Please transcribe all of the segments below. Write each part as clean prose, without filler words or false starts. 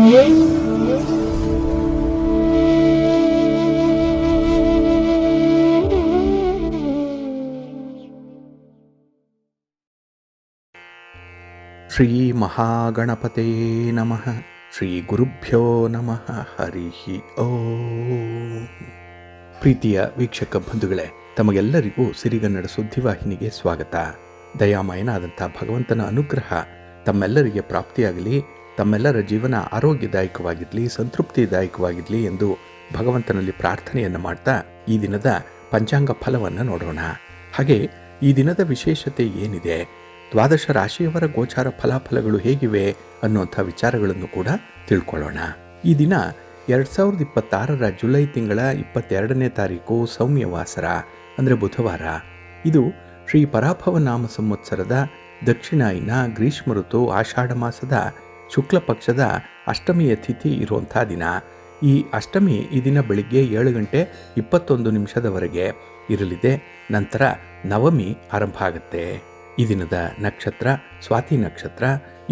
ಶ್ರೀ ಮಹಾಗಣಪತೇ ನಮಃ. ಶ್ರೀ ಗುರುಭ್ಯೋ ನಮಃ. ಹರಿ ಓಂ. ಪ್ರೀತಿಯ ವೀಕ್ಷಕ ಬಂಧುಗಳೇ, ತಮಗೆಲ್ಲರಿಗೂ ಸಿರಿಗನ್ನಡ ಸುದ್ದಿವಾಹಿನಿಗೆ ಸ್ವಾಗತ. ದಯಾಮಯನಾದಂಥ ಭಗವಂತನ ಅನುಗ್ರಹ ತಮ್ಮೆಲ್ಲರಿಗೆ ಪ್ರಾಪ್ತಿಯಾಗಲಿ, ತಮ್ಮೆಲ್ಲರ ಜೀವನ ಆರೋಗ್ಯದಾಯಕವಾಗಿರಲಿ, ಸಂತೃಪ್ತಿದಾಯಕವಾಗಿರಲಿ ಎಂದು ಭಗವಂತನಲ್ಲಿ ಪ್ರಾರ್ಥನೆಯನ್ನು ಮಾಡ್ತಾ ಈ ದಿನದ ಪಂಚಾಂಗ ಫಲವನ್ನು ನೋಡೋಣ. ಹಾಗೆ ಈ ದಿನದ ವಿಶೇಷತೆ ಏನಿದೆ, ದ್ವಾದಶ ರಾಶಿಯವರ ಗೋಚಾರ ಫಲಾಫಲಗಳು ಹೇಗಿವೆ ಅನ್ನುವಂಥ ವಿಚಾರಗಳನ್ನು ಕೂಡ ತಿಳ್ಕೊಳ್ಳೋಣ. ಈ ದಿನ 2026 ಜುಲೈ ತಿಂಗಳ 22ನೇ ತಾರೀಕು ಸೌಮ್ಯವಾಸರ ಅಂದರೆ ಬುಧವಾರ. ಇದು ಶ್ರೀ ಪರಾಭವ ನಾಮ ಸಂವತ್ಸರದ ದಕ್ಷಿಣಾಯನ ಗ್ರೀಷ್ಮ ಋತು ಆಷಾಢ ಮಾಸದ ಶುಕ್ಲ ಪಕ್ಷದ ಅಷ್ಟಮಿಯ ತಿಥಿ ಇರುವಂಥ ದಿನ. ಈ ಅಷ್ಟಮಿ ಈ ದಿನ ಬೆಳಿಗ್ಗೆ 7:21 ಇರಲಿದೆ. ನಂತರ ನವಮಿ ಆರಂಭ ಆಗುತ್ತೆ. ಈ ದಿನದ ನಕ್ಷತ್ರ ಸ್ವಾತಿ ನಕ್ಷತ್ರ.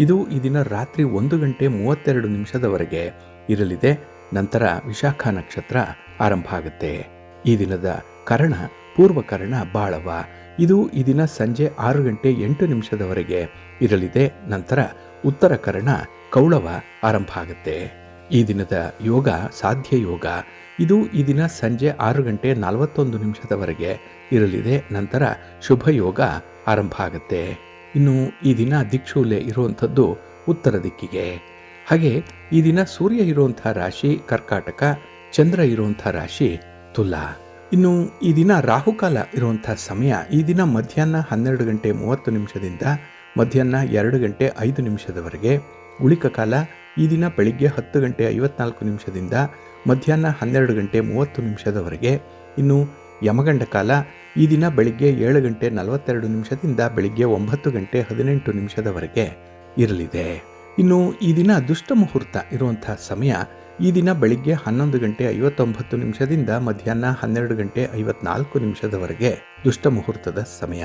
ಇದು ಈ ದಿನ ರಾತ್ರಿ 1:32 ಇರಲಿದೆ. ನಂತರ ವಿಶಾಖ ನಕ್ಷತ್ರ ಆರಂಭ ಆಗುತ್ತೆ. ಈ ದಿನದ ಕರ್ಣ ಪೂರ್ವಕರ್ಣ ಬಾಳವ. ಇದು ಈ ದಿನ ಸಂಜೆ 6:08 ಇರಲಿದೆ. ನಂತರ ಉತ್ತರ ಕರ್ಣ ಕೌಳವ ಆರಂಭ ಆಗುತ್ತೆ. ಈ ದಿನದ ಯೋಗ ಸಾಧ್ಯ ಯೋಗ. ಇದು ಈ ದಿನ ಸಂಜೆ 6:41 ಇರಲಿದೆ. ನಂತರ ಶುಭ ಯೋಗ ಆರಂಭ ಆಗುತ್ತೆ. ಇನ್ನು ಈ ದಿನ ದಿಕ್ಷೂಲೆ ಇರುವಂಥದ್ದು ಉತ್ತರ ದಿಕ್ಕಿಗೆ. ಹಾಗೆ ಈ ದಿನ ಸೂರ್ಯ ಇರುವಂಥ ರಾಶಿ ಕರ್ಕಾಟಕ, ಚಂದ್ರ ಇರುವಂಥ ರಾಶಿ ತುಲಾ. ಇನ್ನು ಈ ದಿನ ರಾಹುಕಾಲ ಇರುವಂಥ ಸಮಯ ಈ ದಿನ ಮಧ್ಯಾಹ್ನ 12:30 ಮಧ್ಯಾಹ್ನ 2:05 ಉಳಿಕ ಕಾಲ ಈ ದಿನ ಬೆಳಿಗ್ಗೆ 10:54 ಮಧ್ಯಾಹ್ನ 12:30 ಇನ್ನು ಯಮಗಂಡ ಕಾಲ ಈ ದಿನ ಬೆಳಿಗ್ಗೆ 7:42 ಬೆಳಿಗ್ಗೆ 9:18 ಇರಲಿದೆ. ಇನ್ನು ಈ ದಿನ ದುಷ್ಟ ಮುಹೂರ್ತ ಇರುವಂಥ ಸಮಯ ಈ ದಿನ ಬೆಳಿಗ್ಗೆ 11:59 ಮಧ್ಯಾಹ್ನ 12:54 ದುಷ್ಟ ಮುಹೂರ್ತದ ಸಮಯ.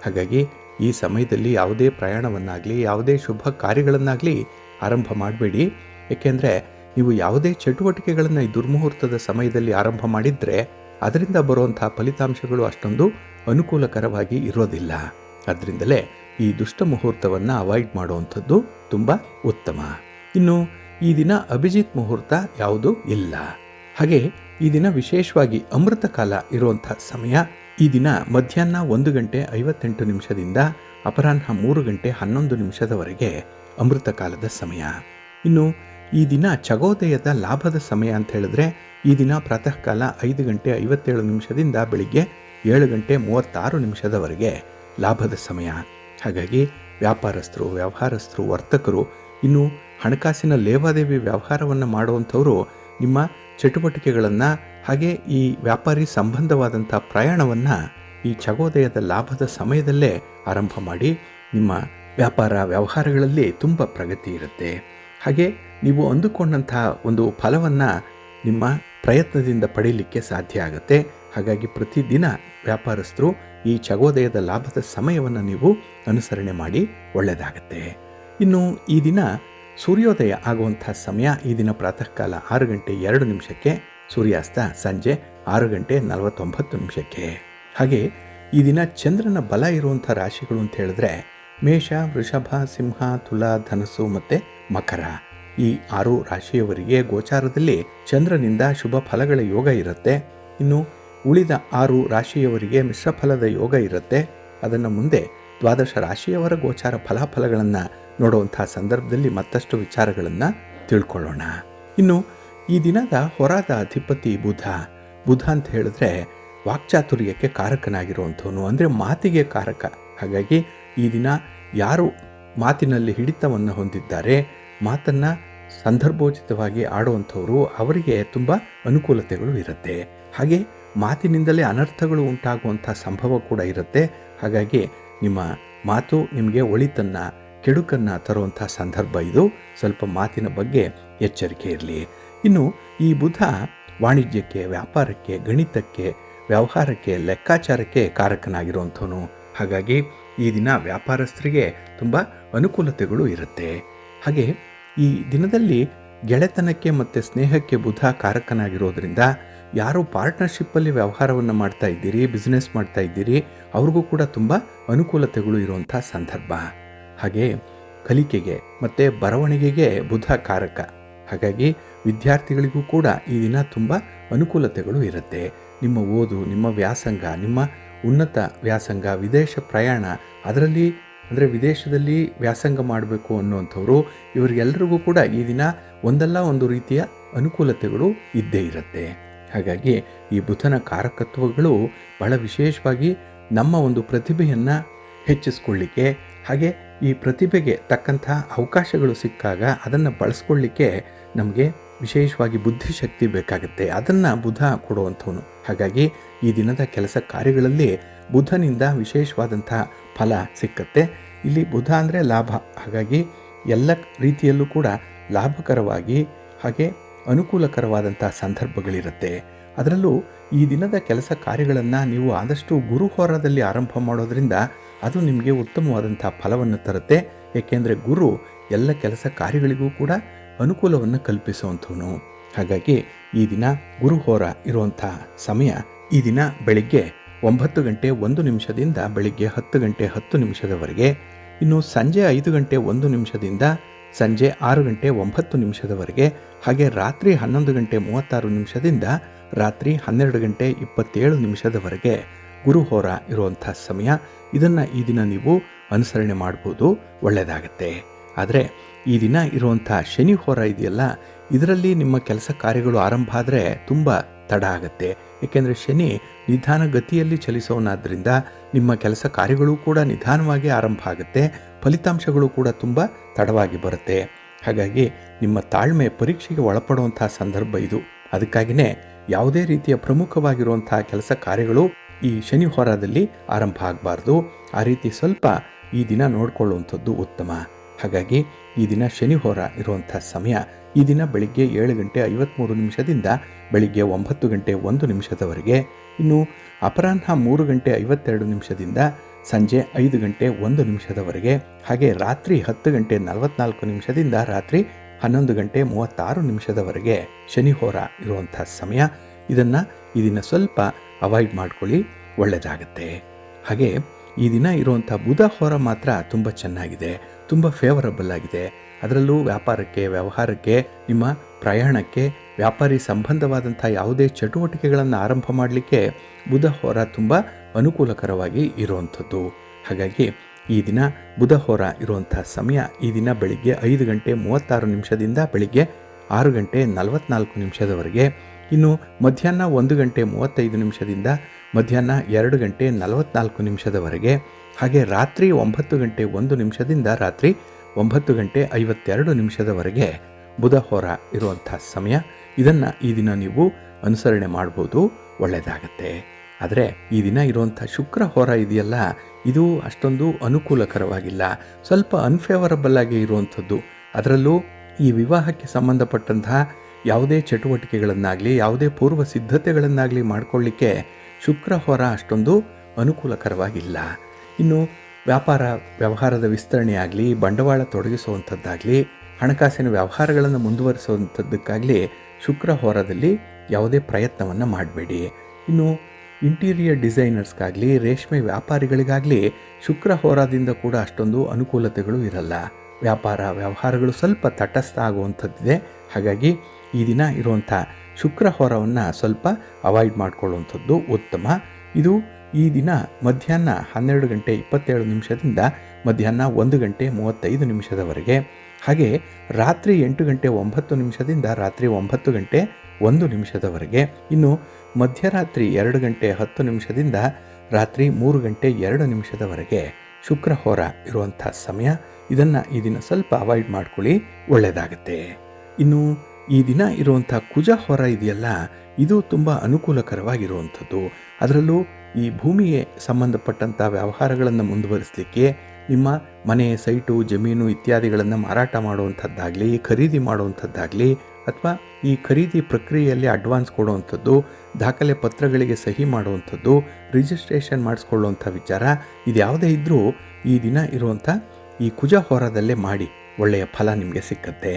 ಹಾಗಾಗಿ ಈ ಸಮಯದಲ್ಲಿ ಯಾವುದೇ ಪ್ರಯಾಣವನ್ನಾಗಲಿ ಯಾವುದೇ ಶುಭ ಕಾರ್ಯಗಳನ್ನಾಗಲಿ ಆರಂಭ ಮಾಡಬೇಡಿ. ಏಕೆಂದರೆ ನೀವು ಯಾವುದೇ ಚಟುವಟಿಕೆಗಳನ್ನು ಈ ದುರ್ಮುಹೂರ್ತದ ಸಮಯದಲ್ಲಿ ಆರಂಭ ಮಾಡಿದರೆ ಅದರಿಂದ ಬರುವಂಥ ಫಲಿತಾಂಶಗಳು ಅಷ್ಟೊಂದು ಅನುಕೂಲಕರವಾಗಿ ಇರೋದಿಲ್ಲ. ಅದರಿಂದಲೇ ಈ ದುಷ್ಟ ಮುಹೂರ್ತವನ್ನು ಅವಾಯ್ಡ್ ಮಾಡುವಂಥದ್ದು ತುಂಬ ಉತ್ತಮ. ಇನ್ನು ಈ ದಿನ ಅಭಿಜಿತ್ ಮುಹೂರ್ತ ಯಾವುದೂ ಇಲ್ಲ. ಹಾಗೆ ಈ ದಿನ ವಿಶೇಷವಾಗಿ ಅಮೃತ ಕಾಲ ಇರುವಂಥ ಸಮಯ ಈ ದಿನ ಮಧ್ಯಾಹ್ನ 1:58 ಅಪರಾಹ್ನ 3:11 ಅಮೃತ ಕಾಲದ ಸಮಯ. ಇನ್ನು ಈ ದಿನ ಚಗೋದಯದ ಲಾಭದ ಸಮಯ ಅಂತ ಹೇಳಿದ್ರೆ ಈ ದಿನ ಪ್ರಾತಃ ಕಾಲ 5:57 ಬೆಳಿಗ್ಗೆ 7:36 ಲಾಭದ ಸಮಯ. ಹಾಗಾಗಿ ವ್ಯಾಪಾರಸ್ಥರು, ವ್ಯವಹಾರಸ್ಥರು, ವರ್ತಕರು, ಇನ್ನು ಹಣಕಾಸಿನ ಲೇವಾದೇವಿ ವ್ಯವಹಾರವನ್ನು ಮಾಡುವಂಥವರು ನಿಮ್ಮ ಚಟುವಟಿಕೆಗಳನ್ನು ಹಾಗೆ ಈ ವ್ಯಾಪಾರಿ ಸಂಬಂಧವಾದಂಥ ಪ್ರಯಾಣವನ್ನು ಈ ಚಗೋದಯದ ಲಾಭದ ಸಮಯದಲ್ಲೇ ಆರಂಭ ಮಾಡಿ ನಿಮ್ಮ ವ್ಯಾಪಾರ ವ್ಯವಹಾರಗಳಲ್ಲಿ ತುಂಬ ಪ್ರಗತಿ ಇರುತ್ತೆ. ಹಾಗೆ ನೀವು ಅಂದುಕೊಂಡಂಥ ಒಂದು ಫಲವನ್ನು ನಿಮ್ಮ ಪ್ರಯತ್ನದಿಂದ ಪಡೀಲಿಕ್ಕೆ ಸಾಧ್ಯ ಆಗುತ್ತೆ. ಹಾಗಾಗಿ ಪ್ರತಿದಿನ ವ್ಯಾಪಾರಸ್ಥರು ಈ ಚಗೋದಯದ ಲಾಭದ ಸಮಯವನ್ನು ನೀವು ಅನುಸರಣೆ ಮಾಡಿ ಒಳ್ಳೆಯದಾಗತ್ತೆ. ಇನ್ನು ಈ ದಿನ ಸೂರ್ಯೋದಯ ಆಗುವಂಥ ಸಮಯ ಈ ದಿನ ಪ್ರಾತಃ ಕಾಲ 6:02 ಸೂರ್ಯಾಸ್ತ ಸಂಜೆ 6:49. ಹಾಗೆ ಈ ದಿನ ಚಂದ್ರನ ಬಲ ಇರುವಂಥ ರಾಶಿಗಳು ಅಂತ ಹೇಳಿದ್ರೆ ಮೇಷ, ವೃಷಭ, ಸಿಂಹ, ತುಲಾ, ಧನಸ್ಸು ಮತ್ತು ಮಕರ. ಈ 6 ರಾಶಿಯವರಿಗೆ ಗೋಚಾರದಲ್ಲಿ ಚಂದ್ರನಿಂದ ಶುಭ ಫಲಗಳ ಯೋಗ ಇರುತ್ತೆ. ಇನ್ನು ಉಳಿದ 6 ರಾಶಿಯವರಿಗೆ ಮಿಶ್ರ ಫಲದ ಯೋಗ ಇರುತ್ತೆ. ಅದನ್ನು ಮುಂದೆ ದ್ವಾದಶ ರಾಶಿಯವರ ಗೋಚಾರ ಫಲಾಫಲಗಳನ್ನು ನೋಡುವಂಥ ಸಂದರ್ಭದಲ್ಲಿ ಮತ್ತಷ್ಟು ವಿಚಾರಗಳನ್ನು ತಿಳ್ಕೊಳ್ಳೋಣ. ಇನ್ನು ಈ ದಿನದ ಹೊರಾದ ಅಧಿಪತಿ ಬುಧ. ಬುಧ ಅಂತ ಹೇಳಿದ್ರೆ ವಾಕ್ಚಾತುರ್ಯಕ್ಕೆ ಕಾರಕನಾಗಿರುವಂಥವನು, ಅಂದರೆ ಮಾತಿಗೆ ಕಾರಕ. ಹಾಗಾಗಿ ಈ ದಿನ ಯಾರು ಮಾತಿನಲ್ಲಿ ಹಿಡಿತವನ್ನು ಹೊಂದಿದ್ದಾರೆ, ಮಾತನ್ನು ಸಂದರ್ಭೋಚಿತವಾಗಿ ಆಡುವಂಥವರು, ಅವರಿಗೆ ತುಂಬ ಅನುಕೂಲತೆಗಳು ಇರುತ್ತೆ. ಹಾಗೆ ಮಾತಿನಿಂದಲೇ ಅನರ್ಥಗಳು ಉಂಟಾಗುವಂಥ ಸಂಭವ ಕೂಡ ಇರುತ್ತೆ. ಹಾಗಾಗಿ ನಿಮ್ಮ ಮಾತು ನಿಮಗೆ ಒಳಿತನ್ನು ಕೆಡುಕನ್ನು ತರುವಂಥ ಸಂದರ್ಭ ಇದು. ಸ್ವಲ್ಪ ಮಾತಿನ ಬಗ್ಗೆ ಎಚ್ಚರಿಕೆ ಇರಲಿ. ಇನ್ನು ಈ ಬುಧ ವಾಣಿಜ್ಯಕ್ಕೆ, ವ್ಯಾಪಾರಕ್ಕೆ, ಗಣಿತಕ್ಕೆ, ವ್ಯವಹಾರಕ್ಕೆ, ಲೆಕ್ಕಾಚಾರಕ್ಕೆ ಕಾರಕನಾಗಿರುವಂಥವನು. ಹಾಗಾಗಿ ಈ ದಿನ ವ್ಯಾಪಾರಸ್ಥರಿಗೆ ತುಂಬ ಅನುಕೂಲತೆಗಳು ಇರುತ್ತೆ. ಹಾಗೆ ಈ ದಿನದಲ್ಲಿ ಗೆಳೆತನಕ್ಕೆ ಮತ್ತು ಸ್ನೇಹಕ್ಕೆ ಬುಧ ಕಾರಕನಾಗಿರೋದ್ರಿಂದ ಯಾರು ಪಾರ್ಟ್ನರ್ಶಿಪ್ಪಲ್ಲಿ ವ್ಯವಹಾರವನ್ನು ಮಾಡ್ತಾ ಇದ್ದೀರಿ, ಬಿಸ್ನೆಸ್ ಮಾಡ್ತಾ ಇದ್ದೀರಿ, ಅವ್ರಿಗೂ ಕೂಡ ತುಂಬ ಅನುಕೂಲತೆಗಳು ಇರುವಂಥ ಸಂದರ್ಭ. ಹಾಗೆ ಕಲಿಕೆಗೆ ಮತ್ತು ಬರವಣಿಗೆಗೆ ಬುಧ ಕಾರಕ. ಹಾಗಾಗಿ ವಿದ್ಯಾರ್ಥಿಗಳಿಗೂ ಕೂಡ ಈ ದಿನ ತುಂಬ ಅನುಕೂಲತೆಗಳು ಇರುತ್ತೆ. ನಿಮ್ಮ ಓದು, ನಿಮ್ಮ ವ್ಯಾಸಂಗ, ನಿಮ್ಮ ಉನ್ನತ ವ್ಯಾಸಂಗ, ವಿದೇಶ ಪ್ರಯಾಣ, ಅದರಲ್ಲಿ ಅಂದರೆ ವಿದೇಶದಲ್ಲಿ ವ್ಯಾಸಂಗ ಮಾಡಬೇಕು ಅನ್ನುವಂಥವ್ರು ಇವರಿಗೆಲ್ಲರಿಗೂ ಕೂಡ ಈ ದಿನ ಒಂದಲ್ಲ ಒಂದು ರೀತಿಯ ಅನುಕೂಲತೆಗಳು ಇದ್ದೇ ಇರುತ್ತೆ. ಹಾಗಾಗಿ ಈ ಬುಧನ ಕಾರಕತ್ವಗಳು ಬಹಳ ವಿಶೇಷವಾಗಿ ನಮ್ಮ ಒಂದು ಪ್ರತಿಭೆಯನ್ನು ಹೆಚ್ಚಿಸ್ಕೊಳ್ಳಿಕ್ಕೆ, ಹಾಗೆ ಈ ಪ್ರತಿಭೆಗೆ ತಕ್ಕಂಥ ಅವಕಾಶಗಳು ಸಿಕ್ಕಾಗ ಅದನ್ನು ಬಳಸ್ಕೊಳ್ಳಿಕ್ಕೆ ನಮಗೆ ವಿಶೇಷವಾಗಿ ಬುದ್ಧಿಶಕ್ತಿ ಬೇಕಾಗುತ್ತೆ. ಅದನ್ನು ಬುಧ ಕೊಡುವಂಥವನು. ಹಾಗಾಗಿ ಈ ದಿನದ ಕೆಲಸ ಕಾರ್ಯಗಳಲ್ಲಿ ಬುಧನಿಂದ ವಿಶೇಷವಾದಂಥ ಫಲ ಸಿಕ್ಕತ್ತೆ. ಇಲ್ಲಿ ಬುಧ ಅಂದರೆ ಲಾಭ. ಹಾಗಾಗಿ ಎಲ್ಲ ರೀತಿಯಲ್ಲೂ ಕೂಡ ಲಾಭಕರವಾಗಿ ಹಾಗೆ ಅನುಕೂಲಕರವಾದಂಥ ಸಂದರ್ಭಗಳಿರುತ್ತೆ. ಅದರಲ್ಲೂ ಈ ದಿನದ ಕೆಲಸ ಕಾರ್ಯಗಳನ್ನು ನೀವು ಆದಷ್ಟು ಗುರುಹೋರದಲ್ಲಿ ಆರಂಭ ಮಾಡೋದರಿಂದ ಅದು ನಿಮಗೆ ಉತ್ತಮವಾದಂಥ ಫಲವನ್ನು ತರುತ್ತೆ. ಏಕೆಂದರೆ ಗುರು ಎಲ್ಲ ಕೆಲಸ ಕಾರ್ಯಗಳಿಗೂ ಕೂಡ ಅನುಕೂಲವನ್ನು ಕಲ್ಪಿಸುವಂಥವನು. ಹಾಗಾಗಿ ಈ ದಿನ ಗುರುಹೋರ ಇರುವಂಥ ಸಮಯ ಈ ದಿನ ಬೆಳಿಗ್ಗೆ 9 ಗಂಟೆ 1 ನಿಮಿಷದಿಂದ ಬೆಳಿಗ್ಗೆ 10 ಗಂಟೆ 10 ನಿಮಿಷದವರೆಗೆ, ಇನ್ನು ಸಂಜೆ 5 ಗಂಟೆ 1 ನಿಮಿಷದಿಂದ ಸಂಜೆ 6 ಗಂಟೆ 9 ನಿಮಿಷದವರೆಗೆ, ಹಾಗೆ ರಾತ್ರಿ 11 ಗಂಟೆ 36 ನಿಮಿಷದಿಂದ ರಾತ್ರಿ 12 ಗಂಟೆ 27 ನಿಮಿಷದವರೆಗೆ ಗುರುಹೋರ ಇರುವಂಥ ಸಮಯ. ಇದನ್ನು ಈ ದಿನ ನೀವು ಅನುಸರಣೆ ಮಾಡ್ಬೋದು, ಒಳ್ಳೆಯದಾಗತ್ತೆ. ಆದರೆ ಈ ದಿನ ಇರುವಂಥ ಶನಿ ಹೋರ ಇದೆಯಲ್ಲ, ಇದರಲ್ಲಿ ನಿಮ್ಮ ಕೆಲಸ ಕಾರ್ಯಗಳು ಆರಂಭ ಆದರೆ ತುಂಬ ತಡ ಆಗುತ್ತೆ. ಏಕೆಂದರೆ ಶನಿ ನಿಧಾನ ಗತಿಯಲ್ಲಿ ಚಲಿಸೋನಾದ್ದರಿಂದ ನಿಮ್ಮ ಕೆಲಸ ಕಾರ್ಯಗಳು ಕೂಡ ನಿಧಾನವಾಗಿ ಆರಂಭ ಆಗುತ್ತೆ, ಫಲಿತಾಂಶಗಳು ಕೂಡ ತುಂಬ ತಡವಾಗಿ ಬರುತ್ತೆ. ಹಾಗಾಗಿ ನಿಮ್ಮ ತಾಳ್ಮೆ ಪರೀಕ್ಷೆಗೆ ಒಳಪಡುವಂಥ ಸಂದರ್ಭ ಇದು. ಅದಕ್ಕಾಗಿಯೇ ಯಾವುದೇ ರೀತಿಯ ಪ್ರಮುಖವಾಗಿರುವಂಥ ಕೆಲಸ ಕಾರ್ಯಗಳು ಈ ಶನಿ ಹೋರಾದಲ್ಲಿ ಆರಂಭ ಆಗಬಾರ್ದು. ಆ ರೀತಿ ಸ್ವಲ್ಪ ಈ ದಿನ ನೋಡಿಕೊಳ್ಳುವಂಥದ್ದು ಉತ್ತಮ. ಹಾಗಾಗಿ ಈ ದಿನ ಶನಿ ಹೋರ ಇರುವಂಥ ಸಮಯ ಈ ದಿನ ಬೆಳಿಗ್ಗೆ 7 ಗಂಟೆ 53 ನಿಮಿಷದಿಂದ ಬೆಳಿಗ್ಗೆ 9 ಗಂಟೆ 1 ನಿಮಿಷದವರೆಗೆ, ಇನ್ನು ಅಪರಾಹ್ನ 3 ಗಂಟೆ 52 ನಿಮಿಷದಿಂದ ಸಂಜೆ 5 ಗಂಟೆ 1 ನಿಮಿಷದವರೆಗೆ, ಹಾಗೆ ರಾತ್ರಿ 10 ಗಂಟೆ 44 ನಿಮಿಷದಿಂದ ರಾತ್ರಿ 11 ಗಂಟೆ 36 ನಿಮಿಷದವರೆಗೆ ಶನಿ ಹೋರ ಇರುವಂಥ ಸಮಯ. ಇದನ್ನು ಈ ದಿನ ಸ್ವಲ್ಪ ಅವಾಯ್ಡ್ ಮಾಡ್ಕೊಳ್ಳಿ, ಒಳ್ಳೆಯದಾಗತ್ತೆ. ಹಾಗೆ ಈ ದಿನ ಇರುವಂಥ ಬುಧ ಹೋರ ಮಾತ್ರ ತುಂಬ ಚೆನ್ನಾಗಿದೆ, ತುಂಬ ಫೇವರಬಲ್ ಆಗಿದೆ. ಅದರಲ್ಲೂ ವ್ಯಾಪಾರಕ್ಕೆ, ವ್ಯವಹಾರಕ್ಕೆ, ನಿಮ್ಮ ಪ್ರಯಾಣಕ್ಕೆ, ವ್ಯಾಪಾರಿ ಸಂಬಂಧವಾದಂಥ ಯಾವುದೇ ಚಟುವಟಿಕೆಗಳನ್ನು ಆರಂಭ ಮಾಡಲಿಕ್ಕೆ ಬುಧ ಹೋರ ತುಂಬ ಅನುಕೂಲಕರವಾಗಿ ಇರುವಂಥದ್ದು. ಹಾಗಾಗಿ ಈ ದಿನ ಬುಧ ಹೋರ ಇರುವಂಥ ಸಮಯ ಈ ದಿನ ಬೆಳಿಗ್ಗೆ 5 ಗಂಟೆ 36 ನಿಮಿಷದಿಂದ ಬೆಳಿಗ್ಗೆ 6 ಗಂಟೆ 44 ನಿಮಿಷದವರೆಗೆ, ಇನ್ನು ಮಧ್ಯಾಹ್ನ 1 ಗಂಟೆ 35 ನಿಮಿಷದಿಂದ ಮಧ್ಯಾಹ್ನ 2 ಗಂಟೆ 44 ನಿಮಿಷದವರೆಗೆ, ಹಾಗೆ ರಾತ್ರಿ 9 ಗಂಟೆ 1 ನಿಮಿಷದಿಂದ ರಾತ್ರಿ 9 ಗಂಟೆ 52 ನಿಮಿಷದವರೆಗೆ ಬುಧ ಹೋರ ಇರುವಂಥ ಸಮಯ. ಇದನ್ನು ಈ ದಿನ ನೀವು ಅನುಸರಣೆ ಮಾಡ್ಬೋದು, ಒಳ್ಳೆಯದಾಗತ್ತೆ. ಆದರೆ ಈ ದಿನ ಇರುವಂಥ ಶುಕ್ರ ಹೋರ ಇದೆಯಲ್ಲ, ಇದು ಅಷ್ಟೊಂದು ಅನುಕೂಲಕರವಾಗಿಲ್ಲ, ಸ್ವಲ್ಪ ಅನ್ಫೇವರಬಲ್ ಆಗಿ ಇರುವಂಥದ್ದು. ಅದರಲ್ಲೂ ಈ ವಿವಾಹಕ್ಕೆ ಸಂಬಂಧಪಟ್ಟಂತಹ ಯಾವುದೇ ಚಟುವಟಿಕೆಗಳನ್ನಾಗಲಿ ಯಾವುದೇ ಪೂರ್ವ ಸಿದ್ಧತೆಗಳನ್ನಾಗಲಿ ಮಾಡಿಕೊಳ್ಳಿಕ್ಕೆ ಶುಕ್ರ ಹೋರ ಅಷ್ಟೊಂದು ಅನುಕೂಲಕರವಾಗಿಲ್ಲ. ಇನ್ನು ವ್ಯಾಪಾರ ವ್ಯವಹಾರದ ವಿಸ್ತರಣೆ ಆಗಲಿ, ಬಂಡವಾಳ ತೊಡಗಿಸುವಂಥದ್ದಾಗಲಿ, ಹಣಕಾಸಿನ ವ್ಯವಹಾರಗಳನ್ನು ಮುಂದುವರಿಸುವಂಥದ್ದಕ್ಕಾಗಲಿ ಶುಕ್ರ ಹೋರದಲ್ಲಿ ಯಾವುದೇ ಪ್ರಯತ್ನವನ್ನು ಮಾಡಬೇಡಿ. ಇನ್ನು ಇಂಟೀರಿಯರ್ ಡಿಸೈನರ್ಸ್ಗಾಗಲಿ, ರೇಷ್ಮೆ ವ್ಯಾಪಾರಿಗಳಿಗಾಗಲಿ ಶುಕ್ರ ಹೋರಾದಿಂದ ಕೂಡ ಅಷ್ಟೊಂದು ಅನುಕೂಲತೆಗಳು ಇರಲ್ಲ. ವ್ಯಾಪಾರ ವ್ಯವಹಾರಗಳು ಸ್ವಲ್ಪ ತಟಸ್ಥ ಆಗುವಂಥದ್ದಿದೆ. ಹಾಗಾಗಿ ಈ ದಿನ ಇರುವಂಥ ಶುಕ್ರ ಹೋರವನ್ನು ಸ್ವಲ್ಪ ಅವಾಯ್ಡ್ ಮಾಡಿಕೊಳ್ಳುವಂಥದ್ದು ಉತ್ತಮ. ಇದು ಈ ದಿನ ಮಧ್ಯಾಹ್ನ 12 ಗಂಟೆ 27 ನಿಮಿಷದಿಂದ ಮಧ್ಯಾಹ್ನ 1 ಗಂಟೆ 35 ನಿಮಿಷದವರೆಗೆ, ಹಾಗೆ ರಾತ್ರಿ 8 ಗಂಟೆ 9 ನಿಮಿಷದಿಂದ ರಾತ್ರಿ 9 ಗಂಟೆ 1 ನಿಮಿಷದವರೆಗೆ, ಇನ್ನು ಮಧ್ಯರಾತ್ರಿ 2 ಗಂಟೆ 10 ನಿಮಿಷದಿಂದ ರಾತ್ರಿ 3 ಗಂಟೆ 2 ನಿಮಿಷದವರೆಗೆ ಶುಕ್ರ ಹೋರ ಇರುವಂಥ ಸಮಯ. ಇದನ್ನು ಈ ದಿನ ಸ್ವಲ್ಪ ಅವಾಯ್ಡ್ ಮಾಡ್ಕೊಳ್ಳಿ, ಒಳ್ಳೆಯದಾಗತ್ತೆ. ಇನ್ನು ಈ ದಿನ ಇರುವಂಥ ಕುಜ ಹೋರ ಇದೆಯಲ್ಲ, ಇದು ತುಂಬ ಅನುಕೂಲಕರವಾಗಿರುವಂಥದ್ದು. ಅದರಲ್ಲೂ ಈ ಭೂಮಿಗೆ ಸಂಬಂಧಪಟ್ಟಂಥ ವ್ಯವಹಾರಗಳನ್ನು ಮುಂದುವರಿಸಲಿಕ್ಕೆ, ನಿಮ್ಮ ಮನೆ, ಸೈಟು, ಜಮೀನು ಇತ್ಯಾದಿಗಳನ್ನು ಮಾರಾಟ ಮಾಡುವಂಥದ್ದಾಗಲಿ, ಖರೀದಿ ಮಾಡುವಂಥದ್ದಾಗಲಿ, ಅಥವಾ ಈ ಖರೀದಿ ಪ್ರಕ್ರಿಯೆಯಲ್ಲಿ ಅಡ್ವಾನ್ಸ್ ಕೊಡುವಂಥದ್ದು, ದಾಖಲೆ ಪತ್ರಗಳಿಗೆ ಸಹಿ ಮಾಡುವಂಥದ್ದು, ರಿಜಿಸ್ಟ್ರೇಷನ್ ಮಾಡಿಸ್ಕೊಳ್ಳುವಂಥ ವಿಚಾರ, ಇದು ಯಾವುದೇ ಇದ್ದರೂ ಈ ದಿನ ಇರುವಂಥ ಈ ಕುಜ ಹೋರದಲ್ಲೇ ಮಾಡಿ, ಒಳ್ಳೆಯ ಫಲ ನಿಮಗೆ ಸಿಕ್ಕತ್ತೆ.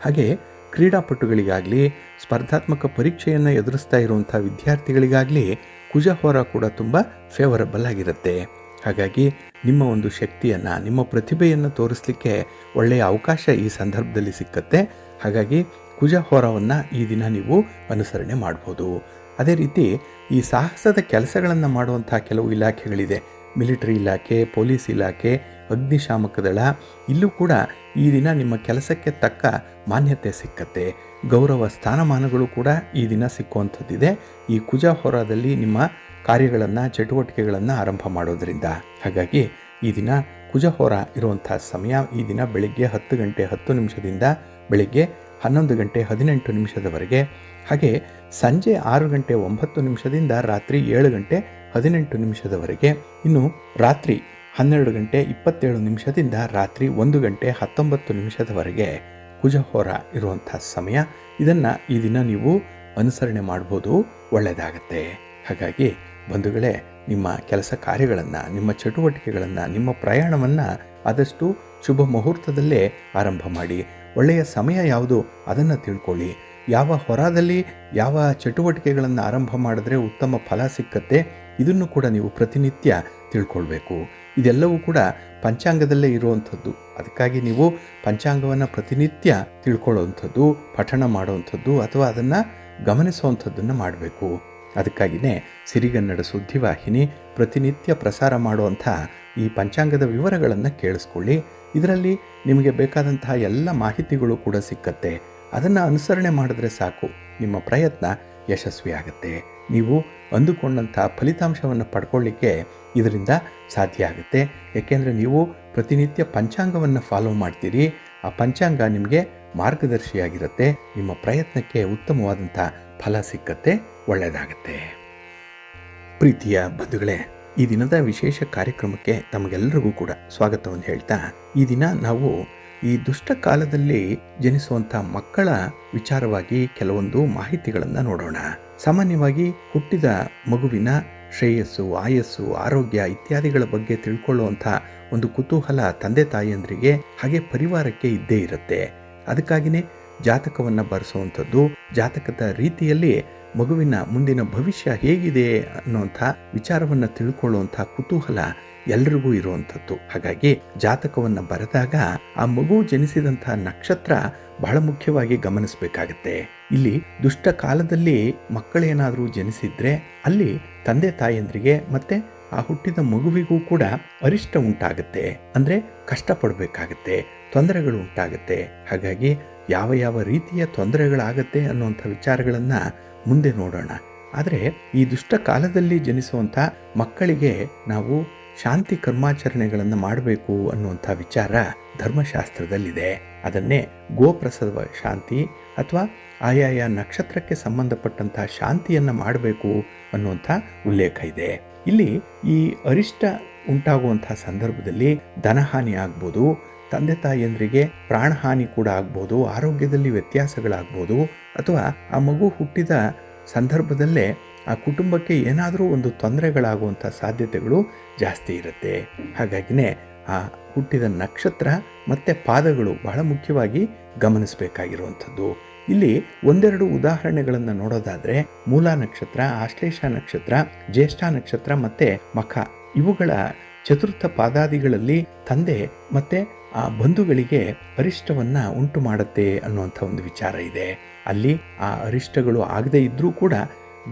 ಹಾಗೆ ಕ್ರೀಡಾಪಟುಗಳಿಗಾಗಲಿ, ಸ್ಪರ್ಧಾತ್ಮಕ ಪರೀಕ್ಷೆಯನ್ನು ಎದುರಿಸ್ತಾ ಇರುವಂಥ ವಿದ್ಯಾರ್ಥಿಗಳಿಗಾಗಲಿ ಕುಜಹೋರ ಕೂಡ ತುಂಬ ಫೇವರಬಲ್ ಆಗಿರುತ್ತೆ. ಹಾಗಾಗಿ ನಿಮ್ಮ ಒಂದು ಶಕ್ತಿಯನ್ನು, ನಿಮ್ಮ ಪ್ರತಿಭೆಯನ್ನು ತೋರಿಸಲಿಕ್ಕೆ ಒಳ್ಳೆಯ ಅವಕಾಶ ಈ ಸಂದರ್ಭದಲ್ಲಿ ಸಿಕ್ಕತ್ತೆ. ಹಾಗಾಗಿ ಕುಜಹೋರವನ್ನು ಈ ದಿನ ನೀವು ಅನುಸರಣೆ ಮಾಡ್ಬೋದು. ಅದೇ ರೀತಿ ಈ ಸಾಹಸದ ಕೆಲಸಗಳನ್ನು ಮಾಡುವಂಥ ಕೆಲವು ಇಲಾಖೆಗಳಿದೆ. ಮಿಲಿಟರಿ ಇಲಾಖೆ, ಪೊಲೀಸ್ ಇಲಾಖೆ, ಅಗ್ನಿಶಾಮಕ ದಳ, ಇಲ್ಲೂ ಕೂಡ ಈ ದಿನ ನಿಮ್ಮ ಕೆಲಸಕ್ಕೆ ತಕ್ಕ ಮಾನ್ಯತೆ ಸಿಕ್ಕತ್ತೆ. ಗೌರವ ಸ್ಥಾನಮಾನಗಳು ಕೂಡ ಈ ದಿನ ಸಿಕ್ಕುವಂಥದ್ದಿದೆ ಈ ಕುಜಹೋರದಲ್ಲಿ ನಿಮ್ಮ ಕಾರ್ಯಗಳನ್ನು, ಚಟುವಟಿಕೆಗಳನ್ನು ಆರಂಭ ಮಾಡೋದರಿಂದ. ಹಾಗಾಗಿ ಈ ದಿನ ಕುಜಹೋರ ಇರುವಂಥ ಸಮಯ ಈ ದಿನ ಬೆಳಿಗ್ಗೆ 10 ಗಂಟೆ 10 ನಿಮಿಷದಿಂದ ಬೆಳಿಗ್ಗೆ 11 ಗಂಟೆ 18 ನಿಮಿಷದವರೆಗೆ, ಹಾಗೆ ಸಂಜೆ 6 ಗಂಟೆ 9 ನಿಮಿಷದಿಂದ ರಾತ್ರಿ 7 ಗಂಟೆ 18 ನಿಮಿಷದವರೆಗೆ, ಇನ್ನು ರಾತ್ರಿ 12 ಗಂಟೆ 27 ನಿಮಿಷದಿಂದ ರಾತ್ರಿ 1 ಗಂಟೆ 19 ನಿಮಿಷದವರೆಗೆ ಕುಜಹೋರ ಇರುವಂಥ ಸಮಯ. ಇದನ್ನು ಈ ದಿನ ನೀವು ಅನುಸರಣೆ ಮಾಡ್ಬೋದು, ಒಳ್ಳೆಯದಾಗತ್ತೆ. ಹಾಗಾಗಿ ಬಂಧುಗಳೇ, ನಿಮ್ಮ ಕೆಲಸ ಕಾರ್ಯಗಳನ್ನು, ನಿಮ್ಮ ಚಟುವಟಿಕೆಗಳನ್ನು, ನಿಮ್ಮ ಪ್ರಯಾಣವನ್ನು ಆದಷ್ಟು ಶುಭ ಮುಹೂರ್ತದಲ್ಲೇ ಆರಂಭ ಮಾಡಿ. ಒಳ್ಳೆಯ ಸಮಯ ಯಾವುದು ಅದನ್ನು ತಿಳ್ಕೊಳ್ಳಿ. ಯಾವ ಹೊರದಲ್ಲಿ ಯಾವ ಚಟುವಟಿಕೆಗಳನ್ನು ಆರಂಭ ಮಾಡಿದ್ರೆ ಉತ್ತಮ ಫಲ ಸಿಕ್ಕತ್ತೆ, ಇದನ್ನು ಕೂಡ ನೀವು ಪ್ರತಿನಿತ್ಯ ತಿಳ್ಕೊಳ್ಬೇಕು. ಇದೆಲ್ಲವೂ ಕೂಡ ಪಂಚಾಂಗದಲ್ಲೇ ಇರುವಂಥದ್ದು. ಅದಕ್ಕಾಗಿ ನೀವು ಪಂಚಾಂಗವನ್ನು ಪ್ರತಿನಿತ್ಯ ತಿಳ್ಕೊಳ್ಳೋವಂಥದ್ದು, ಪಠಣ ಮಾಡುವಂಥದ್ದು ಅಥವಾ ಅದನ್ನು ಗಮನಿಸುವಂಥದ್ದನ್ನು ಮಾಡಬೇಕು. ಅದಕ್ಕಾಗಿಯೇ ಸಿರಿಗನ್ನಡ ಸುದ್ದಿವಾಹಿನಿ ಪ್ರತಿನಿತ್ಯ ಪ್ರಸಾರ ಮಾಡುವಂಥ ಈ ಪಂಚಾಂಗದ ವಿವರಗಳನ್ನು ಕೇಳಿಸ್ಕೊಳ್ಳಿ. ಇದರಲ್ಲಿ ನಿಮಗೆ ಬೇಕಾದಂತಹ ಎಲ್ಲ ಮಾಹಿತಿಗಳು ಕೂಡ ಸಿಕ್ಕತ್ತೆ. ಅದನ್ನು ಅನುಸರಣೆ ಮಾಡಿದ್ರೆ ಸಾಕು, ನಿಮ್ಮ ಪ್ರಯತ್ನ ಯಶಸ್ವಿಯಾಗುತ್ತೆ. ನೀವು ಅಂದುಕೊಂಡಂಥ ಫಲಿತಾಂಶವನ್ನು ಪಡ್ಕೊಳ್ಳಿಕ್ಕೆ ಇದರಿಂದ ಸಾಧ್ಯ ಆಗುತ್ತೆ. ಏಕೆಂದರೆ ನೀವು ಪ್ರತಿನಿತ್ಯ ಪಂಚಾಂಗವನ್ನು ಫಾಲೋ ಮಾಡ್ತೀರಿ. ಆ ಪಂಚಾಂಗ ನಿಮಗೆ ಮಾರ್ಗದರ್ಶಿಯಾಗಿರುತ್ತೆ. ನಿಮ್ಮ ಪ್ರಯತ್ನಕ್ಕೆ ಉತ್ತಮವಾದಂಥ ಫಲ ಸಿಕ್ಕತ್ತೆ, ಒಳ್ಳೆಯದಾಗತ್ತೆ. ಪ್ರೀತಿಯ ಬಂಧುಗಳೇ, ಈ ದಿನದ ವಿಶೇಷ ಕಾರ್ಯಕ್ರಮಕ್ಕೆ ತಮಗೆಲ್ಲರಿಗೂ ಕೂಡ ಸ್ವಾಗತವನ್ನು ಹೇಳ್ತಾ, ಈ ದಿನ ನಾವು ಈ ದುಷ್ಟ ಕಾಲದಲ್ಲಿ ಜನಿಸುವಂಥ ಮಕ್ಕಳ ವಿಚಾರವಾಗಿ ಕೆಲವೊಂದು ಮಾಹಿತಿಗಳನ್ನು ನೋಡೋಣ. ಸಾಮಾನ್ಯವಾಗಿ ಹುಟ್ಟಿದ ಮಗುವಿನ ಶ್ರೇಯಸ್ಸು, ಆಯಸ್ಸು, ಆರೋಗ್ಯ ಇತ್ಯಾದಿಗಳ ಬಗ್ಗೆ ತಿಳ್ಕೊಳ್ಳುವಂಥ ಒಂದು ಕುತೂಹಲ ತಂದೆ ತಾಯಿಯಂದ್ರಿಗೆ ಹಾಗೆ ಪರಿವಾರಕ್ಕೆ ಇದ್ದೇ ಇರುತ್ತೆ. ಅದಕ್ಕಾಗಿಯೇ ಜಾತಕವನ್ನು ಬರೆಸುವಂಥದ್ದು, ಜಾತಕದ ರೀತಿಯಲ್ಲಿ ಮಗುವಿನ ಮುಂದಿನ ಭವಿಷ್ಯ ಹೇಗಿದೆ ಅನ್ನುವಂಥ ವಿಚಾರವನ್ನು ತಿಳ್ಕೊಳ್ಳುವಂಥ ಕುತೂಹಲ ಎಲ್ರಿಗೂ ಇರುವಂಥದ್ದು. ಹಾಗಾಗಿ ಜಾತಕವನ್ನು ಬರೆದಾಗ ಆ ಮಗು ಜನಿಸಿದಂಥ ನಕ್ಷತ್ರ ಬಹಳ ಮುಖ್ಯವಾಗಿ ಗಮನಿಸಬೇಕಾಗತ್ತೆ. ಇಲ್ಲಿ ದುಷ್ಟ ಕಾಲದಲ್ಲಿ ಮಕ್ಕಳೇನಾದರೂ ಜನಿಸಿದ್ರೆ ಅಲ್ಲಿ ತಂದೆ ತಾಯಿಯಂದ್ರಿಗೆ ಮತ್ತೆ ಆ ಹುಟ್ಟಿದ ಮಗುವಿಗೂ ಕೂಡ ಅರಿಷ್ಟ ಉಂಟಾಗುತ್ತೆ. ಅಂದರೆ ಕಷ್ಟಪಡಬೇಕಾಗತ್ತೆ, ತೊಂದರೆಗಳು ಉಂಟಾಗುತ್ತೆ. ಹಾಗಾಗಿ ಯಾವ ಯಾವ ರೀತಿಯ ತೊಂದರೆಗಳಾಗತ್ತೆ ಅನ್ನುವಂಥ ವಿಚಾರಗಳನ್ನು ಮುಂದೆ ನೋಡೋಣ. ಆದರೆ ಈ ದುಷ್ಟ ಕಾಲದಲ್ಲಿ ಜನಿಸುವಂಥ ಮಕ್ಕಳಿಗೆ ನಾವು ಶಾಂತಿ ಕರ್ಮಾಚರಣೆಗಳನ್ನು ಮಾಡಬೇಕು ಅನ್ನುವಂಥ ವಿಚಾರ ಧರ್ಮಶಾಸ್ತ್ರದಲ್ಲಿದೆ. ಅದನ್ನೇ ಗೋಪ್ರಸವ ಶಾಂತಿ ಅಥವಾ ಆಯಾಯ ನಕ್ಷತ್ರಕ್ಕೆ ಸಂಬಂಧಪಟ್ಟಂತಹ ಶಾಂತಿಯನ್ನು ಮಾಡಬೇಕು ಅನ್ನುವಂಥ ಉಲ್ಲೇಖ ಇದೆ. ಇಲ್ಲಿ ಈ ಅರಿಷ್ಟ ಉಂಟಾಗುವಂಥ ಸಂದರ್ಭದಲ್ಲಿ ಧನಹಾನಿ ಆಗ್ಬೋದು, ತಂದೆ ತಾಯಿಯಂದ್ರಿಗೆ ಪ್ರಾಣಹಾನಿ ಕೂಡ ಆಗ್ಬೋದು, ಆರೋಗ್ಯದಲ್ಲಿ ವ್ಯತ್ಯಾಸಗಳಾಗ್ಬೋದು, ಅಥವಾ ಆ ಮಗು ಹುಟ್ಟಿದ ಸಂದರ್ಭದಲ್ಲೇ ಆ ಕುಟುಂಬಕ್ಕೆ ಏನಾದರೂ ಒಂದು ತೊಂದರೆಗಳಾಗುವಂಥ ಸಾಧ್ಯತೆಗಳು ಜಾಸ್ತಿ ಇರುತ್ತೆ. ಹಾಗಾಗಿನೇ ಆ ಹುಟ್ಟಿದ ನಕ್ಷತ್ರ ಮತ್ತು ಪಾದಗಳು ಬಹಳ ಮುಖ್ಯವಾಗಿ ಗಮನಿಸಬೇಕಾಗಿರುವಂಥದ್ದು. ಇಲ್ಲಿ ಒಂದೆರಡು ಉದಾಹರಣೆಗಳನ್ನು ನೋಡೋದಾದರೆ, ಮೂಲ ನಕ್ಷತ್ರ, ಆಶ್ಲೇಷ ನಕ್ಷತ್ರ, ಜ್ಯೇಷ್ಠ ನಕ್ಷತ್ರ ಮತ್ತು ಮಖ ಇವುಗಳ ಚತುರ್ಥ ಪಾದಾದಿಗಳಲ್ಲಿ ತಂದೆ ಮತ್ತು ಆ ಬಂಧುಗಳಿಗೆ ಅರಿಷ್ಟವನ್ನು ಉಂಟು ಮಾಡುತ್ತೆ ಅನ್ನುವಂಥ ಒಂದು ವಿಚಾರ ಇದೆ. ಅಲ್ಲಿ ಆ ಅರಿಷ್ಟಗಳು ಆಗದೇ ಇದ್ದರೂ ಕೂಡ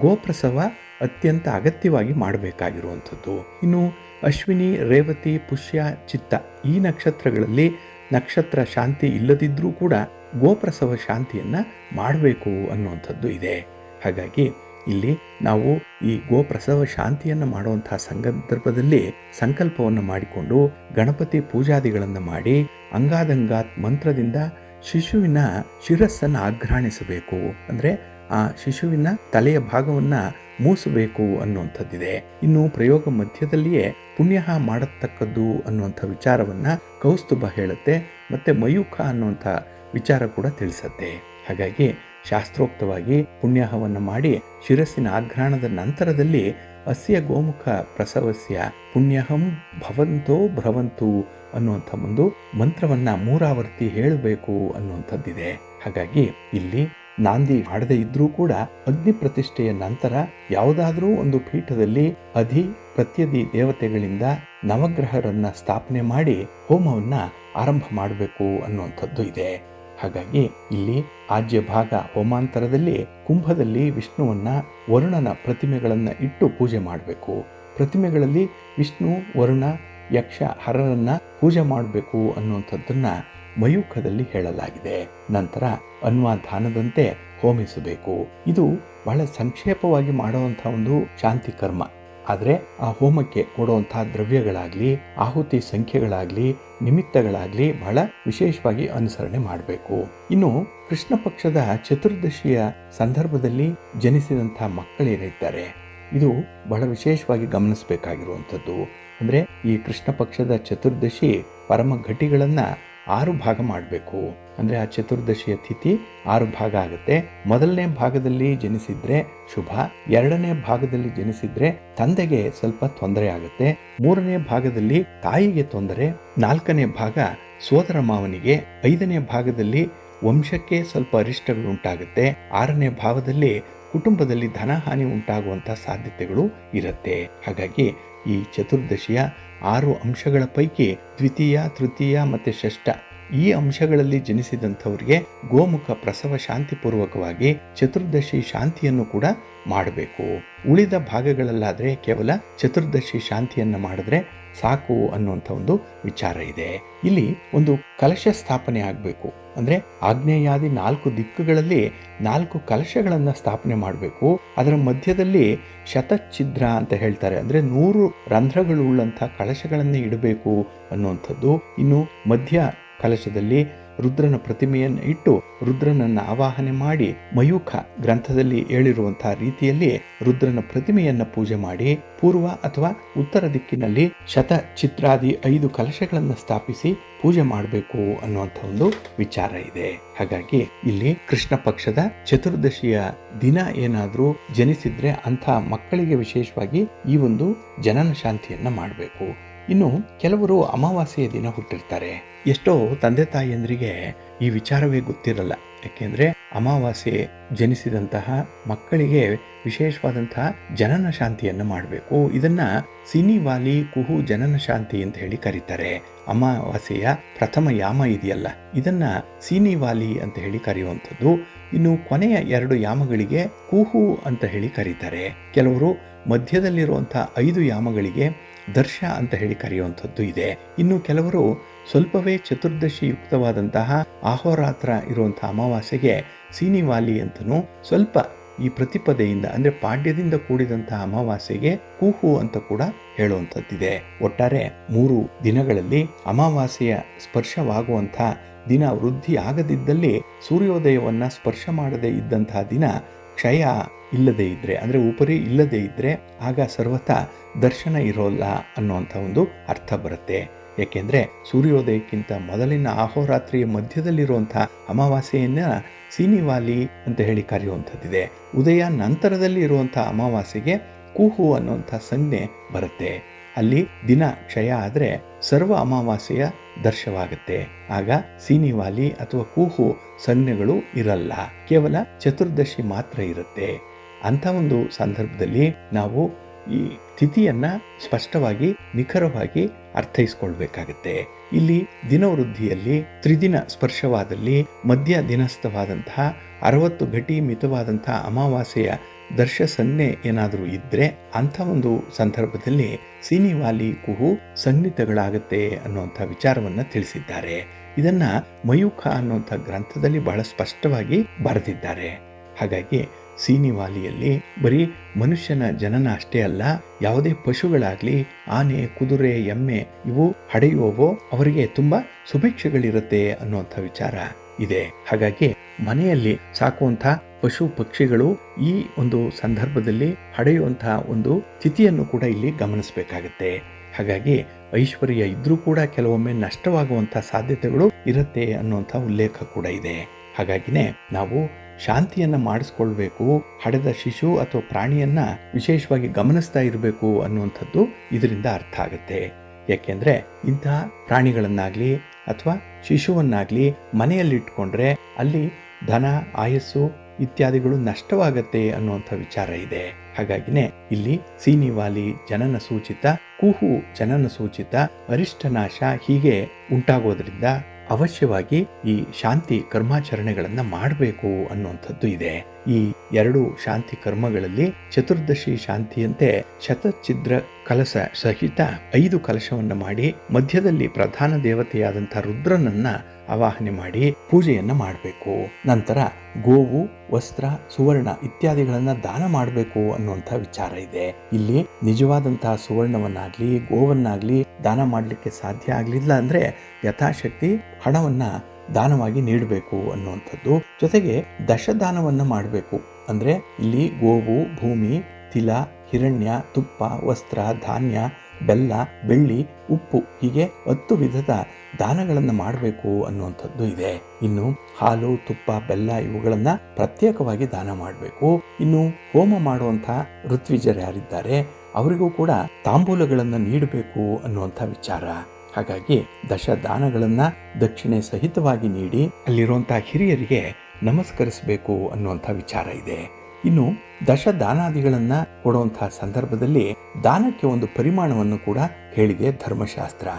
ಗೋಪ್ರಸವ ಅತ್ಯಂತ ಅಗತ್ಯವಾಗಿ ಮಾಡಬೇಕಾಗಿರುವಂಥದ್ದು. ಇನ್ನು ಅಶ್ವಿನಿ, ರೇವತಿ, ಪುಷ್ಯ, ಚಿತ್ತ ಈ ನಕ್ಷತ್ರಗಳಲ್ಲಿ ನಕ್ಷತ್ರ ಶಾಂತಿ ಇಲ್ಲದಿದ್ದರೂ ಕೂಡ ಗೋಪ್ರಸವ ಶಾಂತಿಯನ್ನು ಮಾಡಬೇಕು ಅನ್ನುವಂಥದ್ದು ಇದೆ. ಹಾಗಾಗಿ ಇಲ್ಲಿ ನಾವು ಈ ಗೋಪ್ರಸವ ಶಾಂತಿಯನ್ನು ಮಾಡುವಂತಹ ಸಂದರ್ಭದಲ್ಲಿ ಸಂಕಲ್ಪವನ್ನು ಮಾಡಿಕೊಂಡು ಗಣಪತಿ ಪೂಜಾದಿಗಳನ್ನು ಮಾಡಿ ಅಂಗಾದಂಗಾತ್ ಮಂತ್ರದಿಂದ ಶಿಶುವಿನ ಶಿರಸ್ಸನ್ನು ಆಘ್ರಾಣಿಸಬೇಕು. ಅಂದರೆ ಆ ಶಿಶುವಿನ ತಲೆಯ ಭಾಗವನ್ನು ಮೂಸಬೇಕು ಅನ್ನುವಂಥದ್ದಿದೆ. ಇನ್ನು ಪ್ರಯೋಗ ಮಧ್ಯದಲ್ಲಿಯೇ ಪುಣ್ಯ ಮಾಡತಕ್ಕದ್ದು ಅನ್ನುವಂಥ ವಿಚಾರವನ್ನು ಕೌಸ್ತುಭ ಹೇಳುತ್ತೆ, ಮತ್ತು ಮಯೂಖ ಅನ್ನುವಂಥ ವಿಚಾರ ಕೂಡ ತಿಳಿಸತ್ತೆ. ಹಾಗಾಗಿ ಶಾಸ್ತ್ರೋಕ್ತವಾಗಿ ಪುಣ್ಯಹವನ್ನು ಮಾಡಿ ಶಿರಸ್ಸಿನ ಆಘ್ರಾಣದ ನಂತರದಲ್ಲಿ ಅಸ್ಯ ಗೋಮುಖ ಪ್ರಸವಸ್ಯ ಪುಣ್ಯಹಂ ಭವಂತೋ ಭ್ರವಂತು ಅನ್ನುವಂಥ ಒಂದು ಮಂತ್ರವನ್ನು 3 ಆವರ್ತಿ ಹೇಳಬೇಕು ಅನ್ನುವಂಥದ್ದಿದೆ. ಹಾಗಾಗಿ ಇಲ್ಲಿ ನಾಂದಿ ಮಾಡದೇ ಇದ್ರೂ ಕೂಡ ಅಗ್ನಿ ಪ್ರತಿಷ್ಠೆಯ ನಂತರ ಯಾವುದಾದ್ರೂ ಒಂದು ಪೀಠದಲ್ಲಿ ಪ್ರತ್ಯಧಿ ದೇವತೆಗಳಿಂದ ನವಗ್ರಹರನ್ನ ಸ್ಥಾಪನೆ ಮಾಡಿ ಹೋಮವನ್ನ ಆರಂಭ ಮಾಡಬೇಕು ಅನ್ನುವಂಥದ್ದು ಇದೆ. ಹಾಗಾಗಿ ಇಲ್ಲಿ ಆಜ್ಯ ಭಾಗ ಹೋಮಾಂತರದಲ್ಲಿ ಕುಂಭದಲ್ಲಿ ವಿಷ್ಣುವನ್ನ ವರುಣನ ಪ್ರತಿಮೆಗಳನ್ನ ಇಟ್ಟು ಪೂಜೆ ಮಾಡಬೇಕು. ಪ್ರತಿಮೆಗಳಲ್ಲಿ ವಿಷ್ಣು, ವರುಣ, ಯಕ್ಷ, ಹರರನ್ನ ಪೂಜೆ ಮಾಡಬೇಕು ಅನ್ನುವಂಥದ್ದನ್ನ ಮಯೂಖದಲ್ಲಿ ಹೇಳಲಾಗಿದೆ. ನಂತರ ಅನ್ವಾಧಾನದಂತೆ ಹೋಮಿಸಬೇಕು. ಇದು ಬಹಳ ಸಂಕ್ಷೇಪವಾಗಿ ಮಾಡುವಂತಹ ಒಂದು ಶಾಂತಿ ಕರ್ಮ. ಆದರೆ ಆ ಹೋಮಕ್ಕೆ ಕೊಡುವಂತಹ ದ್ರವ್ಯಗಳಾಗ್ಲಿ, ಆಹುತಿ ಸಂಖ್ಯೆಗಳಾಗ್ಲಿ, ನಿಮಿತ್ತಗಳಾಗ್ಲಿ ಬಹಳ ವಿಶೇಷವಾಗಿ ಅನುಸರಣೆ ಮಾಡಬೇಕು. ಇನ್ನು ಕೃಷ್ಣ ಪಕ್ಷದ ಚತುರ್ದಶಿಯ ಸಂದರ್ಭದಲ್ಲಿ ಜನಿಸಿದಂತಹ ಮಕ್ಕಳೇನಿದ್ದಾರೆ, ಇದು ಬಹಳ ವಿಶೇಷವಾಗಿ ಗಮನಿಸಬೇಕಾಗಿರುವಂಥದ್ದು. ಅಂದ್ರೆ ಈ ಕೃಷ್ಣ ಪಕ್ಷದ ಚತುರ್ದಶಿ ಪರಮ ಘಟಿಗಳನ್ನ 6 ಭಾಗ ಮಾಡಬೇಕು. ಅಂದ್ರೆ ಆ ಚತುರ್ದಶಿಯ ತಿಥಿ 6 ಭಾಗ ಆಗುತ್ತೆ. ಮೊದಲನೇ ಭಾಗದಲ್ಲಿ ಜನಿಸಿದ್ರೆ ಶುಭ, 2ನೇ ಭಾಗದಲ್ಲಿ ಜನಿಸಿದ್ರೆ ತಂದೆಗೆ ಸ್ವಲ್ಪ ತೊಂದರೆ ಆಗುತ್ತೆ, 3ನೇ ಭಾಗದಲ್ಲಿ ತಾಯಿಗೆ ತೊಂದರೆ, 4ನೇ ಭಾಗ ಸೋದರ ಮಾವನಿಗೆ, 5ನೇ ಭಾಗದಲ್ಲಿ ವಂಶಕ್ಕೆ ಸ್ವಲ್ಪ ಅರಿಷ್ಟಗಳು ಉಂಟಾಗುತ್ತೆ, 6ನೇ ಭಾವದಲ್ಲಿ ಕುಟುಂಬದಲ್ಲಿ ಧನಹಾನಿ ಉಂಟಾಗುವಂತಹ ಸಾಧ್ಯತೆಗಳು ಇರುತ್ತೆ. ಹಾಗಾಗಿ ಈ ಚತುರ್ದಶಿಯ 6 ಅಂಶಗಳ ಪೈಕಿ ದ್ವಿತೀಯ, ತೃತೀಯ ಮತ್ತು ಷಷ್ಠ ಈ ಅಂಶಗಳಲ್ಲಿ ಜನಿಸಿದಂಥವ್ರಿಗೆ ಗೋಮುಖ ಪ್ರಸವ ಶಾಂತಿಪೂರ್ವಕವಾಗಿ ಚತುರ್ದಶಿ ಶಾಂತಿಯನ್ನು ಕೂಡ ಮಾಡಬೇಕು. ಉಳಿದ ಭಾಗಗಳಲ್ಲಾದರೆ ಕೇವಲ ಚತುರ್ದಶಿ ಶಾಂತಿಯನ್ನು ಮಾಡಿದ್ರೆ ಸಾಕು ಅನ್ನುವಂಥ ಒಂದು ವಿಚಾರ ಇದೆ. ಇಲ್ಲಿ ಒಂದು ಕಲಶ ಸ್ಥಾಪನೆ ಆಗಬೇಕು. ಅಂದರೆ ಆಗ್ನೇಯಾದಿ 4 ದಿಕ್ಕುಗಳಲ್ಲಿ 4 ಕಲಶಗಳನ್ನು ಸ್ಥಾಪನೆ ಮಾಡಬೇಕು. ಅದರ ಮಧ್ಯದಲ್ಲಿ ಶತಚ್ಛಿದ್ರ ಅಂತ ಹೇಳ್ತಾರೆ, ಅಂದರೆ 100 ರಂಧ್ರಗಳುಳ್ಳಂಥ ಕಲಶಗಳನ್ನೇ ಇಡಬೇಕು ಅನ್ನುವಂಥದ್ದು. ಇನ್ನು ಮಧ್ಯ ಕಲಶದಲ್ಲಿ ರುದ್ರನ ಪ್ರತಿಮೆಯನ್ನು ಇಟ್ಟು ರುದ್ರನನ್ನು ಆವಾಹನೆ ಮಾಡಿ ಮಯೂಖ ಗ್ರಂಥದಲ್ಲಿ ಹೇಳಿರುವಂತಹ ರೀತಿಯಲ್ಲಿ ರುದ್ರನ ಪ್ರತಿಮೆಯನ್ನು ಪೂಜೆ ಮಾಡಿ ಪೂರ್ವ ಅಥವಾ ಉತ್ತರ ದಿಕ್ಕಿನಲ್ಲಿ ಶತಚಿತ್ರಾದಿ 5 ಕಲಶಗಳನ್ನು ಸ್ಥಾಪಿಸಿ ಪೂಜೆ ಮಾಡಬೇಕು ಅನ್ನುವಂಥ ಒಂದು ವಿಚಾರ ಇದೆ. ಹಾಗಾಗಿ ಇಲ್ಲಿ ಕೃಷ್ಣ ಪಕ್ಷದ ಚತುರ್ದಶಿಯ ದಿನ ಏನಾದರೂ ಜನಿಸಿದ್ರೆ ಅಂಥ ಮಕ್ಕಳಿಗೆ ವಿಶೇಷವಾಗಿ ಈ ಒಂದು ಜನನ ಶಾಂತಿಯನ್ನ ಮಾಡಬೇಕು. ಇನ್ನು ಕೆಲವರು ಅಮಾವಾಸ್ಯೆಯ ದಿನ ಹುಟ್ಟಿರ್ತಾರೆ. ಎಷ್ಟೋ ತಂದೆ ತಾಯಿಯಂದ್ರಿಗೆ ಈ ವಿಚಾರವೇ ಗೊತ್ತಿರಲ್ಲ. ಯಾಕೆಂದ್ರೆ ಅಮಾವಾಸ್ಯೆ ಜನಿಸಿದಂತಹ ಮಕ್ಕಳಿಗೆ ವಿಶೇಷವಾದಂತಹ ಜನನ ಶಾಂತಿಯನ್ನು ಮಾಡಬೇಕು. ಇದನ್ನ ಸಿನಿವಾಲಿ ಕುಹು ಜನನ ಶಾಂತಿ ಅಂತ ಹೇಳಿ ಕರೀತಾರೆ. ಅಮಾವಾಸ್ಯೆಯ ಪ್ರಥಮ ಯಾಮ ಇದೆಯಲ್ಲ, ಇದನ್ನ ಸಿನಿವಾಲಿ ಅಂತ ಹೇಳಿ ಕರೆಯುವಂಥದ್ದು. ಇನ್ನು ಕೊನೆಯ 2 ಯಾಮಗಳಿಗೆ ಕುಹು ಅಂತ ಹೇಳಿ ಕರೀತಾರೆ. ಕೆಲವರು ಮಧ್ಯದಲ್ಲಿರುವಂತಹ 5 ಯಾಮಗಳಿಗೆ ದರ್ಶ ಅಂತ ಹೇಳಿ ಕರೆಯುವಂಥದ್ದು ಇದೆ. ಇನ್ನು ಕೆಲವರು ಸ್ವಲ್ಪವೇ ಚತುರ್ದಶಿ ಯುಕ್ತವಾದಂತಹ ಅಹೋರಾತ್ರ ಇರುವಂತಹ ಅಮಾವಾಸ್ಯೆಗೆ ಸೀನಿವಾಲಿ ಅಂತನೂ, ಸ್ವಲ್ಪ ಈ ಪ್ರತಿಪದೆಯಿಂದ ಅಂದರೆ ಪಾಡ್ಯದಿಂದ ಕೂಡಿದಂತಹ ಅಮಾವಾಸ್ಯೆಗೆ ಕೂಹು ಅಂತ ಕೂಡ ಹೇಳುವಂಥದ್ದಿದೆ. ಒಟ್ಟಾರೆ 3 ದಿನಗಳಲ್ಲಿ ಅಮಾವಾಸ್ಯೆಯ ಸ್ಪರ್ಶವಾಗುವಂಥ ದಿನ ವೃದ್ಧಿ ಆಗದಿದ್ದಲ್ಲಿ, ಸೂರ್ಯೋದಯವನ್ನ ಸ್ಪರ್ಶ ಮಾಡದೇ ಇದ್ದಂತಹ ದಿನ ಕ್ಷಯ ಇಲ್ಲದೆ ಇದ್ರೆ, ಅಂದರೆ ಉಪರಿ ಇಲ್ಲದೆ ಇದ್ರೆ ಆಗ ಸರ್ವತಾ ದರ್ಶನ ಇರೋಲ್ಲ ಅನ್ನುವಂಥ ಒಂದು ಅರ್ಥ ಬರುತ್ತೆ. ಏಕೆಂದರೆ ಸೂರ್ಯೋದಯಕ್ಕಿಂತ ಮೊದಲಿನ ಅಹೋರಾತ್ರಿಯ ಮಧ್ಯದಲ್ಲಿರುವಂಥ ಅಮಾವಾಸ್ಯೆಯನ್ನ ಸೀನಿವಾಲಿ ಅಂತ ಹೇಳಿ ಕರೆಯುವಂಥದ್ದಿದೆ. ಉದಯ ನಂತರದಲ್ಲಿ ಇರುವಂಥ ಅಮಾವಾಸ್ಯೆಗೆ ಕೂಹು ಅನ್ನುವಂಥ ಸಂಜ್ಞೆ ಬರುತ್ತೆ. ಅಲ್ಲಿ ದಿನ ಕ್ಷಯ ಆದರೆ ಸರ್ವ ಅಮಾವಾಸ್ಯೆಯ ದರ್ಶವಾಗುತ್ತೆ. ಆಗ ಸೀನಿವಾಲಿ ಅಥವಾ ಕೂಹು ಸಂಜ್ಞೆಗಳು ಇರಲ್ಲ, ಕೇವಲ ಚತುರ್ದಶಿ ಮಾತ್ರ ಇರುತ್ತೆ. ಅಂಥ ಒಂದು ಸಂದರ್ಭದಲ್ಲಿ ನಾವು ಈ ತಿಥಿಯನ್ನ ಸ್ಪಷ್ಟವಾಗಿ ನಿಖರವಾಗಿ ಅರ್ಥೈಸ್ಕೊಳ್ಬೇಕಾಗತ್ತೆ. ಇಲ್ಲಿ ದಿನವೃದ್ಧಿಯಲ್ಲಿ ತ್ರಿದಿನ ಸ್ಪರ್ಶವಾದಲ್ಲಿ ಮಧ್ಯ ದಿನಸ್ಥವಾದಂತಹ 60 ಘಟಿ ಮಿತವಾದಂತಹ ಅಮಾವಾಸ್ಯೆಯ ದರ್ಶ ಸಂಜ್ಞೆ ಏನಾದರೂ ಇದ್ರೆ ಅಂಥ ಒಂದು ಸಂದರ್ಭದಲ್ಲಿ ಸೀನಿವಾಲಿ ಕುಹು ಸಂಜ್ಞಿತಗಳಾಗತ್ತೆ ಅನ್ನುವಂಥ ವಿಚಾರವನ್ನ ತಿಳಿಸಿದ್ದಾರೆ. ಇದನ್ನ ಮಯೂಖ ಅನ್ನುವಂಥ ಗ್ರಂಥದಲ್ಲಿ ಬಹಳ ಸ್ಪಷ್ಟವಾಗಿ ಬರೆದಿದ್ದಾರೆ. ಹಾಗಾಗಿ ಸೀನಿವಾಲಿಯಲ್ಲಿ ಬರೀ ಮನುಷ್ಯನ ಜನನ ಅಷ್ಟೇ ಅಲ್ಲ, ಯಾವುದೇ ಪಶುಗಳಾಗ್ಲಿ, ಆನೆ, ಕುದುರೆ, ಎಮ್ಮೆ ಇವು ಹಡೆಯುವವೋ ಅವರಿಗೆ ತುಂಬಾ ಶುಭೇಚ್ಛೆಗಳಿರುತ್ತೆ ಅನ್ನುವಂಥ ವಿಚಾರ ಇದೆ. ಹಾಗಾಗಿ ಮನೆಯಲ್ಲಿ ಸಾಕುವಂಥ ಪಶು ಪಕ್ಷಿಗಳು ಈ ಒಂದು ಸಂದರ್ಭದಲ್ಲಿ ಹಡೆಯುವಂತಹ ಒಂದು ತಿಥಿಯನ್ನು ಕೂಡ ಇಲ್ಲಿ ಗಮನಿಸಬೇಕಾಗತ್ತೆ. ಹಾಗಾಗಿ ಐಶ್ವರ್ಯ ಇದ್ರೂ ಕೂಡ ಕೆಲವೊಮ್ಮೆ ನಷ್ಟವಾಗುವಂಥ ಸಾಧ್ಯತೆಗಳು ಇರುತ್ತೆ ಅನ್ನುವಂಥ ಉಲ್ಲೇಖ ಕೂಡ ಇದೆ. ಹಾಗಾಗಿನೇ ನಾವು ಶಾಂತಿಯನ್ನ ಮಾಡಿಸ್ಕೊಳ್ಬೇಕು, ಹಡೆದ ಶಿಶು ಅಥವಾ ಪ್ರಾಣಿಯನ್ನ ವಿಶೇಷವಾಗಿ ಗಮನಿಸ್ತಾ ಇರಬೇಕು ಅನ್ನುವಂಥದ್ದು ಇದರಿಂದ ಅರ್ಥ ಆಗುತ್ತೆ. ಯಾಕೆಂದ್ರೆ ಇಂತಹ ಪ್ರಾಣಿಗಳನ್ನಾಗ್ಲಿ ಅಥವಾ ಶಿಶುವನ್ನಾಗ್ಲಿ ಮನೆಯಲ್ಲಿ ಇಟ್ಕೊಂಡ್ರೆ ಅಲ್ಲಿ ಧನ, ಆಯಸ್ಸು ಇತ್ಯಾದಿಗಳು ನಷ್ಟವಾಗತ್ತೆ ಅನ್ನುವಂಥ ವಿಚಾರ ಇದೆ. ಹಾಗಾಗಿನೇ ಇಲ್ಲಿ ಸೀನಿವಾಲಿ ಜನನ ಸೂಚಿತ, ಕುಹು ಜನನ ಸೂಚಿತ, ಅರಿಷ್ಟನಾಶ ಹೀಗೆ ಉಂಟಾಗೋದ್ರಿಂದ ಅವಶ್ಯವಾಗಿ ಈ ಶಾಂತಿ ಕರ್ಮಾಚರಣೆಗಳನ್ನ ಮಾಡಬೇಕು ಅನ್ನುವಂಥದ್ದು ಇದೆ. ಈ ಎರಡು ಶಾಂತಿ ಕರ್ಮಗಳಲ್ಲಿ ಚತುರ್ದಶಿ ಶಾಂತಿಯಂತೆ ಶತಛಿದ್ರ ಕಲಶ ಸಹಿತ 5 ಕಲಶವನ್ನ ಮಾಡಿ ಮಧ್ಯದಲ್ಲಿ ಪ್ರಧಾನ ದೇವತೆಯಾದಂಥ ರುದ್ರನನ್ನ ಆವಾಹನೆ ಮಾಡಿ ಪೂಜೆಯನ್ನ ಮಾಡಬೇಕು. ನಂತರ ಗೋವು, ವಸ್ತ್ರ, ಸುವರ್ಣ ಇತ್ಯಾದಿಗಳನ್ನ ದಾನ ಮಾಡಬೇಕು ಅನ್ನುವಂಥ ವಿಚಾರ ಇದೆ. ಇಲ್ಲಿ ನಿಜವಾದಂತಹ ಸುವರ್ಣವನ್ನಾಗ್ಲಿ ಗೋವನ್ನಾಗ್ಲಿ ದಾನ ಮಾಡಲಿಕ್ಕೆ ಸಾಧ್ಯ ಆಗ್ಲಿಲ್ಲ ಅಂದ್ರೆ ಯಥಾಶಕ್ತಿ ಹಣವನ್ನ ದಾನವಾಗಿ ನೀಡಬೇಕು ಅನ್ನುವಂಥದ್ದು. ಜೊತೆಗೆ ದಶದಾನವನ್ನ ಮಾಡಬೇಕು. ಅಂದ್ರೆ ಇಲ್ಲಿ ಗೋವು, ಭೂಮಿ, ತಿಲ, ಹಿರಣ್ಯ, ತುಪ್ಪ, ವಸ್ತ್ರ, ಧಾನ್ಯ, ಬೆಲ್ಲ, ಬೆಳ್ಳಿ, ಉಪ್ಪು ಹೀಗೆ 10 ವಿಧದ ದಾನಗಳನ್ನು ಮಾಡಬೇಕು ಅನ್ನುವಂಥದ್ದು ಇದೆ. ಇನ್ನು ಹಾಲು, ತುಪ್ಪ, ಬೆಲ್ಲ ಇವುಗಳನ್ನ ಪ್ರತ್ಯೇಕವಾಗಿ ದಾನ ಮಾಡಬೇಕು. ಇನ್ನು ಹೋಮ ಮಾಡುವಂಥ ಋತ್ವಿಜರು ಯಾರಿದ್ದಾರೆ ಅವರಿಗೂ ಕೂಡ ತಾಂಬೂಲಗಳನ್ನು ನೀಡಬೇಕು ಅನ್ನುವಂಥ ವಿಚಾರ. ಹಾಗಾಗಿ ದಶದಾನಗಳನ್ನ ದಕ್ಷಿಣೆ ಸಹಿತವಾಗಿ ನೀಡಿ ಅಲ್ಲಿರುವಂತಹ ಹಿರಿಯರಿಗೆ ನಮಸ್ಕರಿಸಬೇಕು ಅನ್ನುವಂಥ ವಿಚಾರ ಇದೆ. ಇನ್ನು ದಶದಾನಾದಿಗಳನ್ನ ಕೊಡುವಂತಹ ಸಂದರ್ಭದಲ್ಲಿ ದಾನಕ್ಕೆ ಒಂದು ಪರಿಮಾಣವನ್ನು ಕೂಡ ಹೇಳಿದೆ ಧರ್ಮಶಾಸ್ತ್ರ.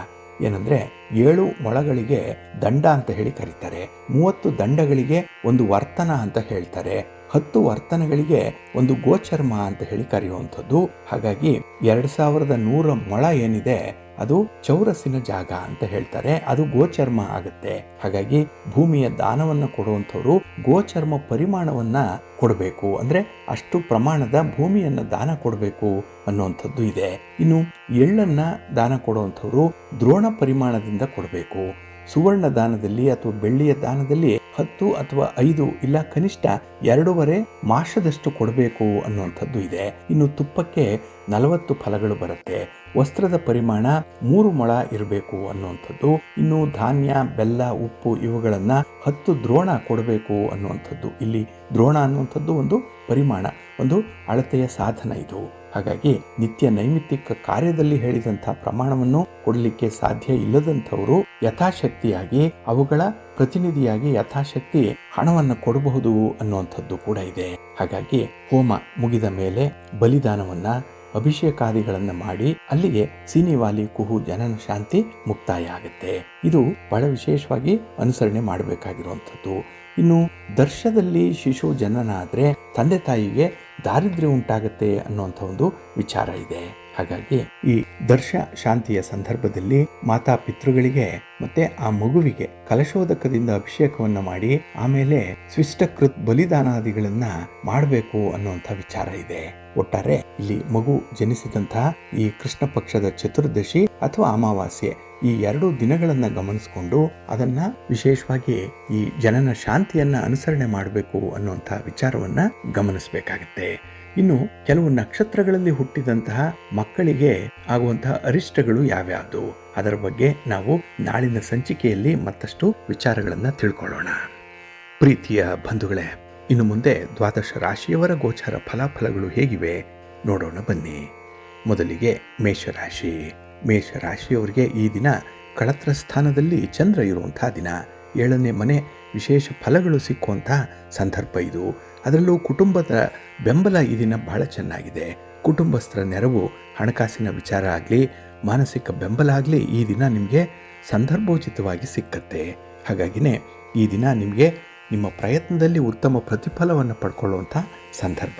ಏನಂದ್ರೆ 7 ಮೊಳಗಳಿಗೆ ದಂಡ ಅಂತ ಹೇಳಿ ಕರೀತಾರೆ, 30 ದಂಡಗಳಿಗೆ ಒಂದು ವರ್ತನ ಅಂತ ಹೇಳ್ತಾರೆ, 10 ವರ್ತನಗಳಿಗೆ ಒಂದು ಗೋಚರ್ಮ ಅಂತ ಹೇಳಿ ಕರೆಯುವಂಥದ್ದು. ಹಾಗಾಗಿ 2100 ಮೊಳ ಏನಿದೆ ಅದು ಚೌರಸಿನ ಜಾಗ ಅಂತ ಹೇಳ್ತಾರೆ, ಅದು ಗೋಚರ್ಮ ಆಗುತ್ತೆ. ಹಾಗಾಗಿ ಭೂಮಿಯ ದಾನವನ್ನ ಕೊಡುವಂಥವ್ರು ಗೋಚರ್ಮ ಪರಿಮಾಣವನ್ನ ಕೊಡಬೇಕು. ಅಂದ್ರೆ ಅಷ್ಟು ಪ್ರಮಾಣದ ಭೂಮಿಯನ್ನ ದಾನ ಕೊಡಬೇಕು ಅನ್ನುವಂಥದ್ದು ಇದೆ. ಇನ್ನು ಎಳ್ಳನ್ನ ದಾನ ಕೊಡುವಂಥವ್ರು ದ್ರೋಣ ಪರಿಮಾಣದಿಂದ ಕೊಡಬೇಕು. ಸುವರ್ಣ ದಾನದಲ್ಲಿ ಅಥವಾ ಬೆಳ್ಳಿಯ ದಾನದಲ್ಲಿ 10 ಅಥವಾ 5 ಇಲ್ಲ ಕನಿಷ್ಠ 2.5 ಮಾಷದಷ್ಟು ಕೊಡಬೇಕು ಅನ್ನುವಂಥದ್ದು ಇದೆ. ಇನ್ನು ತುಪ್ಪಕ್ಕೆ 40 ಫಲಗಳು ಬರುತ್ತೆ. ವಸ್ತ್ರದ ಪರಿಮಾಣ 3 ಮೊಳ ಇರಬೇಕು ಅನ್ನುವಂಥದ್ದು. ಇನ್ನು ಧಾನ್ಯ, ಬೆಲ್ಲ, ಉಪ್ಪು ಇವುಗಳನ್ನ 10 ದ್ರೋಣ ಕೊಡಬೇಕು ಅನ್ನುವಂಥದ್ದು. ಇಲ್ಲಿ ದ್ರೋಣ ಅನ್ನುವಂಥದ್ದು ಒಂದು ಪರಿಮಾಣ, ಒಂದು ಅಳತೆಯ ಸಾಧನ ಇದು. ಹಾಗಾಗಿ ನಿತ್ಯ ನೈಮಿತ್ತಿಕ ಕಾರ್ಯದಲ್ಲಿ ಹೇಳಿದಂಥ ಪ್ರಮಾಣವನ್ನು ಕೊಡಲಿಕ್ಕೆ ಸಾಧ್ಯ ಇಲ್ಲದಂಥವರು ಯಥಾಶಕ್ತಿಯಾಗಿ ಅವುಗಳ ಪ್ರತಿನಿಧಿಯಾಗಿ ಯಥಾಶಕ್ತಿ ಹಣವನ್ನು ಕೊಡಬಹುದು ಅನ್ನುವಂಥದ್ದು ಕೂಡ ಇದೆ. ಹಾಗಾಗಿ ಹೋಮ ಮುಗಿದ ಮೇಲೆ ಬಲಿದಾನವನ್ನ, ಅಭಿಷೇಕಾದಿಗಳನ್ನ ಮಾಡಿ ಅಲ್ಲಿಗೆ ಸೀನಿವಾಲಿ ಕುಹು ಜನನ ಶಾಂತಿ ಮುಕ್ತಾಯ ಆಗುತ್ತೆ. ಇದು ಬಹಳ ವಿಶೇಷವಾಗಿ ಅನುಸರಣೆ ಮಾಡಬೇಕಾಗಿರುವಂಥದ್ದು. ಇನ್ನು ದರ್ಶದಲ್ಲಿ ಶಿಶು ಜನನ ಆದ್ರೆ ತಂದೆ ತಾಯಿಗೆ ದಾರಿದ್ರ್ಯ ಉಂಟಾಗತ್ತೆ ಅನ್ನುವಂಥ ಒಂದು ವಿಚಾರ ಇದೆ. ಹಾಗಾಗಿ ಈ ದರ್ಶ ಶಾಂತಿಯ ಸಂದರ್ಭದಲ್ಲಿ ಮಾತಾ ಪಿತೃಗಳಿಗೆ ಮತ್ತೆ ಆ ಮಗುವಿಗೆ ಕಲಶೋದಕದಿಂದ ಅಭಿಷೇಕವನ್ನ ಮಾಡಿ ಆಮೇಲೆ ಸ್ವಿಷ್ಟಕೃತ್ ಬಲಿದಾನಾದಿಗಳನ್ನ ಮಾಡಬೇಕು ಅನ್ನುವಂಥ ವಿಚಾರ ಇದೆ. ಒಟ್ಟಾರೆ ಇಲ್ಲಿ ಮಗು ಜನಿಸಿದಂತಹ ಈ ಕೃಷ್ಣ ಪಕ್ಷದ ಚತುರ್ದಶಿ ಅಥವಾ ಅಮಾವಾಸ್ಯೆ ಈ 2 ದಿನಗಳನ್ನ ಗಮನಿಸಿಕೊಂಡು ಅದನ್ನ ವಿಶೇಷವಾಗಿ ಈ ಜನನ ಶಾಂತಿಯನ್ನ ಅನುಸರಣೆ ಮಾಡಬೇಕು ಅನ್ನುವಂಥ ವಿಚಾರವನ್ನ ಗಮನಿಸಬೇಕಾಗತ್ತೆ. ಇನ್ನು ಕೆಲವು ನಕ್ಷತ್ರಗಳಲ್ಲಿ ಹುಟ್ಟಿದಂತಹ ಮಕ್ಕಳಿಗೆ ಆಗುವಂತಹ ಅರಿಷ್ಟಗಳು ಯಾವ್ಯಾವುದು ಅದರ ಬಗ್ಗೆ ನಾವು ನಾಳಿನ ಸಂಚಿಕೆಯಲ್ಲಿ ಮತ್ತಷ್ಟು ವಿಚಾರಗಳನ್ನ ತಿಳ್ಕೊಳ್ಳೋಣ. ಪ್ರೀತಿಯ ಬಂಧುಗಳೇ, ಇನ್ನು ಮುಂದೆ 12 ರಾಶಿಯವರ ಗೋಚಾರ ಫಲಾಫಲಗಳು ಹೇಗಿವೆ ನೋಡೋಣ ಬನ್ನಿ. ಮೊದಲಿಗೆ ಮೇಷರಾಶಿ. ಮೇಷರಾಶಿಯವರಿಗೆ ಈ ದಿನ ಕಳತ್ರ ಸ್ಥಾನದಲ್ಲಿ ಚಂದ್ರ ಇರುವಂತಹ ದಿನ. 7ನೇ ಮನೆ ವಿಶೇಷ ಫಲಗಳು ಸಿಕ್ಕುವಂತಹ ಸಂದರ್ಭ ಇದು. ಅದರಲ್ಲೂ ಕುಟುಂಬದ ಬೆಂಬಲ ಈ ದಿನ ಬಹಳ ಚೆನ್ನಾಗಿದೆ. ಕುಟುಂಬಸ್ಥರ ನೆರವು, ಹಣಕಾಸಿನ ವಿಚಾರ ಆಗಲಿ, ಮಾನಸಿಕ ಬೆಂಬಲ ಆಗಲಿ ಈ ದಿನ ನಿಮಗೆ ಸಂದರ್ಭೋಚಿತವಾಗಿ ಸಿಕ್ಕತ್ತೆ. ಹಾಗಾಗಿನೇ ಈ ದಿನ ನಿಮಗೆ ನಿಮ್ಮ ಪ್ರಯತ್ನದಲ್ಲಿ ಉತ್ತಮ ಪ್ರತಿಫಲವನ್ನು ಪಡ್ಕೊಳ್ಳುವಂಥ ಸಂದರ್ಭ.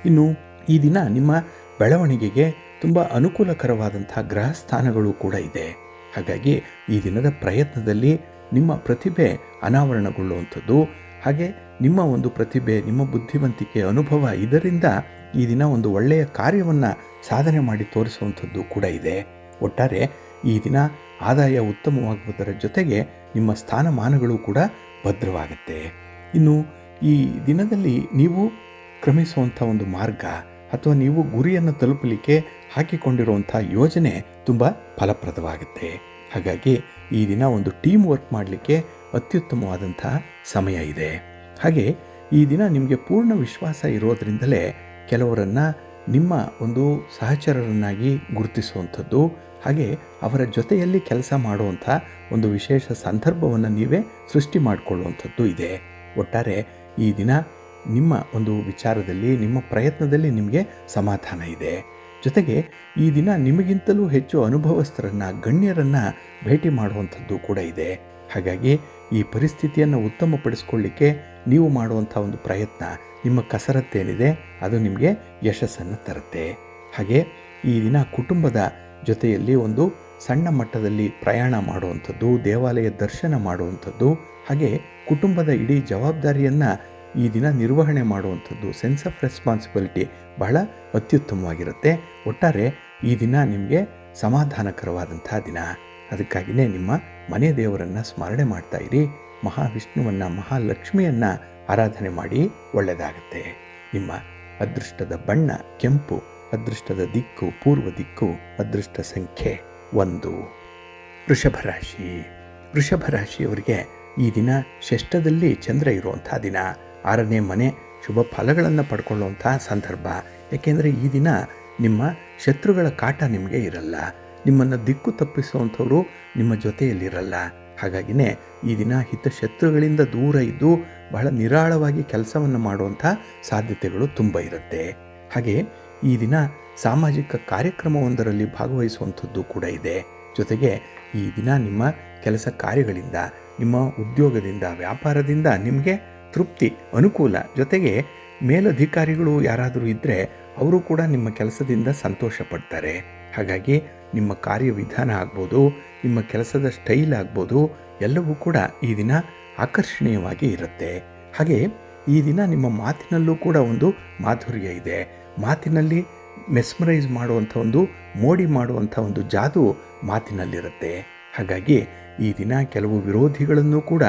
ಇನ್ನು ಈ ದಿನ ನಿಮ್ಮ ಬೆಳವಣಿಗೆಗೆ ತುಂಬ ಅನುಕೂಲಕರವಾದಂಥ ಗ್ರಹ ಸ್ಥಾನಗಳು ಕೂಡ ಇದೆ. ಹಾಗಾಗಿ ಈ ದಿನದ ಪ್ರಯತ್ನದಲ್ಲಿ ನಿಮ್ಮ ಪ್ರತಿಭೆ ಅನಾವರಣಗೊಳ್ಳುವಂಥದ್ದು, ಹಾಗೆ ನಿಮ್ಮ ಒಂದು ಪ್ರತಿಭೆ, ನಿಮ್ಮ ಬುದ್ಧಿವಂತಿಕೆ, ಅನುಭವ ಇದರಿಂದ ಈ ದಿನ ಒಂದು ಒಳ್ಳೆಯ ಕಾರ್ಯವನ್ನು ಸಾಧನೆ ಮಾಡಿ ತೋರಿಸುವಂಥದ್ದು ಕೂಡ ಇದೆ. ಒಟ್ಟಾರೆ ಈ ದಿನ ಆದಾಯ ಉತ್ತಮವಾಗುವುದರ ಜೊತೆಗೆ ನಿಮ್ಮ ಸ್ಥಾನಮಾನಗಳು ಕೂಡ ಭದ್ರವಾಗುತ್ತೆ. ಇನ್ನು ಈ ದಿನದಲ್ಲಿ ನೀವು ಕ್ರಮಿಸುವಂಥ ಒಂದು ಮಾರ್ಗ ಅಥವಾ ನೀವು ಗುರಿಯನ್ನು ತಲುಪಲಿಕ್ಕೆ ಹಾಕಿಕೊಂಡಿರುವಂಥ ಯೋಜನೆ ತುಂಬ ಫಲಪ್ರದವಾಗುತ್ತೆ. ಹಾಗಾಗಿ ಈ ದಿನ ಒಂದು ಟೀಮ್ ವರ್ಕ್ ಮಾಡಲಿಕ್ಕೆ ಅತ್ಯುತ್ತಮವಾದಂಥ ಸಮಯ ಇದೆ. ಹಾಗೆ ಈ ದಿನ ನಿಮಗೆ ಪೂರ್ಣ ವಿಶ್ವಾಸ ಇರೋದರಿಂದಲೇ ಕೆಲವರನ್ನು ನಿಮ್ಮ ಒಂದು ಸಹಚರರನ್ನಾಗಿ ಗುರುತಿಸುವಂಥದ್ದು, ಹಾಗೆ ಅವರ ಜೊತೆಯಲ್ಲಿ ಕೆಲಸ ಮಾಡುವಂಥ ಒಂದು ವಿಶೇಷ ಸಂದರ್ಭವನ್ನು ನೀವೇ ಸೃಷ್ಟಿ ಮಾಡಿಕೊಳ್ಳುವಂಥದ್ದು ಇದೆ. ಒಟ್ಟಾರೆ ಈ ದಿನ ನಿಮ್ಮ ಒಂದು ವಿಚಾರದಲ್ಲಿ, ನಿಮ್ಮ ಪ್ರಯತ್ನದಲ್ಲಿ ನಿಮಗೆ ಸಮಾಧಾನ ಇದೆ. ಜೊತೆಗೆ ಈ ದಿನ ನಿಮಗಿಂತಲೂ ಹೆಚ್ಚು ಅನುಭವಸ್ಥರನ್ನು, ಗಣ್ಯರನ್ನು ಭೇಟಿ ಮಾಡುವಂಥದ್ದು ಕೂಡ ಇದೆ. ಹಾಗಾಗಿ ಈ ಪರಿಸ್ಥಿತಿಯನ್ನು ಉತ್ತಮಪಡಿಸ್ಕೊಳ್ಳಿಕ್ಕೆ ನೀವು ಮಾಡುವಂಥ ಒಂದು ಪ್ರಯತ್ನ, ನಿಮ್ಮ ಕಸರತ್ತೇನಿದೆ ಅದು ನಿಮಗೆ ಯಶಸ್ಸನ್ನು ತರುತ್ತೆ. ಹಾಗೆ ಈ ದಿನ ಕುಟುಂಬದ ಜೊತೆಯಲ್ಲಿ ಒಂದು ಸಣ್ಣ ಮಟ್ಟದಲ್ಲಿ ಪ್ರಯಾಣ ಮಾಡುವಂಥದ್ದು, ದೇವಾಲಯ ದರ್ಶನ ಮಾಡುವಂಥದ್ದು, ಹಾಗೆ ಕುಟುಂಬದ ಇಡೀ ಜವಾಬ್ದಾರಿಯನ್ನು ಈ ದಿನ ನಿರ್ವಹಣೆ ಮಾಡುವಂಥದ್ದು, ಸೆನ್ಸ್ ಆಫ್ ರೆಸ್ಪಾನ್ಸಿಬಿಲಿಟಿ ಬಹಳ ಅತ್ಯುತ್ತಮವಾಗಿರುತ್ತೆ. ಒಟ್ಟಾರೆ ಈ ದಿನ ನಿಮಗೆ ಸಮಾಧಾನಕರವಾದಂಥ ದಿನ. ಅದಕ್ಕಾಗಿಯೇ ನಿಮ್ಮ ಮನೆ ದೇವರನ್ನು ಸ್ಮರಣೆ ಮಾಡ್ತಾ ಇರಿ. ಮಹಾವಿಷ್ಣುವನ್ನು, ಮಹಾಲಕ್ಷ್ಮಿಯನ್ನು ಆರಾಧನೆ ಮಾಡಿ, ಒಳ್ಳೆಯದಾಗುತ್ತೆ. ನಿಮ್ಮ ಅದೃಷ್ಟದ ಬಣ್ಣ ಕೆಂಪು, ಅದೃಷ್ಟದ ದಿಕ್ಕು ಪೂರ್ವ ದಿಕ್ಕು, ಅದೃಷ್ಟ ಸಂಖ್ಯೆ 1. ವೃಷಭ ರಾಶಿ. ವೃಷಭ ರಾಶಿಯವರಿಗೆ ಈ ದಿನ ಷಷ್ಠದಲ್ಲಿ ಚಂದ್ರ ಇರುವಂಥ ದಿನ, 6ನೇ ಮನೆ, ಶುಭ ಫಲಗಳನ್ನು ಪಡ್ಕೊಳ್ಳುವಂಥ ಸಂದರ್ಭ. ಏಕೆಂದರೆ ಈ ದಿನ ನಿಮ್ಮ ಶತ್ರುಗಳ ಕಾಟ ನಿಮಗೆ ಇರಲ್ಲ, ನಿಮ್ಮನ್ನು ದಿಕ್ಕು ತಪ್ಪಿಸುವಂಥವರು ನಿಮ್ಮ ಜೊತೆಯಲ್ಲಿರಲ್ಲ. ಹಾಗಾಗಿಯೇ ಈ ದಿನ ಹಿತಶತ್ರುಗಳಿಂದ ದೂರ ಇದ್ದು ಬಹಳ ನಿರಾಳವಾಗಿ ಕೆಲಸವನ್ನು ಮಾಡುವಂಥ ಸಾಧ್ಯತೆಗಳು ತುಂಬ ಇರುತ್ತೆ. ಹಾಗೆ ಈ ದಿನ ಸಾಮಾಜಿಕ ಕಾರ್ಯಕ್ರಮವೊಂದರಲ್ಲಿ ಭಾಗವಹಿಸುವಂಥದ್ದು ಕೂಡ ಇದೆ. ಜೊತೆಗೆ ಈ ದಿನ ನಿಮ್ಮ ಕೆಲಸ ಕಾರ್ಯಗಳಿಂದ, ನಿಮ್ಮ ಉದ್ಯೋಗದಿಂದ, ವ್ಯಾಪಾರದಿಂದ ನಿಮಗೆ ತೃಪ್ತಿ, ಅನುಕೂಲ. ಜೊತೆಗೆ ಮೇಲಧಿಕಾರಿಗಳು ಯಾರಾದರೂ ಇದ್ದರೆ ಅವರು ಕೂಡ ನಿಮ್ಮ ಕೆಲಸದಿಂದ ಸಂತೋಷ ಪಡ್ತಾರೆ. ಹಾಗಾಗಿ ನಿಮ್ಮ ಕಾರ್ಯವಿಧಾನ ಆಗ್ಬೋದು, ನಿಮ್ಮ ಕೆಲಸದ ಸ್ಟೈಲ್ ಆಗ್ಬೋದು, ಎಲ್ಲವೂ ಕೂಡ ಈ ದಿನ ಆಕರ್ಷಣೀಯವಾಗಿ ಇರುತ್ತೆ. ಹಾಗೆ ಈ ದಿನ ನಿಮ್ಮ ಮಾತಿನಲ್ಲೂ ಕೂಡ ಒಂದು ಮಾಧುರ್ಯ ಇದೆ. ಮಾತಿನಲ್ಲಿ ಮೆಸ್ಮರೈಸ್ ಮಾಡುವಂಥ ಒಂದು, ಮೋಡಿ ಮಾಡುವಂಥ ಒಂದು ಜಾದು ಮಾತಿನಲ್ಲಿರುತ್ತೆ. ಹಾಗಾಗಿ ಈ ದಿನ ಕೆಲವು ವಿರೋಧಿಗಳನ್ನು ಕೂಡ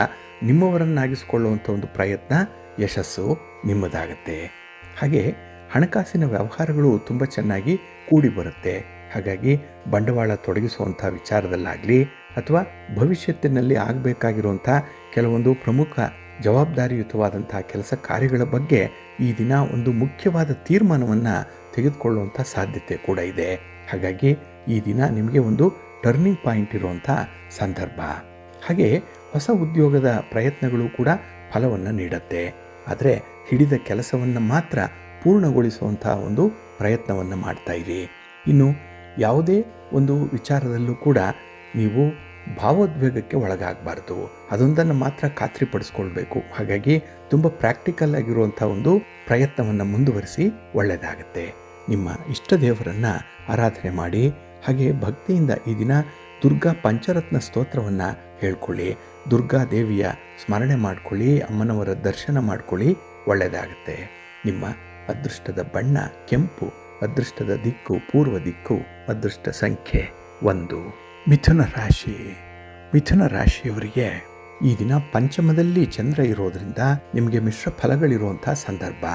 ನಿಮ್ಮವರನ್ನಾಗಿಸಿಕೊಳ್ಳುವಂಥ ಒಂದು ಪ್ರಯತ್ನ, ಯಶಸ್ಸು ನಿಮ್ಮದಾಗತ್ತೆ. ಹಾಗೆ ಹಣಕಾಸಿನ ವ್ಯವಹಾರಗಳು ತುಂಬ ಚೆನ್ನಾಗಿ ಕೂಡಿ ಬರುತ್ತೆ. ಹಾಗಾಗಿ ಬಂಡವಾಳ ತೊಡಗಿಸುವಂಥ ವಿಚಾರದಲ್ಲಾಗಲಿ ಅಥವಾ ಭವಿಷ್ಯತ್ತಿನಲ್ಲಿ ಆಗಬೇಕಾಗಿರುವಂಥ ಕೆಲವೊಂದು ಪ್ರಮುಖ ಜವಾಬ್ದಾರಿಯುತವಾದಂಥ ಕೆಲಸ ಕಾರ್ಯಗಳ ಬಗ್ಗೆ ಈ ದಿನ ಒಂದು ಮುಖ್ಯವಾದ ತೀರ್ಮಾನವನ್ನು ತೆಗೆದುಕೊಳ್ಳುವಂಥ ಸಾಧ್ಯತೆ ಕೂಡ ಇದೆ. ಹಾಗಾಗಿ ಈ ದಿನ ನಿಮಗೆ ಒಂದು ಟರ್ನಿಂಗ್ ಪಾಯಿಂಟ್ ಇರುವಂಥ ಸಂದರ್ಭ. ಹಾಗೆ ಹೊಸ ಉದ್ಯೋಗದ ಪ್ರಯತ್ನಗಳು ಕೂಡ ಫಲವನ್ನು ನೀಡುತ್ತೆ. ಆದರೆ ಹಿಡಿದ ಕೆಲಸವನ್ನು ಮಾತ್ರ ಪೂರ್ಣಗೊಳಿಸುವಂಥ ಒಂದು ಪ್ರಯತ್ನವನ್ನು ಮಾಡ್ತಾ ಇರಿ. ಇನ್ನು ಯಾವುದೇ ಒಂದು ವಿಚಾರದಲ್ಲೂ ಕೂಡ ನೀವು ಭಾವೋದ್ವೇಗಕ್ಕೆ ಒಳಗಾಗಬಾರ್ದು, ಅದೊಂದನ್ನು ಮಾತ್ರ ಖಾತ್ರಿಪಡಿಸ್ಕೊಳ್ಬೇಕು. ಹಾಗಾಗಿ ತುಂಬ ಪ್ರಾಕ್ಟಿಕಲ್ ಆಗಿರುವಂಥ ಒಂದು ಪ್ರಯತ್ನವನ್ನು ಮುಂದುವರಿಸಿ, ಒಳ್ಳೆಯದಾಗುತ್ತೆ. ನಿಮ್ಮ ಇಷ್ಟ ದೇವರನ್ನು ಆರಾಧನೆ ಮಾಡಿ. ಹಾಗೆ ಭಕ್ತಿಯಿಂದ ಈ ದಿನ ದುರ್ಗಾ ಪಂಚರತ್ನ ಸ್ತೋತ್ರವನ್ನು ಹೇಳ್ಕೊಳ್ಳಿ, ದುರ್ಗಾ ದೇವಿಯ ಸ್ಮರಣೆ ಮಾಡ್ಕೊಳ್ಳಿ, ಅಮ್ಮನವರ ದರ್ಶನ ಮಾಡ್ಕೊಳ್ಳಿ, ಒಳ್ಳೆಯದಾಗುತ್ತೆ. ನಿಮ್ಮ ಅದೃಷ್ಟದ ಬಣ್ಣ ಕೆಂಪು, ಅದೃಷ್ಟದ ದಿಕ್ಕು ಪೂರ್ವ ದಿಕ್ಕು, ಅದೃಷ್ಟ ಸಂಖ್ಯೆ 1. ಮಿಥುನ ರಾಶಿ. ಮಿಥುನ ರಾಶಿಯವರಿಗೆ ಈ ದಿನ ಪಂಚಮದಲ್ಲಿ ಚಂದ್ರ ಇರೋದರಿಂದ ನಿಮಗೆ ಮಿಶ್ರ ಫಲಗಳಿರುವಂಥ ಸಂದರ್ಭ.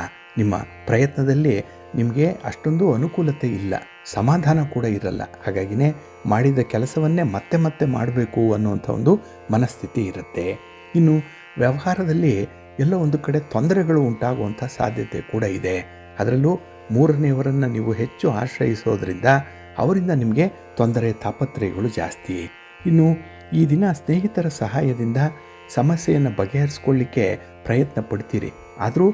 ನಿಮ್ಮ ಪ್ರಯತ್ನದಲ್ಲಿ ನಿಮಗೆ ಅಷ್ಟೊಂದು ಅನುಕೂಲತೆ ಇಲ್ಲ, ಸಮಾಧಾನ ಕೂಡ ಇರಲ್ಲ. ಹಾಗಾಗಿನೇ ಮಾಡಿದ ಕೆಲಸವನ್ನೇ ಮತ್ತೆ ಮತ್ತೆ ಮಾಡಬೇಕು ಅನ್ನುವಂಥ ಒಂದು ಮನಸ್ಥಿತಿ ಇರುತ್ತೆ. ಇನ್ನು ವ್ಯವಹಾರದಲ್ಲಿ ಎಲ್ಲೋ ಒಂದು ಕಡೆ ತೊಂದರೆಗಳು ಉಂಟಾಗುವಂಥ ಸಾಧ್ಯತೆ ಕೂಡ ಇದೆ. ಅದರಲ್ಲೂ 3ನೇವರನ್ನು ನೀವು ಹೆಚ್ಚು ಆಶ್ರಯಿಸೋದ್ರಿಂದ ಅವರಿಂದ ನಿಮಗೆ ತೊಂದರೆ, ತಾಪತ್ರಯಗಳು ಜಾಸ್ತಿ. ಇನ್ನು ಈ ದಿನ ಸ್ನೇಹಿತರ ಸಹಾಯದಿಂದ ಸಮಸ್ಯೆಯನ್ನು ಬಗೆಹರಿಸ್ಕೊಳ್ಳಿಕ್ಕೆ ಪ್ರಯತ್ನ ಪಡ್ತೀರಿ, ಆದರೂ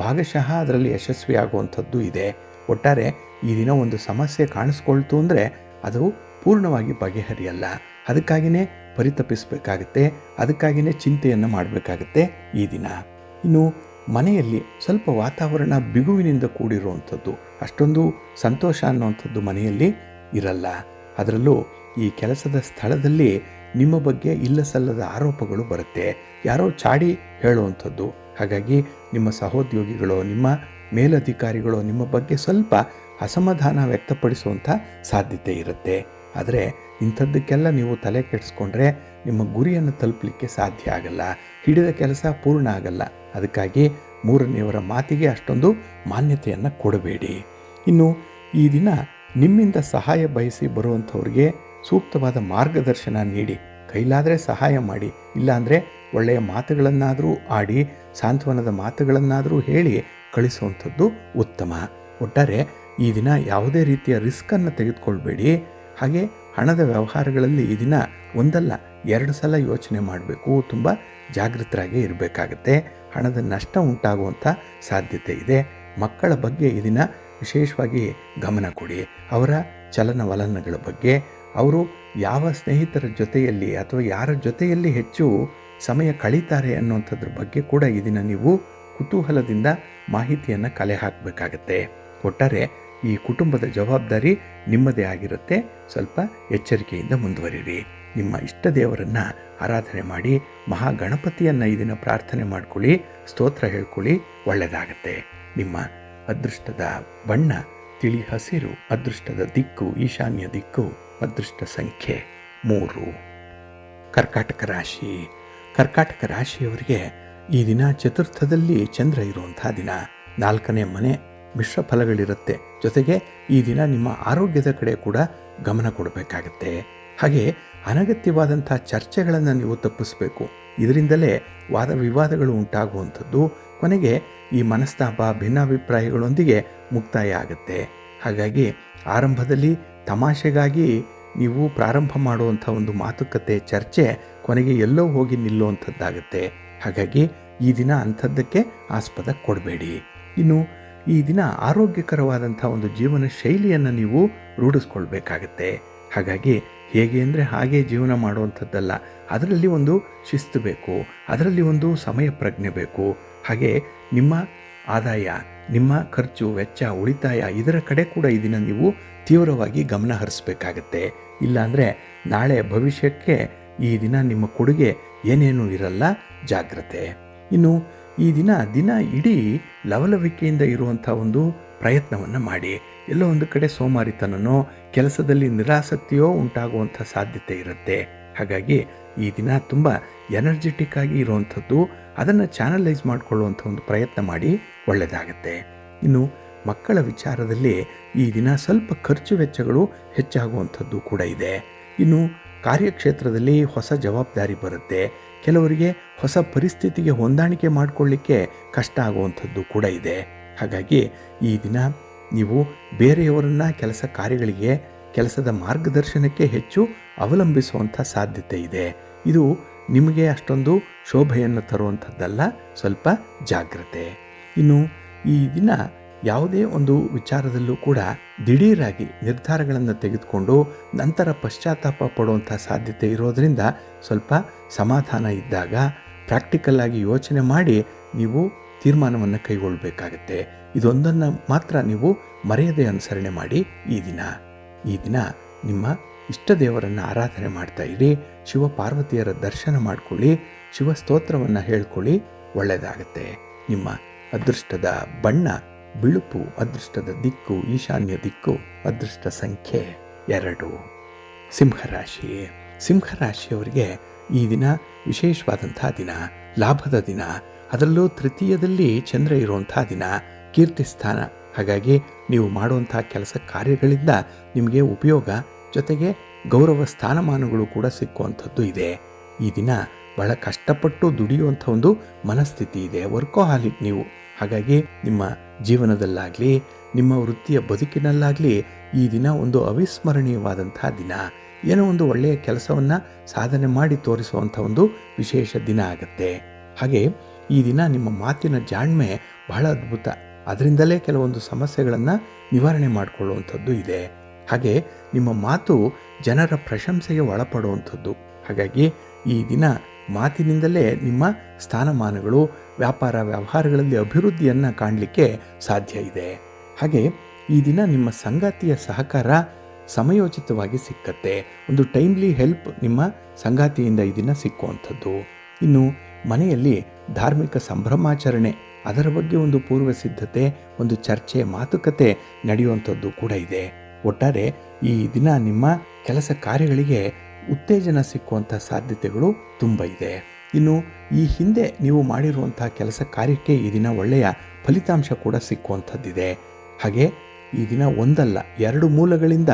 ಭಾಗಶಃ ಅದರಲ್ಲಿ ಯಶಸ್ವಿಯಾಗುವಂಥದ್ದು ಇದೆ. ಒಟ್ಟಾರೆ ಈ ದಿನ ಒಂದು ಸಮಸ್ಯೆ ಕಾಣಿಸ್ಕೊಳ್ತು ಅಂದರೆ ಅದು ಪೂರ್ಣವಾಗಿ ಬಗೆಹರಿಯಲ್ಲ. ಅದಕ್ಕಾಗಿಯೇ ಪರಿತಪಿಸಬೇಕಾಗುತ್ತೆ, ಅದಕ್ಕಾಗಿಯೇ ಚಿಂತೆಯನ್ನು ಮಾಡಬೇಕಾಗುತ್ತೆ ಈ ದಿನ. ಇನ್ನು ಮನೆಯಲ್ಲಿ ಸ್ವಲ್ಪ ವಾತಾವರಣ ಬಿಗುವಿನಿಂದ ಕೂಡಿರುವಂಥದ್ದು, ಅಷ್ಟೊಂದು ಸಂತೋಷ ಅನ್ನುವಂಥದ್ದು ಮನೆಯಲ್ಲಿ ಇರಲ್ಲ. ಅದರಲ್ಲೂ ಈ ಕೆಲಸದ ಸ್ಥಳದಲ್ಲಿ ನಿಮ್ಮ ಬಗ್ಗೆ ಇಲ್ಲ ಸಲ್ಲದ ಆರೋಪಗಳು ಬರುತ್ತೆ, ಯಾರೋ ಚಾಡಿ ಹೇಳುವಂಥದ್ದು. ಹಾಗಾಗಿ ನಿಮ್ಮ ಸಹೋದ್ಯೋಗಿಗಳು, ನಿಮ್ಮ ಮೇಲಧಿಕಾರಿಗಳು ನಿಮ್ಮ ಬಗ್ಗೆ ಸ್ವಲ್ಪ ಅಸಮಾಧಾನ ವ್ಯಕ್ತಪಡಿಸುವಂಥ ಸಾಧ್ಯತೆ ಇರುತ್ತೆ. ಆದರೆ ಇಂಥದ್ದಕ್ಕೆಲ್ಲ ನೀವು ತಲೆ ಕೆಡಿಸ್ಕೊಂಡ್ರೆ ನಿಮ್ಮ ಗುರಿಯನ್ನು ತಲುಪಲಿಕ್ಕೆ ಸಾಧ್ಯ ಆಗಲ್ಲ, ಹಿಡಿದ ಕೆಲಸ ಪೂರ್ಣ ಆಗಲ್ಲ. ಅದಕ್ಕಾಗಿ 3ನೇವರ ಮಾತಿಗೆ ಅಷ್ಟೊಂದು ಮಾನ್ಯತೆಯನ್ನು ಕೊಡಬೇಡಿ. ಇನ್ನು ಈ ದಿನ ನಿಮ್ಮಿಂದ ಸಹಾಯ ಬಯಸಿ ಬರುವಂಥವ್ರಿಗೆ ಸೂಕ್ತವಾದ ಮಾರ್ಗದರ್ಶನ ನೀಡಿ, ಕೈಲಾದರೆ ಸಹಾಯ ಮಾಡಿ, ಇಲ್ಲಾಂದರೆ ಒಳ್ಳೆಯ ಮಾತುಗಳನ್ನಾದರೂ ಆಡಿ, ಸಾಂತ್ವನದ ಮಾತುಗಳನ್ನಾದರೂ ಹೇಳಿ ಕಳಿಸುವಂಥದ್ದು ಉತ್ತಮ. ಒಟ್ಟಾರೆ ಈ ದಿನ ಯಾವುದೇ ರೀತಿಯ ರಿಸ್ಕನ್ನು ತೆಗೆದುಕೊಳ್ಬೇಡಿ. ಹಾಗೆ ಹಣದ ವ್ಯವಹಾರಗಳಲ್ಲಿ ಈ ದಿನ ಒಂದಲ್ಲ 2 ಸಲ ಯೋಚನೆ ಮಾಡಬೇಕು, ತುಂಬ ಜಾಗೃತರಾಗಿ ಇರಬೇಕಾಗತ್ತೆ. ಹಣದ ನಷ್ಟ ಉಂಟಾಗುವಂಥ ಸಾಧ್ಯತೆ ಇದೆ. ಮಕ್ಕಳ ಬಗ್ಗೆ ಈ ದಿನ ವಿಶೇಷವಾಗಿ ಗಮನ ಕೊಡಿ. ಅವರ ಚಲನವಲನಗಳ ಬಗ್ಗೆ, ಅವರು ಯಾವ ಸ್ನೇಹಿತರ ಜೊತೆಯಲ್ಲಿ ಅಥವಾ ಯಾರ ಜೊತೆಯಲ್ಲಿ ಹೆಚ್ಚು ಸಮಯ ಕಳೀತಾರೆ ಅನ್ನುವಂಥದ್ರ ಬಗ್ಗೆ ಕೂಡ ಈ ದಿನ ನೀವು ಕುತೂಹಲದಿಂದ ಮಾಹಿತಿಯನ್ನು ಕಲೆ ಹಾಕಬೇಕಾಗತ್ತೆ. ಒಟ್ಟಾರೆ ಈ ಕುಟುಂಬದ ಜವಾಬ್ದಾರಿ ನಿಮ್ಮದೇ ಆಗಿರುತ್ತೆ. ಸ್ವಲ್ಪ ಎಚ್ಚರಿಕೆಯಿಂದ ಮುಂದುವರಿರಿ. ನಿಮ್ಮ ಇಷ್ಟ ದೇವರನ್ನು ಆರಾಧನೆ ಮಾಡಿ, ಮಹಾಗಣಪತಿಯನ್ನು ಈ ದಿನ ಪ್ರಾರ್ಥನೆ ಮಾಡ್ಕೊಳ್ಳಿ, ಸ್ತೋತ್ರ ಹೇಳ್ಕೊಳ್ಳಿ, ಒಳ್ಳೆಯದಾಗತ್ತೆ. ನಿಮ್ಮ ಅದೃಷ್ಟದ ಬಣ್ಣ ತಿಳಿ ಹಸಿರು, ಅದೃಷ್ಟದ ದಿಕ್ಕು ಈಶಾನ್ಯ ದಿಕ್ಕು, ಅದೃಷ್ಟ ಸಂಖ್ಯೆ 3. ಕರ್ಕಾಟಕ ರಾಶಿ. ಕರ್ಕಾಟಕ ರಾಶಿಯವರಿಗೆ ಈ ದಿನ ಚತುರ್ಥದಲ್ಲಿ ಚಂದ್ರ ಇರುವಂಥ ದಿನ. 4ನೇ ಮನೆ, ಮಿಶ್ರ ಫಲಗಳಿರುತ್ತೆ. ಜೊತೆಗೆ ಈ ದಿನ ನಿಮ್ಮ ಆರೋಗ್ಯದ ಕಡೆ ಕೂಡ ಗಮನ ಕೊಡಬೇಕಾಗತ್ತೆ. ಹಾಗೆ ಅನಗತ್ಯವಾದಂಥ ಚರ್ಚೆಗಳನ್ನು ನೀವು ತಪ್ಪಿಸಬೇಕು. ಇದರಿಂದಲೇ ವಾದ ವಿವಾದಗಳು ಉಂಟಾಗುವಂಥದ್ದು ಕೊನೆಗೆ ಈ ಮನಸ್ತಾಪ ಭಿನ್ನಾಭಿಪ್ರಾಯಗಳೊಂದಿಗೆ ಮುಕ್ತಾಯ ಆಗುತ್ತೆ. ಹಾಗಾಗಿ ಆರಂಭದಲ್ಲಿ ತಮಾಷೆಗಾಗಿ ನೀವು ಪ್ರಾರಂಭ ಮಾಡುವಂಥ ಒಂದು ಮಾತುಕತೆ ಚರ್ಚೆ ಕೊನೆಗೆ ಎಲ್ಲೋ ಹೋಗಿ ನಿಲ್ಲುವಂಥದ್ದಾಗುತ್ತೆ. ಹಾಗಾಗಿ ಈ ದಿನ ಅಂಥದ್ದಕ್ಕೆ ಆಸ್ಪದ ಕೊಡಬೇಡಿ. ಇನ್ನು ಈ ದಿನ ಆರೋಗ್ಯಕರವಾದಂಥ ಒಂದು ಜೀವನ ಶೈಲಿಯನ್ನು ನೀವು ರೂಢಿಸ್ಕೊಳ್ಬೇಕಾಗತ್ತೆ. ಹಾಗಾಗಿ ಹೇಗೆ ಅಂದರೆ ಹಾಗೆ ಜೀವನ ಮಾಡುವಂಥದ್ದಲ್ಲ, ಅದರಲ್ಲಿ ಒಂದು ಶಿಸ್ತು ಬೇಕು, ಅದರಲ್ಲಿ ಒಂದು ಸಮಯ ಪ್ರಜ್ಞೆ ಬೇಕು. ಹಾಗೆ ನಿಮ್ಮ ಆದಾಯ, ನಿಮ್ಮ ಖರ್ಚು ವೆಚ್ಚ, ಉಳಿತಾಯ ಇದರ ಕಡೆ ಕೂಡ ಈ ದಿನ ನೀವು ತೀವ್ರವಾಗಿ ಗಮನ ಹರಿಸಬೇಕಾಗತ್ತೆ. ಇಲ್ಲಾಂದರೆ ನಾಳೆ ಭವಿಷ್ಯಕ್ಕೆ ಈ ದಿನ ನಿಮ್ಮ ಕೊಡುಗೆ ಏನೇನೂ ಇರಲ್ಲ. ಜಾಗ್ರತೆ. ಇನ್ನು ಈ ದಿನ ಇಡೀ ಲವಲವಿಕೆಯಿಂದ ಇರುವಂಥ ಒಂದು ಪ್ರಯತ್ನವನ್ನು ಮಾಡಿ. ಎಲ್ಲೋ ಒಂದು ಕಡೆ ಸೋಮಾರಿತನನೋ ಕೆಲಸದಲ್ಲಿ ನಿರಾಸಕ್ತಿಯೋ ಉಂಟಾಗುವಂಥ ಸಾಧ್ಯತೆ ಇರುತ್ತೆ. ಹಾಗಾಗಿ ಈ ದಿನ ತುಂಬ ಎನರ್ಜೆಟಿಕ್ ಆಗಿ ಇರುವಂಥದ್ದು, ಅದನ್ನು ಚಾನಲೈಸ್ ಮಾಡಿಕೊಳ್ಳುವಂಥ ಒಂದು ಪ್ರಯತ್ನ ಮಾಡಿ, ಒಳ್ಳೆಯದಾಗತ್ತೆ. ಇನ್ನು ಮಕ್ಕಳ ವಿಚಾರದಲ್ಲಿ ಈ ದಿನ ಸ್ವಲ್ಪ ಖರ್ಚು ವೆಚ್ಚಗಳು ಹೆಚ್ಚಾಗುವಂಥದ್ದು ಕೂಡ ಇದೆ. ಇನ್ನು ಕಾರ್ಯಕ್ಷೇತ್ರದಲ್ಲಿ ಹೊಸ ಜವಾಬ್ದಾರಿ ಬರುತ್ತೆ. ಕೆಲವರಿಗೆ ಹೊಸ ಪರಿಸ್ಥಿತಿಗೆ ಹೊಂದಾಣಿಕೆ ಮಾಡಿಕೊಳ್ಳಿಕ್ಕೆ ಕಷ್ಟ ಆಗುವಂಥದ್ದು ಕೂಡ ಇದೆ. ಹಾಗಾಗಿ ಈ ದಿನ ನೀವು ಬೇರೆಯವರನ್ನ ಕೆಲಸ ಕಾರ್ಯಗಳಿಗೆ, ಕೆಲಸದ ಮಾರ್ಗದರ್ಶನಕ್ಕೆ ಹೆಚ್ಚು ಅವಲಂಬಿಸುವಂಥ ಸಾಧ್ಯತೆ ಇದೆ. ಇದು ನಿಮಗೆ ಅಷ್ಟೊಂದು ಶೋಭೆಯನ್ನು ತರುವಂಥದ್ದಲ್ಲ. ಸ್ವಲ್ಪ ಜಾಗ್ರತೆ. ಇನ್ನು ಈ ದಿನ ಯಾವುದೇ ಒಂದು ವಿಚಾರದಲ್ಲೂ ಕೂಡ ದಿಢೀರಾಗಿ ನಿರ್ಧಾರಗಳನ್ನು ತೆಗೆದುಕೊಂಡು ನಂತರ ಪಶ್ಚಾತ್ತಾಪ ಪಡುವಂಥ ಸಾಧ್ಯತೆ ಇರೋದರಿಂದ ಸ್ವಲ್ಪ ಸಮಾಧಾನ ಇದ್ದಾಗ ಪ್ರಾಕ್ಟಿಕಲ್ ಆಗಿ ಯೋಚನೆ ಮಾಡಿ ನೀವು ತೀರ್ಮಾನವನ್ನು ಕೈಗೊಳ್ಳಬೇಕಾಗತ್ತೆ. ಇದೊಂದನ್ನು ಮಾತ್ರ ನೀವು ಮರೆಯದೆ ಅನುಸರಣೆ ಮಾಡಿ. ಈ ದಿನ ನಿಮ್ಮ ಇಷ್ಟ ದೇವರನ್ನು ಆರಾಧನೆ ಮಾಡ್ತಾ ಇರಿ. ಶಿವ ಪಾರ್ವತಿಯರ ದರ್ಶನ ಮಾಡಿಕೊಳ್ಳಿ, ಶಿವ ಸ್ತೋತ್ರವನ್ನು ಹೇಳ್ಕೊಳ್ಳಿ, ಒಳ್ಳೆಯದಾಗತ್ತೆ. ನಿಮ್ಮ ಅದೃಷ್ಟದ ಬಣ್ಣ ಬಿಳುಪು, ಅದೃಷ್ಟದ ದಿಕ್ಕು ಈಶಾನ್ಯ ದಿಕ್ಕು, ಅದೃಷ್ಟ ಸಂಖ್ಯೆ 2. ಸಿಂಹರಾಶಿ. ಸಿಂಹರಾಶಿಯವರಿಗೆ ಈ ದಿನ ವಿಶೇಷವಾದಂಥ ದಿನ, ಲಾಭದ ದಿನ. ಅದರಲ್ಲೂ ತೃತೀಯದಲ್ಲಿ ಚಂದ್ರ ಇರುವಂಥ ದಿನ, ಕೀರ್ತಿ ಸ್ಥಾನ. ಹಾಗಾಗಿ ನೀವು ಮಾಡುವಂಥ ಕೆಲಸ ಕಾರ್ಯಗಳಿಂದ ನಿಮಗೆ ಉಪಯೋಗ, ಜೊತೆಗೆ ಗೌರವ ಸ್ಥಾನಮಾನಗಳು ಕೂಡ ಸಿಕ್ಕುವಂಥದ್ದು ಇದೆ. ಈ ದಿನ ಬಹಳ ಕಷ್ಟಪಟ್ಟು ದುಡಿಯುವಂಥ ಒಂದು ಮನಸ್ಥಿತಿ ಇದೆ. ವರ್ಕೋಹಾಲಿಕ್ ನೀವು. ಹಾಗಾಗಿ ನಿಮ್ಮ ಜೀವನದಲ್ಲಾಗಲಿ ನಿಮ್ಮ ವೃತ್ತಿಯ ಬದುಕಿನಲ್ಲಾಗಲಿ ಈ ದಿನ ಒಂದು ಅವಿಸ್ಮರಣೀಯವಾದಂಥ ದಿನ. ಏನೋ ಒಂದು ಒಳ್ಳೆಯ ಕೆಲಸವನ್ನು ಸಾಧನೆ ಮಾಡಿ ತೋರಿಸುವಂಥ ಒಂದು ವಿಶೇಷ ದಿನ ಆಗುತ್ತೆ. ಹಾಗೆ ಈ ದಿನ ನಿಮ್ಮ ಮಾತಿನ ಜಾಣ್ಮೆ ಬಹಳ ಅದ್ಭುತ. ಅದರಿಂದಲೇ ಕೆಲವೊಂದು ಸಮಸ್ಯೆಗಳನ್ನು ನಿವಾರಣೆ ಮಾಡಿಕೊಳ್ಳುವಂಥದ್ದು ಇದೆ. ಹಾಗೆ ನಿಮ್ಮ ಮಾತು ಜನರ ಪ್ರಶಂಸೆಗೆ ಒಳಪಡುವಂಥದ್ದು. ಹಾಗಾಗಿ ಈ ದಿನ ಮಾತಿನಿಂದಲೇ ನಿಮ್ಮ ಸ್ಥಾನಮಾನಗಳು, ವ್ಯಾಪಾರ ವ್ಯವಹಾರಗಳಲ್ಲಿ ಅಭಿವೃದ್ಧಿಯನ್ನು ಕಾಣಲಿಕ್ಕೆ ಸಾಧ್ಯ ಇದೆ. ಹಾಗೆ ಈ ದಿನ ನಿಮ್ಮ ಸಂಗಾತಿಯ ಸಹಕಾರ ಸಮಯೋಚಿತವಾಗಿ ಸಿಕ್ಕತ್ತೆ. ಒಂದು ಟೈಮ್ಲಿ ಹೆಲ್ಪ್ ನಿಮ್ಮ ಸಂಗಾತಿಯಿಂದ ಈ ದಿನ ಸಿಕ್ಕುವಂಥದ್ದು. ಇನ್ನು ಮನೆಯಲ್ಲಿ ಧಾರ್ಮಿಕ ಸಂಭ್ರಮಾಚರಣೆ, ಅದರ ಬಗ್ಗೆ ಒಂದು ಪೂರ್ವ ಸಿದ್ಧತೆ, ಒಂದು ಚರ್ಚೆ, ಮಾತುಕತೆ ನಡೆಯುವಂಥದ್ದು ಕೂಡ ಇದೆ. ಒಟ್ಟಾರೆ ಈ ದಿನ ನಿಮ್ಮ ಕೆಲಸ ಕಾರ್ಯಗಳಿಗೆ ಉತ್ತೇಜನ ಸಿಕ್ಕುವಂಥ ಸಾಧ್ಯತೆಗಳು ತುಂಬ ಇದೆ. ಇನ್ನು ಈ ಹಿಂದೆ ನೀವು ಮಾಡಿರುವಂಥ ಕೆಲಸ ಕಾರ್ಯಕ್ಕೆ ಈ ದಿನ ಒಳ್ಳೆಯ ಫಲಿತಾಂಶ ಕೂಡ ಸಿಕ್ಕುವಂಥದ್ದಿದೆ. ಹಾಗೆ ಈ ದಿನ ಒಂದಲ್ಲ 2 ಮೂಲಗಳಿಂದ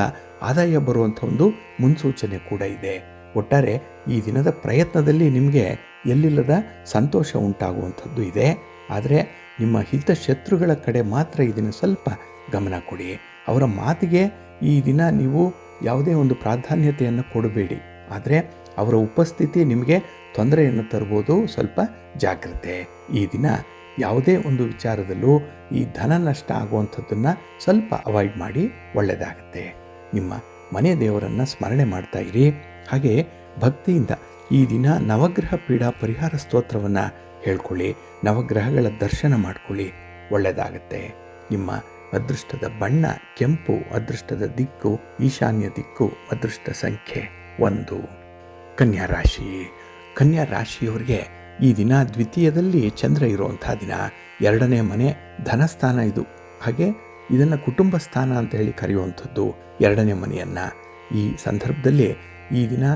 ಆದಾಯ ಬರುವಂಥ ಒಂದು ಮುನ್ಸೂಚನೆ ಕೂಡ ಇದೆ. ಒಟ್ಟಾರೆ ಈ ದಿನದ ಪ್ರಯತ್ನದಲ್ಲಿ ನಿಮಗೆ ಎಲ್ಲಿಲ್ಲದ ಸಂತೋಷ ಉಂಟಾಗುವಂಥದ್ದು ಇದೆ. ಆದರೆ ನಿಮ್ಮ ಹಿತಶತ್ರುಗಳ ಕಡೆ ಮಾತ್ರ ಈ ದಿನ ಸ್ವಲ್ಪ ಗಮನ ಕೊಡಿ. ಅವರ ಮಾತಿಗೆ ಈ ದಿನ ನೀವು ಯಾವುದೇ ಒಂದು ಪ್ರಾಧಾನ್ಯತೆಯನ್ನು ಕೊಡಬೇಡಿ. ಆದರೆ ಅವರ ಉಪಸ್ಥಿತಿ ನಿಮಗೆ ತೊಂದರೆಯನ್ನು ತರ್ಬೋದು. ಸ್ವಲ್ಪ ಜಾಗ್ರತೆ. ಈ ದಿನ ಯಾವುದೇ ಒಂದು ವಿಚಾರದಲ್ಲೂ ಈ ಧನ ನಷ್ಟ ಆಗುವಂಥದ್ದನ್ನು ಸ್ವಲ್ಪ ಅವಾಯ್ಡ್ ಮಾಡಿ, ಒಳ್ಳೆಯದಾಗುತ್ತೆ. ನಿಮ್ಮ ಮನೆ ದೇವರನ್ನು ಸ್ಮರಣೆ ಮಾಡ್ತಾ ಇರಿ. ಹಾಗೆ ಭಕ್ತಿಯಿಂದ ಈ ದಿನ ನವಗ್ರಹ ಪೀಡಾ ಪರಿಹಾರ ಸ್ತೋತ್ರವನ್ನು ಹೇಳ್ಕೊಳ್ಳಿ. ನವಗ್ರಹಗಳ ದರ್ಶನ ಮಾಡ್ಕೊಳ್ಳಿ, ಒಳ್ಳೆಯದಾಗತ್ತೆ. ನಿಮ್ಮ ಅದೃಷ್ಟದ ಬಣ್ಣ ಕೆಂಪು, ಅದೃಷ್ಟದ ದಿಕ್ಕು ಈಶಾನ್ಯ ದಿಕ್ಕು, ಅದೃಷ್ಟ ಸಂಖ್ಯೆ 1. ಕನ್ಯಾ ರಾಶಿ. ಕನ್ಯಾ ರಾಶಿಯವರಿಗೆ ಈ ದಿನ ದ್ವಿತೀಯದಲ್ಲಿ ಚಂದ್ರ ಇರುವಂಥ ದಿನ. 2ನೇ ಮನೆ ಧನಸ್ಥಾನ ಇದು. ಹಾಗೆ ಇದನ್ನು ಕುಟುಂಬ ಸ್ಥಾನ ಅಂತ ಹೇಳಿ ಕರೆಯುವಂಥದ್ದು 2ನೇ ಮನೆಯನ್ನು. ಈ ಸಂದರ್ಭದಲ್ಲಿ ಈ ದಿನ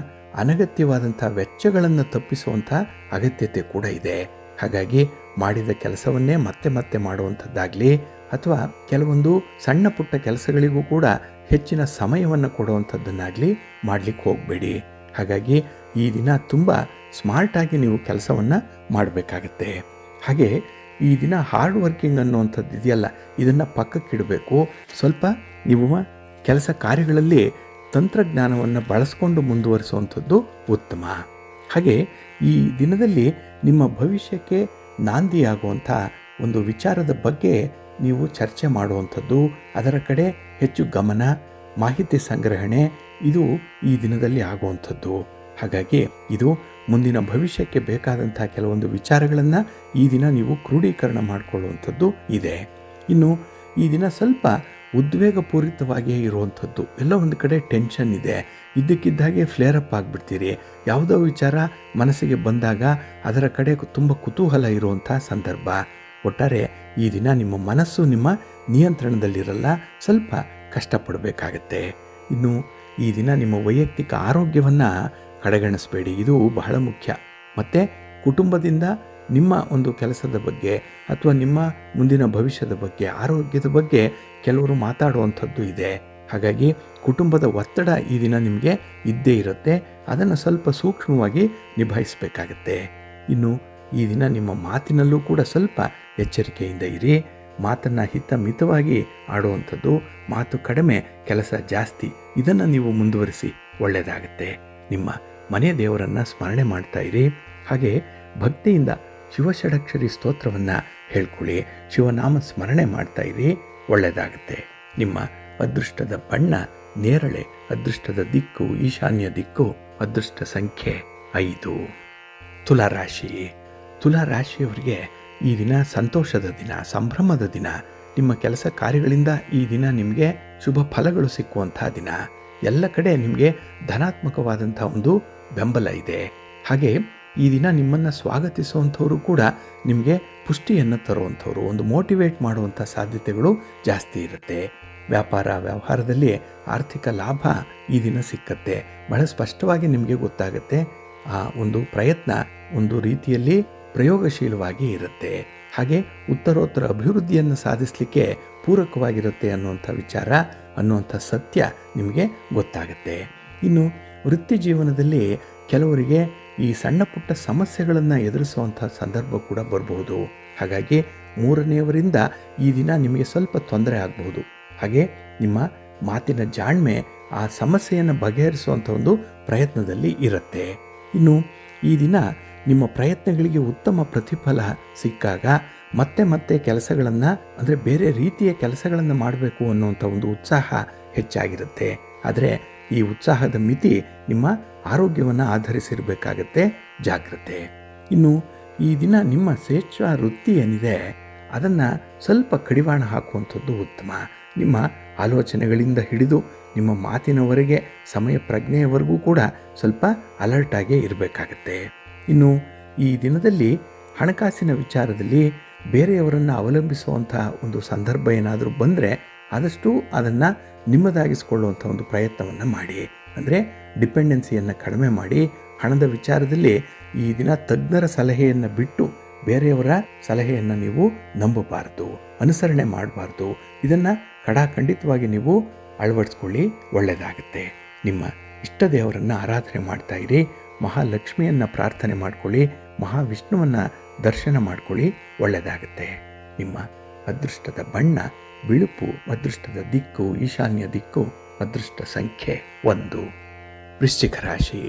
ಅನಗತ್ಯವಾದಂಥ ವೆಚ್ಚಗಳನ್ನು ತಪ್ಪಿಸುವಂಥ ಅಗತ್ಯತೆ ಕೂಡ ಇದೆ. ಹಾಗಾಗಿ ಮಾಡಿದ ಕೆಲಸವನ್ನೇ ಮತ್ತೆ ಮತ್ತೆ ಮಾಡುವಂಥದ್ದಾಗಲಿ ಅಥವಾ ಕೆಲವೊಂದು ಸಣ್ಣ ಪುಟ್ಟ ಕೆಲಸಗಳಿಗೂ ಕೂಡ ಹೆಚ್ಚಿನ ಸಮಯವನ್ನು ಕೊಡುವಂಥದ್ದನ್ನಾಗಲಿ ಮಾಡಲಿಕ್ಕೆ ಹೋಗಬೇಡಿ. ಹಾಗಾಗಿ ಈ ದಿನ ತುಂಬ ಸ್ಮಾರ್ಟಾಗಿ ನೀವು ಕೆಲಸವನ್ನು ಮಾಡಬೇಕಾಗತ್ತೆ. ಹಾಗೆ ಈ ದಿನ ಹಾರ್ಡ್ ವರ್ಕಿಂಗ್ ಅನ್ನುವಂಥದ್ದು ಇದೆಯಲ್ಲ, ಇದನ್ನು ಪಕ್ಕಕ್ಕಿಡಬೇಕು. ಸ್ವಲ್ಪ ನೀವು ಕೆಲಸ ಕಾರ್ಯಗಳಲ್ಲಿ ತಂತ್ರಜ್ಞಾನವನ್ನು ಬಳಸ್ಕೊಂಡು ಮುಂದುವರಿಸುವಂಥದ್ದು ಉತ್ತಮ. ಹಾಗೆ ಈ ದಿನದಲ್ಲಿ ನಿಮ್ಮ ಭವಿಷ್ಯಕ್ಕೆ ನಾಂದಿಯಾಗುವಂಥ ಒಂದು ವಿಚಾರದ ಬಗ್ಗೆ ನೀವು ಚರ್ಚೆ ಮಾಡುವಂಥದ್ದು, ಅದರ ಕಡೆ ಹೆಚ್ಚು ಗಮನ, ಮಾಹಿತಿ ಸಂಗ್ರಹಣೆ ಇದು ಈ ದಿನದಲ್ಲಿ ಆಗುವಂಥದ್ದು. ಹಾಗಾಗಿ ಇದು ಮುಂದಿನ ಭವಿಷ್ಯಕ್ಕೆ ಬೇಕಾದಂಥ ಕೆಲವೊಂದು ವಿಚಾರಗಳನ್ನು ಈ ದಿನ ನೀವು ಕ್ರೋಢೀಕರಣ ಮಾಡಿಕೊಳ್ಳುವಂಥದ್ದು ಇದೆ. ಇನ್ನು ಈ ದಿನ ಸ್ವಲ್ಪ ಉದ್ವೇಗಪೂರಿತವಾಗಿಯೇ ಇರುವಂಥದ್ದು. ಎಲ್ಲ ಒಂದು ಕಡೆ ಟೆನ್ಷನ್ ಇದೆ. ಇದ್ದಕ್ಕಿದ್ದಾಗೆ ಫ್ಲೇರಪ್ ಆಗಿಬಿಡ್ತೀರಿ. ಯಾವುದೋ ವಿಚಾರ ಮನಸ್ಸಿಗೆ ಬಂದಾಗ ಅದರ ಕಡೆ ತುಂಬ ಕುತೂಹಲ ಇರುವಂಥ ಸಂದರ್ಭ. ಒಟ್ಟಾರೆ ಈ ದಿನ ನಿಮ್ಮ ಮನಸ್ಸು ನಿಮ್ಮ ನಿಯಂತ್ರಣದಲ್ಲಿರಲ್ಲ, ಸ್ವಲ್ಪ ಕಷ್ಟಪಡಬೇಕಾಗತ್ತೆ. ಇನ್ನು ಈ ದಿನ ನಿಮ್ಮ ವೈಯಕ್ತಿಕ ಆರೋಗ್ಯವನ್ನು ಕಡೆಗಣಿಸಬೇಡಿ, ಇದು ಬಹಳ ಮುಖ್ಯ. ಮತ್ತು ಕುಟುಂಬದಿಂದ ನಿಮ್ಮ ಒಂದು ಕೆಲಸದ ಬಗ್ಗೆ ಅಥವಾ ನಿಮ್ಮ ಮುಂದಿನ ಭವಿಷ್ಯದ ಬಗ್ಗೆ, ಆರೋಗ್ಯದ ಬಗ್ಗೆ ಕೆಲವರು ಮಾತಾಡುವಂಥದ್ದು ಇದೆ. ಹಾಗಾಗಿ ಕುಟುಂಬದ ಒತ್ತಡ ಈ ದಿನ ನಿಮಗೆ ಇದ್ದೇ ಇರುತ್ತೆ. ಅದನ್ನು ಸ್ವಲ್ಪ ಸೂಕ್ಷ್ಮವಾಗಿ ನಿಭಾಯಿಸಬೇಕಾಗತ್ತೆ. ಇನ್ನು ಈ ದಿನ ನಿಮ್ಮ ಮಾತಿನಲ್ಲೂ ಕೂಡ ಸ್ವಲ್ಪ ಎಚ್ಚರಿಕೆಯಿಂದ ಇರಿ. ಮಾತನ್ನು ಹಿತಮಿತವಾಗಿ ಆಡುವಂಥದ್ದು, ಮಾತು ಕಡಿಮೆ ಕೆಲಸ ಜಾಸ್ತಿ, ಇದನ್ನು ನೀವು ಮುಂದುವರಿಸಿ, ಒಳ್ಳೆಯದಾಗುತ್ತೆ. ನಿಮ್ಮ ಮನೆ ದೇವರನ್ನು ಸ್ಮರಣೆ ಮಾಡ್ತಾ ಇರಿ. ಹಾಗೆ ಭಕ್ತಿಯಿಂದ ಶಿವಷಡಕ್ಷರಿ ಸ್ತೋತ್ರವನ್ನು ಹೇಳ್ಕೊಳ್ಳಿ, ಶಿವನಾಮ ಸ್ಮರಣೆ ಮಾಡ್ತಾ ಇರಿ, ಒಳ್ಳೆಯದಾಗುತ್ತೆ. ನಿಮ್ಮ ಅದೃಷ್ಟದ ಬಣ್ಣ ನೇರಳೆ, ಅದೃಷ್ಟದ ದಿಕ್ಕು ಈಶಾನ್ಯ ದಿಕ್ಕು, ಅದೃಷ್ಟ ಸಂಖ್ಯೆ 5. ತುಲಾರಾಶಿ. ತುಲಾರಾಶಿಯವರಿಗೆ ಈ ದಿನ ಸಂತೋಷದ ದಿನ, ಸಂಭ್ರಮದ ದಿನ. ನಿಮ್ಮ ಕೆಲಸ ಕಾರ್ಯಗಳಿಂದ ಈ ದಿನ ನಿಮಗೆ ಶುಭ ಫಲಗಳು ಸಿಕ್ಕುವಂಥ ದಿನ. ಎಲ್ಲ ಕಡೆ ನಿಮಗೆ ಧನಾತ್ಮಕವಾದಂಥ ಒಂದು ಬೆಂಬಲ ಇದೆ. ಹಾಗೆ ಈ ದಿನ ನಿಮ್ಮನ್ನು ಸ್ವಾಗತಿಸುವಂಥವರು ಕೂಡ ನಿಮಗೆ ಪುಷ್ಟಿಯನ್ನು ತರುವಂಥವ್ರು, ಒಂದು ಮೋಟಿವೇಟ್ ಮಾಡುವಂಥ ಸಾಧ್ಯತೆಗಳು ಜಾಸ್ತಿ ಇರುತ್ತೆ. ವ್ಯಾಪಾರ ವ್ಯವಹಾರದಲ್ಲಿ ಆರ್ಥಿಕ ಲಾಭ ಈ ದಿನ ಸಿಕ್ಕತ್ತೆ. ಬಹಳ ಸ್ಪಷ್ಟವಾಗಿ ನಿಮಗೆ ಗೊತ್ತಾಗುತ್ತೆ. ಆ ಒಂದು ಪ್ರಯತ್ನ ಒಂದು ರೀತಿಯಲ್ಲಿ ಪ್ರಯೋಗಶೀಲವಾಗಿ ಇರುತ್ತೆ. ಹಾಗೆ ಉತ್ತರೋತ್ತರ ಅಭಿವೃದ್ಧಿಯನ್ನು ಸಾಧಿಸಲಿಕ್ಕೆ ಪೂರಕವಾಗಿರುತ್ತೆ ಅನ್ನುವಂಥ ವಿಚಾರ, ಅನ್ನುವಂಥ ಸತ್ಯ ನಿಮಗೆ ಗೊತ್ತಾಗುತ್ತೆ. ಇನ್ನು ವೃತ್ತಿ ಜೀವನದಲ್ಲಿ ಕೆಲವರಿಗೆ ಈ ಸಣ್ಣ ಪುಟ್ಟ ಸಮಸ್ಯೆಗಳನ್ನು ಎದುರಿಸುವಂಥ ಸಂದರ್ಭ ಕೂಡ ಬರಬಹುದು. ಹಾಗಾಗಿ 3ನೇವರಿಂದ ಈ ದಿನ ನಿಮಗೆ ಸ್ವಲ್ಪ ತೊಂದರೆ ಆಗಬಹುದು. ಹಾಗೆ ನಿಮ್ಮ ಮಾತಿನ ಜಾಣ್ಮೆ ಆ ಸಮಸ್ಯೆಯನ್ನು ಬಗೆಹರಿಸುವಂಥ ಒಂದು ಪ್ರಯತ್ನದಲ್ಲಿ ಇರುತ್ತೆ. ಇನ್ನು ಈ ದಿನ ನಿಮ್ಮ ಪ್ರಯತ್ನಗಳಿಗೆ ಉತ್ತಮ ಪ್ರತಿಫಲ ಸಿಕ್ಕಾಗ ಮತ್ತೆ ಮತ್ತೆ ಕೆಲಸಗಳನ್ನು, ಅಂದರೆ ಬೇರೆ ರೀತಿಯ ಕೆಲಸಗಳನ್ನು ಮಾಡಬೇಕು ಅನ್ನುವಂಥ ಒಂದು ಉತ್ಸಾಹ ಹೆಚ್ಚಾಗಿರುತ್ತೆ. ಆದರೆ ಈ ಉತ್ಸಾಹದ ಮಿತಿ ನಿಮ್ಮ ಆರೋಗ್ಯವನ್ನು ಆಧರಿಸಿರಬೇಕಾಗತ್ತೆ, ಜಾಗ್ರತೆ. ಇನ್ನು ಈ ದಿನ ನಿಮ್ಮ ಸ್ವೇಚ್ಛಾ ವೃತ್ತಿ ಏನಿದೆ ಅದನ್ನು ಸ್ವಲ್ಪ ಕಡಿವಾಣ ಹಾಕುವಂಥದ್ದು ಉತ್ತಮ. ನಿಮ್ಮ ಆಲೋಚನೆಗಳಿಂದ ಹಿಡಿದು ನಿಮ್ಮ ಮಾತಿನವರೆಗೆ, ಸಮಯ ಪ್ರಜ್ಞೆಯವರೆಗೂ ಕೂಡ ಸ್ವಲ್ಪ ಅಲರ್ಟಾಗೇ ಇರಬೇಕಾಗತ್ತೆ. ಇನ್ನು ಈ ದಿನದಲ್ಲಿ ಹಣಕಾಸಿನ ವಿಚಾರದಲ್ಲಿ ಬೇರೆಯವರನ್ನು ಅವಲಂಬಿಸುವಂಥ ಒಂದು ಸಂದರ್ಭ ಏನಾದರೂ ಬಂದರೆ ಆದಷ್ಟು ಅದನ್ನು ನಿಮ್ಮದಾಗಿಸಿಕೊಳ್ಳುವಂಥ ಒಂದು ಪ್ರಯತ್ನವನ್ನು ಮಾಡಿ. ಅಂದರೆ ಡಿಪೆಂಡೆನ್ಸಿಯನ್ನು ಕಡಿಮೆ ಮಾಡಿ. ಹಣದ ವಿಚಾರದಲ್ಲಿ ಈ ದಿನ ತಜ್ಞರ ಸಲಹೆಯನ್ನು ಬಿಟ್ಟು ಬೇರೆಯವರ ಸಲಹೆಯನ್ನು ನೀವು ನಂಬಬಾರ್ದು, ಅನುಸರಣೆ ಮಾಡಬಾರ್ದು. ಇದನ್ನು ಖಡಾಖಂಡಿತವಾಗಿ ನೀವು ಅಳವಡಿಸ್ಕೊಳ್ಳಿ, ಒಳ್ಳೆಯದಾಗುತ್ತೆ. ನಿಮ್ಮ ಇಷ್ಟ ದೇವರನ್ನು ಆರಾಧನೆ ಮಾಡ್ತಾ ಇರಿ. ಮಹಾಲಕ್ಷ್ಮಿಯನ್ನು ಪ್ರಾರ್ಥನೆ ಮಾಡ್ಕೊಳ್ಳಿ, ಮಹಾವಿಷ್ಣುವನ್ನು ದರ್ಶನ ಮಾಡ್ಕೊಳ್ಳಿ, ಒಳ್ಳೆಯದಾಗುತ್ತೆ. ನಿಮ್ಮ ಅದೃಷ್ಟದ ಬಣ್ಣ ಬಿಳುಪು, ಅದೃಷ್ಟದ ದಿಕ್ಕು ಈಶಾನ್ಯ ದಿಕ್ಕು, ಅದೃಷ್ಟ ಸಂಖ್ಯೆ 1. ವೃಶ್ಚಿಕ ರಾಶಿ.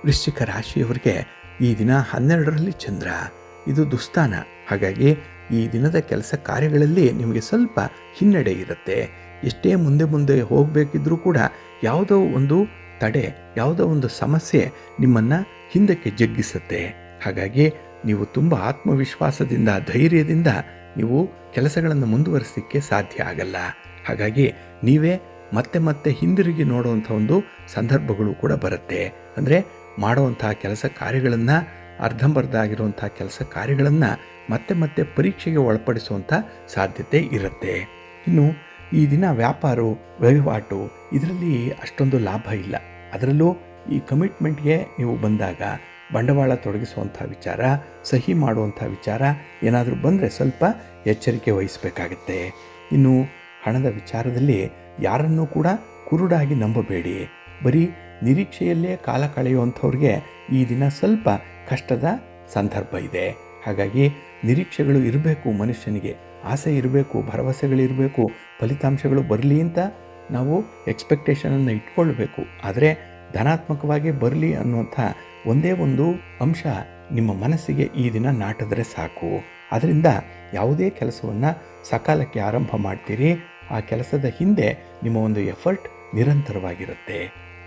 ವೃಶ್ಚಿಕ ರಾಶಿಯವರಿಗೆ ಈ ದಿನ 12ರಲ್ಲಿ ಚಂದ್ರ, ಇದು ದುಸ್ಥಾನ. ಹಾಗಾಗಿ ಈ ದಿನದ ಕೆಲಸ ಕಾರ್ಯಗಳಲ್ಲಿ ನಿಮಗೆ ಸ್ವಲ್ಪ ಹಿನ್ನಡೆ ಇರುತ್ತೆ. ಎಷ್ಟೇ ಮುಂದೆ ಮುಂದೆ ಹೋಗಬೇಕಿದ್ರೂ ಕೂಡ ಯಾವುದೋ ಒಂದು ತಡೆ, ಯಾವುದೋ ಒಂದು ಸಮಸ್ಯೆ ನಿಮ್ಮನ್ನು ಹಿಂದಕ್ಕೆ ಜಗ್ಗಿಸುತ್ತೆ. ಹಾಗಾಗಿ ನೀವು ತುಂಬ ಆತ್ಮವಿಶ್ವಾಸದಿಂದ, ಧೈರ್ಯದಿಂದ ನೀವು ಕೆಲಸಗಳನ್ನು ಮುಂದುವರಿಸಲಿಕ್ಕೆ ಸಾಧ್ಯ ಆಗಲ್ಲ. ಹಾಗಾಗಿ ನೀವೇ ಮತ್ತೆ ಮತ್ತೆ ಹಿಂದಿರುಗಿ ನೋಡುವಂಥ ಒಂದು ಸಂದರ್ಭಗಳು ಕೂಡ ಬರುತ್ತೆ. ಅಂದರೆ ಮಾಡುವಂತಹ ಕೆಲಸ ಕಾರ್ಯಗಳನ್ನು, ಅರ್ಧಂಬರ್ಧ ಆಗಿರುವಂಥ ಕೆಲಸ ಕಾರ್ಯಗಳನ್ನು ಮತ್ತೆ ಮತ್ತೆ ಪರೀಕ್ಷೆಗೆ ಒಳಪಡಿಸುವಂಥ ಸಾಧ್ಯತೆ ಇರುತ್ತೆ. ಇನ್ನು ಈ ದಿನ ವ್ಯಾಪಾರ, ವಹಿವಾಟು ಇದರಲ್ಲಿ ಅಷ್ಟೊಂದು ಲಾಭ ಇಲ್ಲ. ಅದರಲ್ಲೂ ಈ ಕಮಿಟ್ಮೆಂಟ್ಗೆ ನೀವು ಬಂದಾಗ ಬಂಡವಾಳ ತೊಡಗಿಸುವಂಥ ವಿಚಾರ, ಸಹಿ ಮಾಡುವಂಥ ವಿಚಾರ ಏನಾದರೂ ಬಂದರೆ ಸ್ವಲ್ಪ ಎಚ್ಚರಿಕೆ ವಹಿಸಬೇಕಾಗತ್ತೆ. ಇನ್ನು ಹಣದ ವಿಚಾರದಲ್ಲಿ ಯಾರನ್ನೂ ಕೂಡ ಕುರುಡಾಗಿ ನಂಬಬೇಡಿ. ಬರೀ ನಿರೀಕ್ಷೆಯಲ್ಲೇ ಕಾಲ ಕಳೆಯುವಂಥವ್ರಿಗೆ ಈ ದಿನ ಸ್ವಲ್ಪ ಕಷ್ಟದ ಸಂದರ್ಭ ಇದೆ. ಹಾಗಾಗಿ ನಿರೀಕ್ಷೆಗಳು ಇರಬೇಕು, ಮನುಷ್ಯನಿಗೆ ಆಸೆ ಇರಬೇಕು, ಭರವಸೆಗಳಿರಬೇಕು, ಫಲಿತಾಂಶಗಳು ಬರಲಿ ಅಂತ ನಾವು ಎಕ್ಸ್ಪೆಕ್ಟೇಷನನ್ನು ಇಟ್ಕೊಳ್ಬೇಕು. ಆದರೆ ಧನಾತ್ಮಕವಾಗಿ ಬರಲಿ ಅನ್ನುವಂಥ ಒಂದೇ ಒಂದು ಅಂಶ ನಿಮ್ಮ ಮನಸ್ಸಿಗೆ ಈ ದಿನ ನಾಟಿದ್ರೆ ಸಾಕು. ಅದರಿಂದ ಯಾವುದೇ ಕೆಲಸವನ್ನು ಸಕಾಲಕ್ಕೆ ಆರಂಭ ಮಾಡ್ತೀರಿ, ಆ ಕೆಲಸದ ಹಿಂದೆ ನಿಮ್ಮ ಒಂದು ಎಫರ್ಟ್ ನಿರಂತರವಾಗಿರುತ್ತೆ.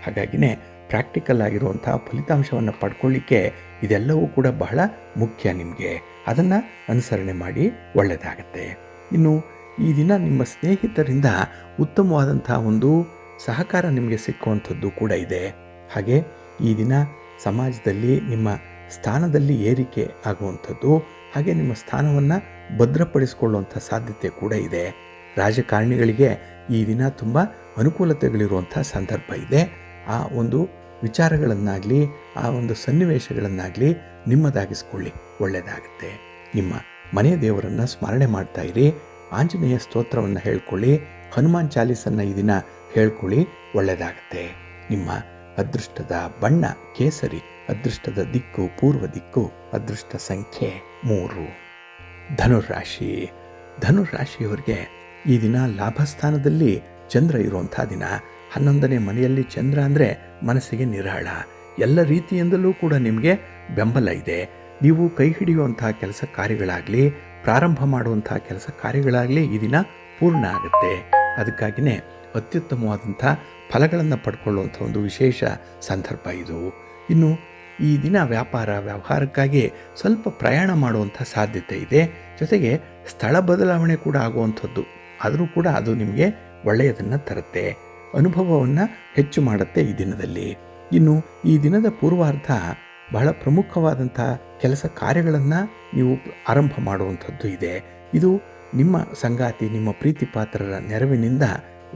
ಹಾಗಾಗಿನೇ ಪ್ರಾಕ್ಟಿಕಲ್ ಆಗಿರುವಂಥ ಫಲಿತಾಂಶವನ್ನು ಪಡ್ಕೊಳ್ಳಿಕ್ಕೆ ಇದೆಲ್ಲವೂ ಕೂಡ ಬಹಳ ಮುಖ್ಯ. ನಿಮಗೆ ಅದನ್ನು ಅನುಸರಣೆ ಮಾಡಿ ಒಳ್ಳೆಯದಾಗತ್ತೆ. ಇನ್ನು ಈ ದಿನ ನಿಮ್ಮ ಸ್ನೇಹಿತರಿಂದ ಉತ್ತಮವಾದಂಥ ಒಂದು ಸಹಕಾರ ನಿಮಗೆ ಸಿಕ್ಕುವಂಥದ್ದು ಕೂಡ ಇದೆ. ಹಾಗೆ ಈ ದಿನ ಸಮಾಜದಲ್ಲಿ ನಿಮ್ಮ ಸ್ಥಾನದಲ್ಲಿ ಏರಿಕೆ ಆಗುವಂಥದ್ದು, ಹಾಗೆ ನಿಮ್ಮ ಸ್ಥಾನವನ್ನು ಭದ್ರಪಡಿಸಿಕೊಳ್ಳುವಂಥ ಸಾಧ್ಯತೆ ಕೂಡ ಇದೆ. ರಾಜಕಾರಣಿಗಳಿಗೆ ಈ ದಿನ ತುಂಬ ಅನುಕೂಲತೆಗಳಿರುವಂಥ ಸಂದರ್ಭ ಇದೆ. ಆ ಒಂದು ವಿಚಾರಗಳನ್ನಾಗಲಿ, ಆ ಒಂದು ಸನ್ನಿವೇಶಗಳನ್ನಾಗಲಿ ನಿಮ್ಮದಾಗಿಸ್ಕೊಳ್ಳಿ, ಒಳ್ಳೆಯದಾಗುತ್ತೆ. ನಿಮ್ಮ ಮನೆ ದೇವರನ್ನು ಸ್ಮರಣೆ ಮಾಡ್ತಾ ಇರಿ, ಆಂಜನೇಯ ಸ್ತೋತ್ರವನ್ನು ಹೇಳ್ಕೊಳ್ಳಿ, ಹನುಮಾನ್ ಚಾಲೀಸನ್ನು ಈ ದಿನ ಹೇಳ್ಕೊಳ್ಳಿ, ಒಳ್ಳೆಯದಾಗುತ್ತೆ. ನಿಮ್ಮ ಅದೃಷ್ಟದ ಬಣ್ಣ ಕೇಸರಿ, ಅದೃಷ್ಟದ ದಿಕ್ಕು ಪೂರ್ವ ದಿಕ್ಕು, ಅದೃಷ್ಟ ಸಂಖ್ಯೆ 3. ಧನುರಾಶಿ. ಧನುರಾಶಿಯವರಿಗೆ ಈ ದಿನ ಲಾಭಸ್ಥಾನದಲ್ಲಿ ಚಂದ್ರ ಇರುವಂಥ ದಿನ. 11ನೇ ಮನೆಯಲ್ಲಿ ಚಂದ್ರ ಅಂದರೆ ಮನಸ್ಸಿಗೆ ನಿರಾಳ. ಎಲ್ಲ ರೀತಿಯಿಂದಲೂ ಕೂಡ ನಿಮಗೆ ಬೆಂಬಲ ಇದೆ. ನೀವು ಕೈ ಹಿಡಿಯುವಂಥ ಕೆಲಸ ಕಾರ್ಯಗಳಾಗಲಿ, ಪ್ರಾರಂಭ ಮಾಡುವಂಥ ಕೆಲಸ ಕಾರ್ಯಗಳಾಗಲಿ ಈ ದಿನ ಪೂರ್ಣ ಆಗುತ್ತೆ. ಅದಕ್ಕಾಗಿಯೇ ಅತ್ಯುತ್ತಮವಾದಂಥ ಫಲಗಳನ್ನು ಪಡ್ಕೊಳ್ಳುವಂಥ ಒಂದು ವಿಶೇಷ ಸಂದರ್ಭ ಇದು. ಇನ್ನು ಈ ದಿನ ವ್ಯಾಪಾರ ವ್ಯವಹಾರಕ್ಕಾಗಿ ಸ್ವಲ್ಪ ಪ್ರಯಾಣ ಮಾಡುವಂಥ ಸಾಧ್ಯತೆ ಇದೆ. ಜೊತೆಗೆ ಸ್ಥಳ ಬದಲಾವಣೆ ಕೂಡ ಆಗುವಂಥದ್ದು, ಆದರೂ ಕೂಡ ಅದು ನಿಮಗೆ ಒಳ್ಳೆಯದನ್ನು ತರುತ್ತೆ, ಅನುಭವವನ್ನು ಹೆಚ್ಚು ಮಾಡುತ್ತೆ ಈ ದಿನದಲ್ಲಿ. ಇನ್ನು ಈ ದಿನದ ಪೂರ್ವಾರ್ಧ ಬಹಳ ಪ್ರಮುಖವಾದಂಥ ಕೆಲಸ ಕಾರ್ಯಗಳನ್ನು ನೀವು ಆರಂಭ ಮಾಡುವಂಥದ್ದು ಇದೆ. ಇದು ನಿಮ್ಮ ಸಂಗಾತಿ, ನಿಮ್ಮ ಪ್ರೀತಿ ಪಾತ್ರರ ನೆರವಿನಿಂದ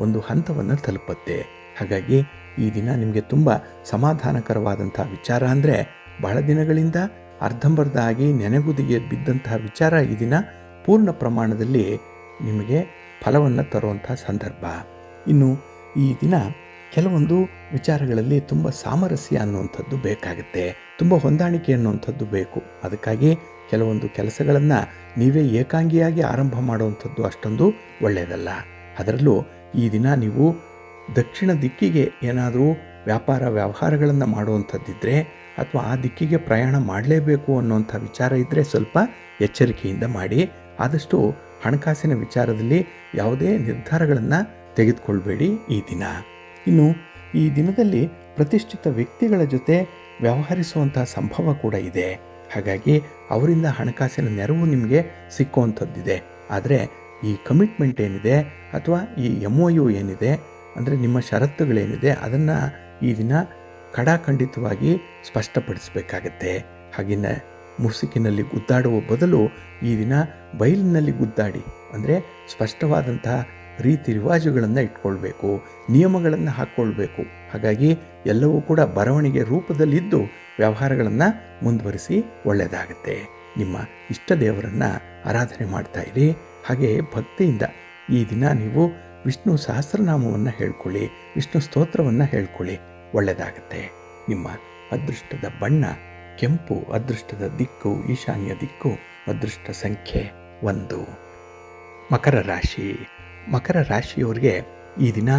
ಒಂದು ಹಂತವನ್ನು ತಲುಪುತ್ತೆ. ಹಾಗಾಗಿ ಈ ದಿನ ನಿಮಗೆ ತುಂಬ ಸಮಾಧಾನಕರವಾದಂಥ ವಿಚಾರ ಅಂದರೆ ಬಹಳ ದಿನಗಳಿಂದ ಅರ್ಧಂಬರ್ಧ ಆಗಿ ನೆನೆಗುದಿಗೆ ಬಿದ್ದಂತಹ ವಿಚಾರ ಈ ದಿನ ಪೂರ್ಣ ಪ್ರಮಾಣದಲ್ಲಿ ನಿಮಗೆ ಫಲವನ್ನು ತರುವಂಥ ಸಂದರ್ಭ. ಇನ್ನು ಈ ದಿನ ಕೆಲವೊಂದು ವಿಚಾರಗಳಲ್ಲಿ ತುಂಬ ಸಾಮರಸ್ಯ ಅನ್ನುವಂಥದ್ದು ಬೇಕಾಗುತ್ತೆ, ತುಂಬ ಹೊಂದಾಣಿಕೆ ಅನ್ನುವಂಥದ್ದು ಬೇಕು. ಅದಕ್ಕಾಗಿ ಕೆಲವೊಂದು ಕೆಲಸಗಳನ್ನು ನೀವೇ ಏಕಾಂಗಿಯಾಗಿ ಆರಂಭ ಮಾಡುವಂಥದ್ದು ಅಷ್ಟೊಂದು ಒಳ್ಳೆಯದಲ್ಲ. ಅದರಲ್ಲೂ ಈ ದಿನ ನೀವು ದಕ್ಷಿಣ ದಿಕ್ಕಿಗೆ ಏನಾದರೂ ವ್ಯಾಪಾರ ವ್ಯವಹಾರಗಳನ್ನು ಮಾಡುವಂಥದ್ದಿದ್ದರೆ, ಅಥವಾ ಆ ದಿಕ್ಕಿಗೆ ಪ್ರಯಾಣ ಮಾಡಲೇಬೇಕು ಅನ್ನುವಂಥ ವಿಚಾರ ಇದ್ದರೆ ಸ್ವಲ್ಪ ಎಚ್ಚರಿಕೆಯಿಂದ ಮಾಡಿ. ಆದಷ್ಟು ಹಣಕಾಸಿನ ವಿಚಾರದಲ್ಲಿ ಯಾವುದೇ ನಿರ್ಧಾರಗಳನ್ನು ತೆಗೆದುಕೊಳ್ಬೇಡಿ ಈ ದಿನ. ಇನ್ನು ಈ ದಿನದಲ್ಲಿ ಪ್ರತಿಷ್ಠಿತ ವ್ಯಕ್ತಿಗಳ ಜೊತೆ ವ್ಯವಹರಿಸುವಂಥ ಸಂಭವ ಕೂಡ ಇದೆ. ಹಾಗಾಗಿ ಅವರಿಂದ ಹಣಕಾಸಿನ ನೆರವು ನಿಮಗೆ ಸಿಕ್ಕುವಂಥದ್ದಿದೆ. ಆದರೆ ಈ ಕಮಿಟ್ಮೆಂಟ್ ಏನಿದೆ ಅಥವಾ ಈ MOU ಏನಿದೆ ಅಂದರೆ ನಿಮ್ಮ ಷರತ್ತುಗಳೇನಿದೆ ಅದನ್ನು ಈ ದಿನ ಖಡಾಖಂಡಿತವಾಗಿ ಸ್ಪಷ್ಟಪಡಿಸಬೇಕಾಗತ್ತೆ. ಹಾಗೆಯೇ ಮುಸುಕಿನಲ್ಲಿ ಗುದ್ದಾಡುವ ಬದಲು ಈ ದಿನ ಬಯಲಿನಲ್ಲಿ ಗುದ್ದಾಡಿ, ಅಂದರೆ ಸ್ಪಷ್ಟವಾದಂತಹ ರೀತಿ ರಿವಾಜುಗಳನ್ನು ಇಟ್ಕೊಳ್ಬೇಕು, ನಿಯಮಗಳನ್ನು ಹಾಕ್ಕೊಳ್ಬೇಕು. ಹಾಗಾಗಿ ಎಲ್ಲವೂ ಕೂಡ ಬರವಣಿಗೆ ರೂಪದಲ್ಲಿದ್ದು ವ್ಯವಹಾರಗಳನ್ನು ಮುಂದುವರಿಸಿ ಒಳ್ಳೆಯದಾಗುತ್ತೆ. ನಿಮ್ಮ ಇಷ್ಟ ದೇವರನ್ನು ಆರಾಧನೆ ಮಾಡ್ತಾ ಇರಿ. ಹಾಗೆ ಭಕ್ತಿಯಿಂದ ಈ ದಿನ ನೀವು ವಿಷ್ಣು ಸಹಸ್ರನಾಮವನ್ನು ಹೇಳ್ಕೊಳ್ಳಿ, ವಿಷ್ಣು ಸ್ತೋತ್ರವನ್ನು ಹೇಳ್ಕೊಳ್ಳಿ, ಒಳ್ಳೆಯದಾಗುತ್ತೆ. ನಿಮ್ಮ ಅದೃಷ್ಟದ ಬಣ್ಣ ಕೆಂಪು, ಅದೃಷ್ಟದ ದಿಕ್ಕು ಈಶಾನ್ಯ ದಿಕ್ಕು, ಅದೃಷ್ಟ ಸಂಖ್ಯೆ 1. ಮಕರ ರಾಶಿ. ಮಕರ ರಾಶಿಯವರಿಗೆ ಈ ದಿನ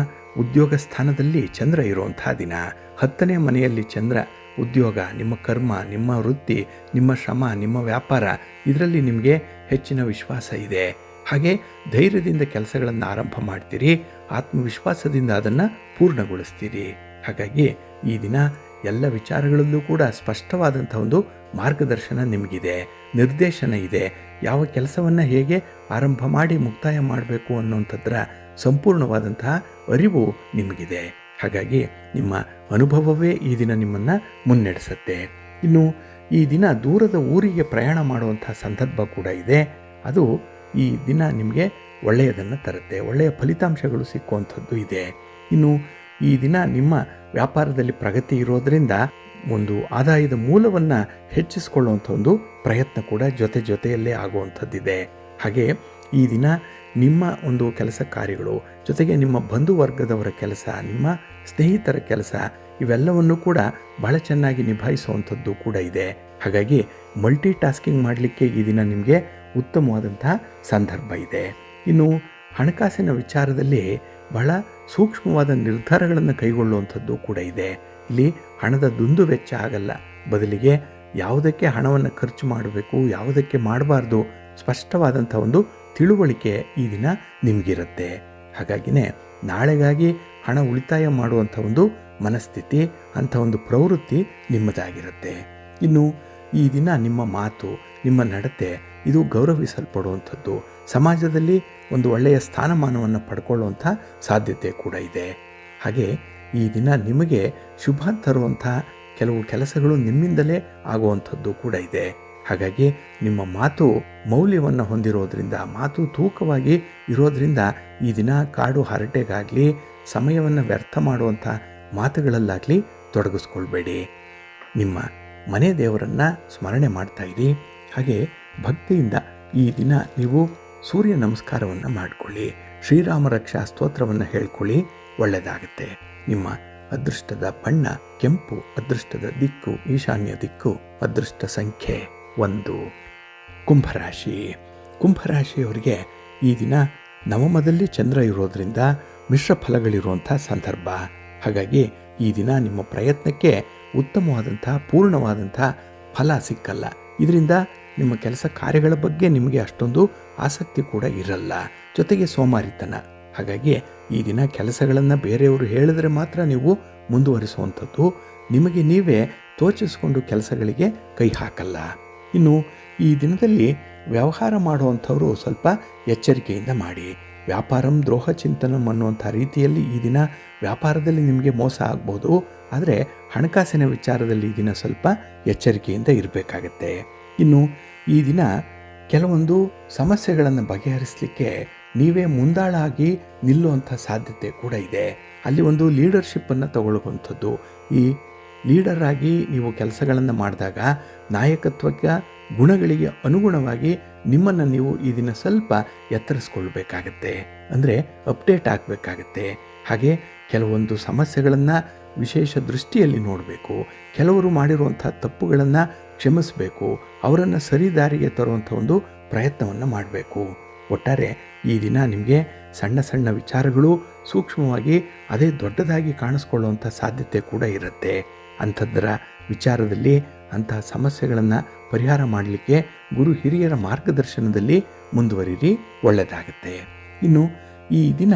ಉದ್ಯೋಗ ಸ್ಥಾನದಲ್ಲಿ ಚಂದ್ರ ಇರುವಂಥ ದಿನ. 10ನೇ ಮನೆಯಲ್ಲಿ ಚಂದ್ರ ಉದ್ಯೋಗ, ನಿಮ್ಮ ಕರ್ಮ, ನಿಮ್ಮ ವೃತ್ತಿ, ನಿಮ್ಮ ಶ್ರಮ, ನಿಮ್ಮ ವ್ಯಾಪಾರ ಇದರಲ್ಲಿ ನಿಮಗೆ ಹೆಚ್ಚಿನ ವಿಶ್ವಾಸ ಇದೆ. ಹಾಗೆ ಧೈರ್ಯದಿಂದ ಕೆಲಸಗಳನ್ನು ಆರಂಭ ಮಾಡ್ತೀರಿ, ಆತ್ಮವಿಶ್ವಾಸದಿಂದ ಅದನ್ನು ಪೂರ್ಣಗೊಳಿಸ್ತೀರಿ. ಹಾಗಾಗಿ ಈ ದಿನ ಎಲ್ಲ ವಿಚಾರಗಳಲ್ಲೂ ಕೂಡ ಸ್ಪಷ್ಟವಾದಂಥ ಒಂದು ಮಾರ್ಗದರ್ಶನ ನಿಮಗಿದೆ, ನಿರ್ದೇಶನ ಇದೆ. ಯಾವ ಕೆಲಸವನ್ನು ಹೇಗೆ ಆರಂಭ ಮಾಡಿ ಮುಕ್ತಾಯ ಮಾಡಬೇಕು ಅನ್ನೋಂಥದ್ರ ಸಂಪೂರ್ಣವಾದಂತಹ ಅರಿವು ನಿಮಗಿದೆ. ಹಾಗಾಗಿ ನಿಮ್ಮ ಅನುಭವವೇ ಈ ದಿನ ನಿಮ್ಮನ್ನು ಮುನ್ನಡೆಸುತ್ತೆ. ಇನ್ನು ಈ ದಿನ ದೂರದ ಊರಿಗೆ ಪ್ರಯಾಣ ಮಾಡುವಂಥ ಸಂದರ್ಭ ಕೂಡ ಇದೆ. ಅದು ಈ ದಿನ ನಿಮಗೆ ಒಳ್ಳೆಯದನ್ನು ತರುತ್ತೆ, ಒಳ್ಳೆಯ ಫಲಿತಾಂಶಗಳು ಸಿಕ್ಕುವಂಥದ್ದು ಇದೆ. ಇನ್ನು ಈ ದಿನ ನಿಮ್ಮ ವ್ಯಾಪಾರದಲ್ಲಿ ಪ್ರಗತಿ ಇರೋದರಿಂದ ಒಂದು ಆದಾಯದ ಮೂಲವನ್ನು ಹೆಚ್ಚಿಸಿಕೊಳ್ಳುವಂಥ ಒಂದು ಪ್ರಯತ್ನ ಕೂಡ ಜೊತೆಯಲ್ಲೇ ಆಗುವಂಥದ್ದಿದೆ. ಹಾಗೆ ಈ ದಿನ ನಿಮ್ಮ ಒಂದು ಕೆಲಸ ಕಾರ್ಯಗಳು ಜೊತೆಗೆ ನಿಮ್ಮ ಬಂಧುವರ್ಗದವರ ಕೆಲಸ, ನಿಮ್ಮ ಸ್ನೇಹಿತರ ಕೆಲಸ ಇವೆಲ್ಲವನ್ನು ಕೂಡ ಬಹಳ ಚೆನ್ನಾಗಿ ನಿಭಾಯಿಸುವಂಥದ್ದು ಕೂಡ ಇದೆ. ಹಾಗಾಗಿ ಮಲ್ಟಿ ಟಾಸ್ಕಿಂಗ್ ಮಾಡಲಿಕ್ಕೆ ಈ ದಿನ ನಿಮಗೆ ಉತ್ತಮವಾದಂತಹ ಸಂದರ್ಭ ಇದೆ. ಇನ್ನು ಹಣಕಾಸಿನ ವಿಚಾರದಲ್ಲಿ ಬಹಳ ಸೂಕ್ಷ್ಮವಾದ ನಿರ್ಧಾರಗಳನ್ನು ಕೈಗೊಳ್ಳುವಂಥದ್ದು ಕೂಡ ಇದೆ. ಇಲ್ಲಿ ಹಣದ ದುಂದು ವೆಚ್ಚ ಆಗಲ್ಲ, ಬದಲಿಗೆ ಯಾವುದಕ್ಕೆ ಹಣವನ್ನು ಖರ್ಚು ಮಾಡಬೇಕು, ಯಾವುದಕ್ಕೆ ಮಾಡಬಾರ್ದು ಸ್ಪಷ್ಟವಾದಂಥ ಒಂದು ತಿಳುವಳಿಕೆ ಈ ದಿನ ನಿಮಗಿರುತ್ತೆ. ಹಾಗಾಗಿನೇ ನಾಳೆಗಾಗಿ ಹಣ ಉಳಿತಾಯ ಮಾಡುವಂಥ ಒಂದು ಮನಸ್ಥಿತಿ, ಅಂಥ ಒಂದು ಪ್ರವೃತ್ತಿ ನಿಮ್ಮದಾಗಿರುತ್ತೆ. ಇನ್ನು ಈ ದಿನ ನಿಮ್ಮ ಮಾತು, ನಿಮ್ಮ ನಡತೆ ಇದು ಗೌರವಿಸಲ್ಪಡುವಂಥದ್ದು, ಸಮಾಜದಲ್ಲಿ ಒಂದು ಒಳ್ಳೆಯ ಸ್ಥಾನಮಾನವನ್ನು ಪಡ್ಕೊಳ್ಳುವಂಥ ಸಾಧ್ಯತೆ ಕೂಡ ಇದೆ. ಹಾಗೆ ಈ ದಿನ ನಿಮಗೆ ಶುಭ ತರುವಂಥ ಕೆಲವು ಕೆಲಸಗಳು ನಿಮ್ಮಿಂದಲೇ ಆಗುವಂಥದ್ದು ಕೂಡ ಇದೆ. ಹಾಗಾಗಿ ನಿಮ್ಮ ಮಾತು ಮೌಲ್ಯವನ್ನು ಹೊಂದಿರೋದ್ರಿಂದ, ಮಾತು ತೂಕವಾಗಿ ಇರೋದ್ರಿಂದ ಈ ದಿನ ಕಾಡು ಹರಟೆಗಾಗಲಿ ಸಮಯವನ್ನು ವ್ಯರ್ಥ ಮಾಡುವಂಥ ಮಾತುಗಳಲ್ಲಾಗಲಿ ತೊಡಗಿಸ್ಕೊಳ್ಬೇಡಿ. ನಿಮ್ಮ ಮನೆ ದೇವರನ್ನು ಸ್ಮರಣೆ ಮಾಡ್ತಾ ಇರಿ. ಹಾಗೆ ಭಕ್ತಿಯಿಂದ ಈ ದಿನ ನೀವು ಸೂರ್ಯ ನಮಸ್ಕಾರವನ್ನು ಮಾಡಿಕೊಳ್ಳಿ, ಶ್ರೀರಾಮ ರಕ್ಷಾ ಸ್ತೋತ್ರವನ್ನು ಹೇಳ್ಕೊಳ್ಳಿ, ಒಳ್ಳೆಯದಾಗುತ್ತೆ. ನಿಮ್ಮ ಅದೃಷ್ಟದ ಬಣ್ಣ ಕೆಂಪು, ಅದೃಷ್ಟದ ದಿಕ್ಕು ಈಶಾನ್ಯ ದಿಕ್ಕು, ಅದೃಷ್ಟ ಸಂಖ್ಯೆ 1. ಕುಂಭರಾಶಿ. ಕುಂಭರಾಶಿಯವರಿಗೆ ಈ ದಿನ ನವಮದಲ್ಲಿ ಚಂದ್ರ ಇರೋದರಿಂದ ಮಿಶ್ರ ಫಲಗಳಿರುವಂಥ ಸಂದರ್ಭ. ಹಾಗಾಗಿ ಈ ದಿನ ನಿಮ್ಮ ಪ್ರಯತ್ನಕ್ಕೆ ಉತ್ತಮವಾದಂಥ ಪೂರ್ಣವಾದಂಥ ಫಲ ಸಿಕ್ಕಲ್ಲ. ಇದರಿಂದ ನಿಮ್ಮ ಕೆಲಸ ಕಾರ್ಯಗಳ ಬಗ್ಗೆ ನಿಮಗೆ ಅಷ್ಟೊಂದು ಆಸಕ್ತಿ ಕೂಡ ಇರಲ್ಲ, ಜೊತೆಗೆ ಸೋಮಾರಿತನ. ಹಾಗಾಗಿ ಈ ದಿನ ಕೆಲಸಗಳನ್ನು ಬೇರೆಯವರು ಹೇಳಿದರೆ ಮಾತ್ರ ನೀವು ಮುಂದುವರಿಸುವಂಥದ್ದು, ನಿಮಗೆ ನೀವೇ ತೋಚಿಸಿಕೊಂಡು ಕೆಲಸಗಳಿಗೆ ಕೈ ಹಾಕಲ್ಲ. ಇನ್ನು ಈ ದಿನದಲ್ಲಿ ವ್ಯವಹಾರ ಮಾಡುವಂಥವರು ಸ್ವಲ್ಪ ಎಚ್ಚರಿಕೆಯಿಂದ ಮಾಡಿ. ವ್ಯಾಪಾರಂ ದ್ರೋಹ ಚಿಂತನಂ ಅನ್ನುವಂಥ ರೀತಿಯಲ್ಲಿ ಈ ದಿನ ವ್ಯಾಪಾರದಲ್ಲಿ ನಿಮಗೆ ಮೋಸ ಆಗ್ಬೋದು, ಆದರೆ ಹಣಕಾಸಿನ ವಿಚಾರದಲ್ಲಿ ಈ ದಿನ ಸ್ವಲ್ಪ ಎಚ್ಚರಿಕೆಯಿಂದ ಇರಬೇಕಾಗತ್ತೆ. ಇನ್ನು ಈ ದಿನ ಕೆಲವೊಂದು ಸಮಸ್ಯೆಗಳನ್ನು ಬಗೆಹರಿಸಲಿಕ್ಕೆ ನೀವೇ ಮುಂದಾಳಾಗಿ ನಿಲ್ಲುವಂಥ ಸಾಧ್ಯತೆ ಕೂಡ ಇದೆ. ಅಲ್ಲಿ ಒಂದು ಲೀಡರ್ಶಿಪ್ಪನ್ನು ತಗೊಳ್ಳುವಂಥದ್ದು. ಈ ಲೀಡರ್ ಆಗಿ ನೀವು ಕೆಲಸಗಳನ್ನು ಮಾಡಿದಾಗ ನಾಯಕತ್ವಕ್ಕೆ ಗುಣಗಳಿಗೆ ಅನುಗುಣವಾಗಿ ನಿಮ್ಮನ್ನು ನೀವು ಈ ದಿನ ಸ್ವಲ್ಪ ಎತ್ತರಿಸ್ಕೊಳ್ಬೇಕಾಗತ್ತೆ, ಅಂದರೆ ಅಪ್ಡೇಟ್ ಆಗಬೇಕಾಗತ್ತೆ. ಹಾಗೆ ಕೆಲವೊಂದು ಸಮಸ್ಯೆಗಳನ್ನು ವಿಶೇಷ ದೃಷ್ಟಿಯಲ್ಲಿ ನೋಡಬೇಕು, ಕೆಲವರು ಮಾಡಿರುವಂಥ ತಪ್ಪುಗಳನ್ನು ಕ್ಷಮಿಸಬೇಕು, ಅವರನ್ನು ಸರಿದಾರಿಗೆ ತರುವಂಥ ಒಂದು ಪ್ರಯತ್ನವನ್ನು ಮಾಡಬೇಕು. ಒಟ್ಟಾರೆ ಈ ದಿನ ನಿಮಗೆ ಸಣ್ಣ ಸಣ್ಣ ವಿಚಾರಗಳು ಸೂಕ್ಷ್ಮವಾಗಿ ಅದೇ ದೊಡ್ಡದಾಗಿ ಕಾಣಿಸ್ಕೊಳ್ಳುವಂಥ ಸಾಧ್ಯತೆ ಕೂಡ ಇರುತ್ತೆ. ಅಂಥದ್ದರ ವಿಚಾರದಲ್ಲಿ ಅಂತಹ ಸಮಸ್ಯೆಗಳನ್ನು ಪರಿಹಾರ ಮಾಡಲಿಕ್ಕೆ ಗುರು ಹಿರಿಯರ ಮಾರ್ಗದರ್ಶನದಲ್ಲಿ ಮುಂದುವರಿರಿ, ಒಳ್ಳೆಯದಾಗುತ್ತೆ. ಇನ್ನು ಈ ದಿನ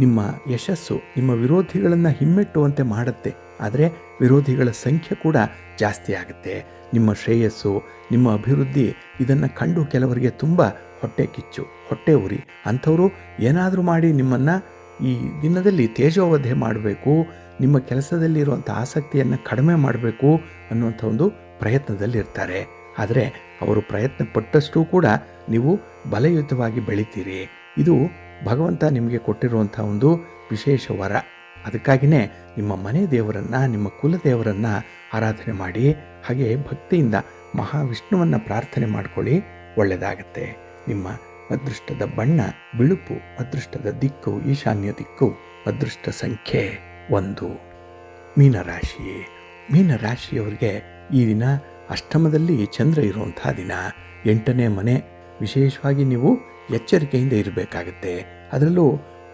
ನಿಮ್ಮ ಯಶಸ್ಸು ನಿಮ್ಮ ವಿರೋಧಿಗಳನ್ನು ಹಿಮ್ಮೆಟ್ಟುವಂತೆ ಮಾಡುತ್ತೆ, ಆದರೆ ವಿರೋಧಿಗಳ ಸಂಖ್ಯೆ ಕೂಡ ಜಾಸ್ತಿ ಆಗುತ್ತೆ. ನಿಮ್ಮ ಶ್ರೇಯಸ್ಸು, ನಿಮ್ಮ ಅಭಿವೃದ್ಧಿ ಇದನ್ನು ಕಂಡು ಕೆಲವರಿಗೆ ತುಂಬ ಹೊಟ್ಟೆ ಕಿಚ್ಚು, ಹೊಟ್ಟೆ ಉರಿ. ಅಂಥವರು ಏನಾದರೂ ಮಾಡಿ ನಿಮ್ಮನ್ನು ಈ ದಿನದಲ್ಲಿ ತೇಜೋವಧೆ ಮಾಡಬೇಕು, ನಿಮ್ಮ ಕೆಲಸದಲ್ಲಿರುವಂಥ ಆಸಕ್ತಿಯನ್ನು ಕಡಿಮೆ ಮಾಡಬೇಕು ಅನ್ನುವಂಥ ಒಂದು ಪ್ರಯತ್ನದಲ್ಲಿರ್ತಾರೆ. ಆದರೆ ಅವರು ಪ್ರಯತ್ನ ಪಟ್ಟಷ್ಟು ಕೂಡ ನೀವು ಬಲಯುತವಾಗಿ ಬೆಳಿತೀರಿ. ಇದು ಭಗವಂತ ನಿಮಗೆ ಕೊಟ್ಟಿರುವಂಥ ಒಂದು ವಿಶೇಷ ವರ. ಅದಕ್ಕಾಗಿಯೇ ನಿಮ್ಮ ಮನೆ ದೇವರನ್ನು, ನಿಮ್ಮ ಕುಲದೇವರನ್ನು ಆರಾಧನೆ ಮಾಡಿ, ಹಾಗೆ ಭಕ್ತಿಯಿಂದ ಮಹಾವಿಷ್ಣುವನ್ನು ಪ್ರಾರ್ಥನೆ ಮಾಡಿಕೊಳ್ಳಿ, ಒಳ್ಳೆಯದಾಗತ್ತೆ. ನಿಮ್ಮ ಅದೃಷ್ಟದ ಬಣ್ಣ ಬಿಳುಪು, ಅದೃಷ್ಟದ ದಿಕ್ಕು ಈಶಾನ್ಯ ದಿಕ್ಕು, ಅದೃಷ್ಟ ಸಂಖ್ಯೆ 1. ಮೀನರಾಶಿ. ಮೀನರಾಶಿಯವರಿಗೆ ಈ ದಿನ ಅಷ್ಟಮದಲ್ಲಿ ಚಂದ್ರ ಇರುವಂಥ ದಿನ. 8ನೇ ಮನೆ. ವಿಶೇಷವಾಗಿ ನೀವು ಎಚ್ಚರಿಕೆಯಿಂದ ಇರಬೇಕಾಗತ್ತೆ. ಅದರಲ್ಲೂ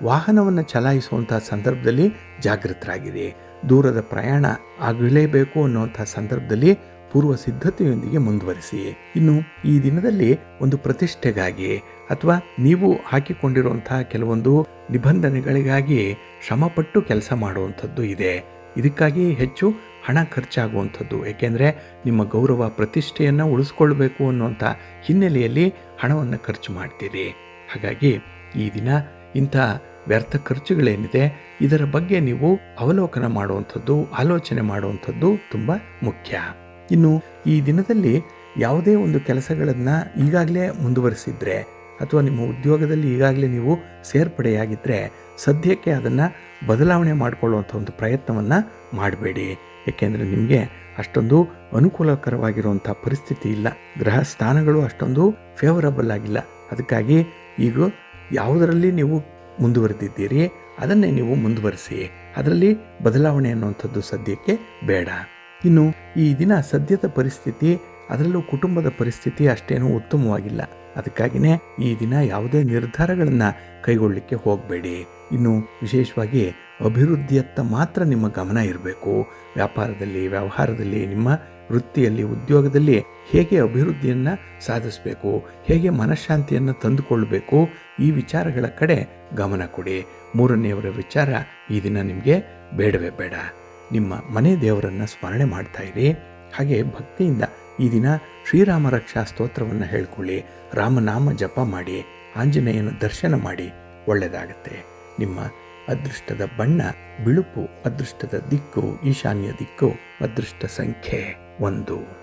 ವಾಹನವನ್ನು ಚಲಾಯಿಸುವಂಥ ಸಂದರ್ಭದಲ್ಲಿ ಜಾಗೃತರಾಗಿರಿ. ದೂರದ ಪ್ರಯಾಣ ಆಗಲೇಬೇಕು ಅನ್ನುವಂಥ ಸಂದರ್ಭದಲ್ಲಿ ಪೂರ್ವ ಸಿದ್ಧತೆಯೊಂದಿಗೆ ಮುಂದುವರಿಸಿ. ಇನ್ನು ಈ ದಿನದಲ್ಲಿ ಒಂದು ಪ್ರತಿಷ್ಠೆಗಾಗಿ ಅಥವಾ ನೀವು ಹಾಕಿಕೊಂಡಿರುವಂತಹ ಕೆಲವೊಂದು ನಿಬಂಧನೆಗಳಿಗಾಗಿ ಶ್ರಮಪಟ್ಟು ಕೆಲಸ ಮಾಡುವಂಥದ್ದು ಇದೆ. ಇದಕ್ಕಾಗಿ ಹೆಚ್ಚು ಹಣ ಖರ್ಚಾಗುವಂಥದ್ದು. ಏಕೆಂದರೆ ನಿಮ್ಮ ಗೌರವ ಪ್ರತಿಷ್ಠೆಯನ್ನು ಉಳಿಸ್ಕೊಳ್ಬೇಕು ಅನ್ನುವಂಥ ಹಿನ್ನೆಲೆಯಲ್ಲಿ ಹಣವನ್ನು ಖರ್ಚು ಮಾಡ್ತೀರಿ. ಹಾಗಾಗಿ ಈ ದಿನ ಇಂಥ ವ್ಯರ್ಥ ಖರ್ಚುಗಳೇನಿದೆ ಇದರ ಬಗ್ಗೆ ನೀವು ಅವಲೋಕನ ಮಾಡುವಂಥದ್ದು, ಆಲೋಚನೆ ಮಾಡುವಂಥದ್ದು ತುಂಬ ಮುಖ್ಯ. ಇನ್ನು ಈ ದಿನದಲ್ಲಿ ಯಾವುದೇ ಒಂದು ಕೆಲಸಗಳನ್ನು ಈಗಾಗಲೇ ಮುಂದುವರಿಸಿದ್ರೆ ಅಥವಾ ನಿಮ್ಮ ಉದ್ಯೋಗದಲ್ಲಿ ಈಗಾಗಲೇ ನೀವು ಸೇರ್ಪಡೆಯಾಗಿದ್ದರೆ ಸದ್ಯಕ್ಕೆ ಅದನ್ನು ಬದಲಾವಣೆ ಮಾಡಿಕೊಳ್ಳುವಂಥ ಒಂದು ಪ್ರಯತ್ನವನ್ನು ಮಾಡಬೇಡಿ. ಏಕೆಂದರೆ ನಿಮಗೆ ಅಷ್ಟೊಂದು ಅನುಕೂಲಕರವಾಗಿರುವಂಥ ಪರಿಸ್ಥಿತಿ ಇಲ್ಲ. ಗ್ರಹ ಸ್ಥಾನಗಳು ಅಷ್ಟೊಂದು ಫೇವರಬಲ್ ಆಗಿಲ್ಲ. ಅದಕ್ಕಾಗಿ ಈಗ ಯಾವುದರಲ್ಲಿ ನೀವು ಮುಂದುವರೆದಿದ್ದೀರಿ ಅದನ್ನೇ ನೀವು ಮುಂದುವರಿಸಿ. ಅದರಲ್ಲಿ ಬದಲಾವಣೆ ಅನ್ನುವಂಥದ್ದು ಸದ್ಯಕ್ಕೆ ಬೇಡ. ಇನ್ನು ಈ ದಿನ ಸದ್ಯದ ಪರಿಸ್ಥಿತಿ, ಅದರಲ್ಲೂ ಕುಟುಂಬದ ಪರಿಸ್ಥಿತಿ ಅಷ್ಟೇನೂ ಉತ್ತಮವಾಗಿಲ್ಲ. ಅದಕ್ಕಾಗಿಯೇ ಈ ದಿನ ಯಾವುದೇ ನಿರ್ಧಾರಗಳನ್ನು ಕೈಗೊಳ್ಳಲಿಕ್ಕೆ ಹೋಗಬೇಡಿ. ಇನ್ನು ವಿಶೇಷವಾಗಿ ಅಭಿವೃದ್ಧಿಯತ್ತ ಮಾತ್ರ ನಿಮ್ಮ ಗಮನ ಇರಬೇಕು. ವ್ಯಾಪಾರದಲ್ಲಿ, ವ್ಯವಹಾರದಲ್ಲಿ, ನಿಮ್ಮ ವೃತ್ತಿಯಲ್ಲಿ, ಉದ್ಯೋಗದಲ್ಲಿ ಹೇಗೆ ಅಭಿವೃದ್ಧಿಯನ್ನು ಸಾಧಿಸಬೇಕು, ಹೇಗೆ ಮನಃಶಾಂತಿಯನ್ನು ತಂದುಕೊಳ್ಳಬೇಕು, ಈ ವಿಚಾರಗಳ ಕಡೆ ಗಮನ ಕೊಡಿ. ಮೂರನೆಯವರ ವಿಚಾರ ಈ ದಿನ ನಿಮಗೆ ಬೇಡವೇ ಬೇಡ. ನಿಮ್ಮ ಮನೆ ದೇವರನ್ನು ಸ್ಮರಣೆ ಮಾಡ್ತಾ ಇರಿ. ಹಾಗೆ ಭಕ್ತಿಯಿಂದ ಈ ದಿನ ಶ್ರೀರಾಮ ರಕ್ಷಾ ಸ್ತೋತ್ರವನ್ನು ಹೇಳ್ಕೊಳ್ಳಿ, ರಾಮನಾಮ ಜಪ ಮಾಡಿ, ಆಂಜನೇಯನ ದರ್ಶನ ಮಾಡಿ. ಒಳ್ಳೆಯದಾಗತ್ತೆ. ನಿಮ್ಮ ಅದೃಷ್ಟದ ಬಣ್ಣ ಬಿಳುಪು, ಅದೃಷ್ಟದ ದಿಕ್ಕು ಈಶಾನ್ಯ ದಿಕ್ಕು, ಅದೃಷ್ಟ ಸಂಖ್ಯೆ 1.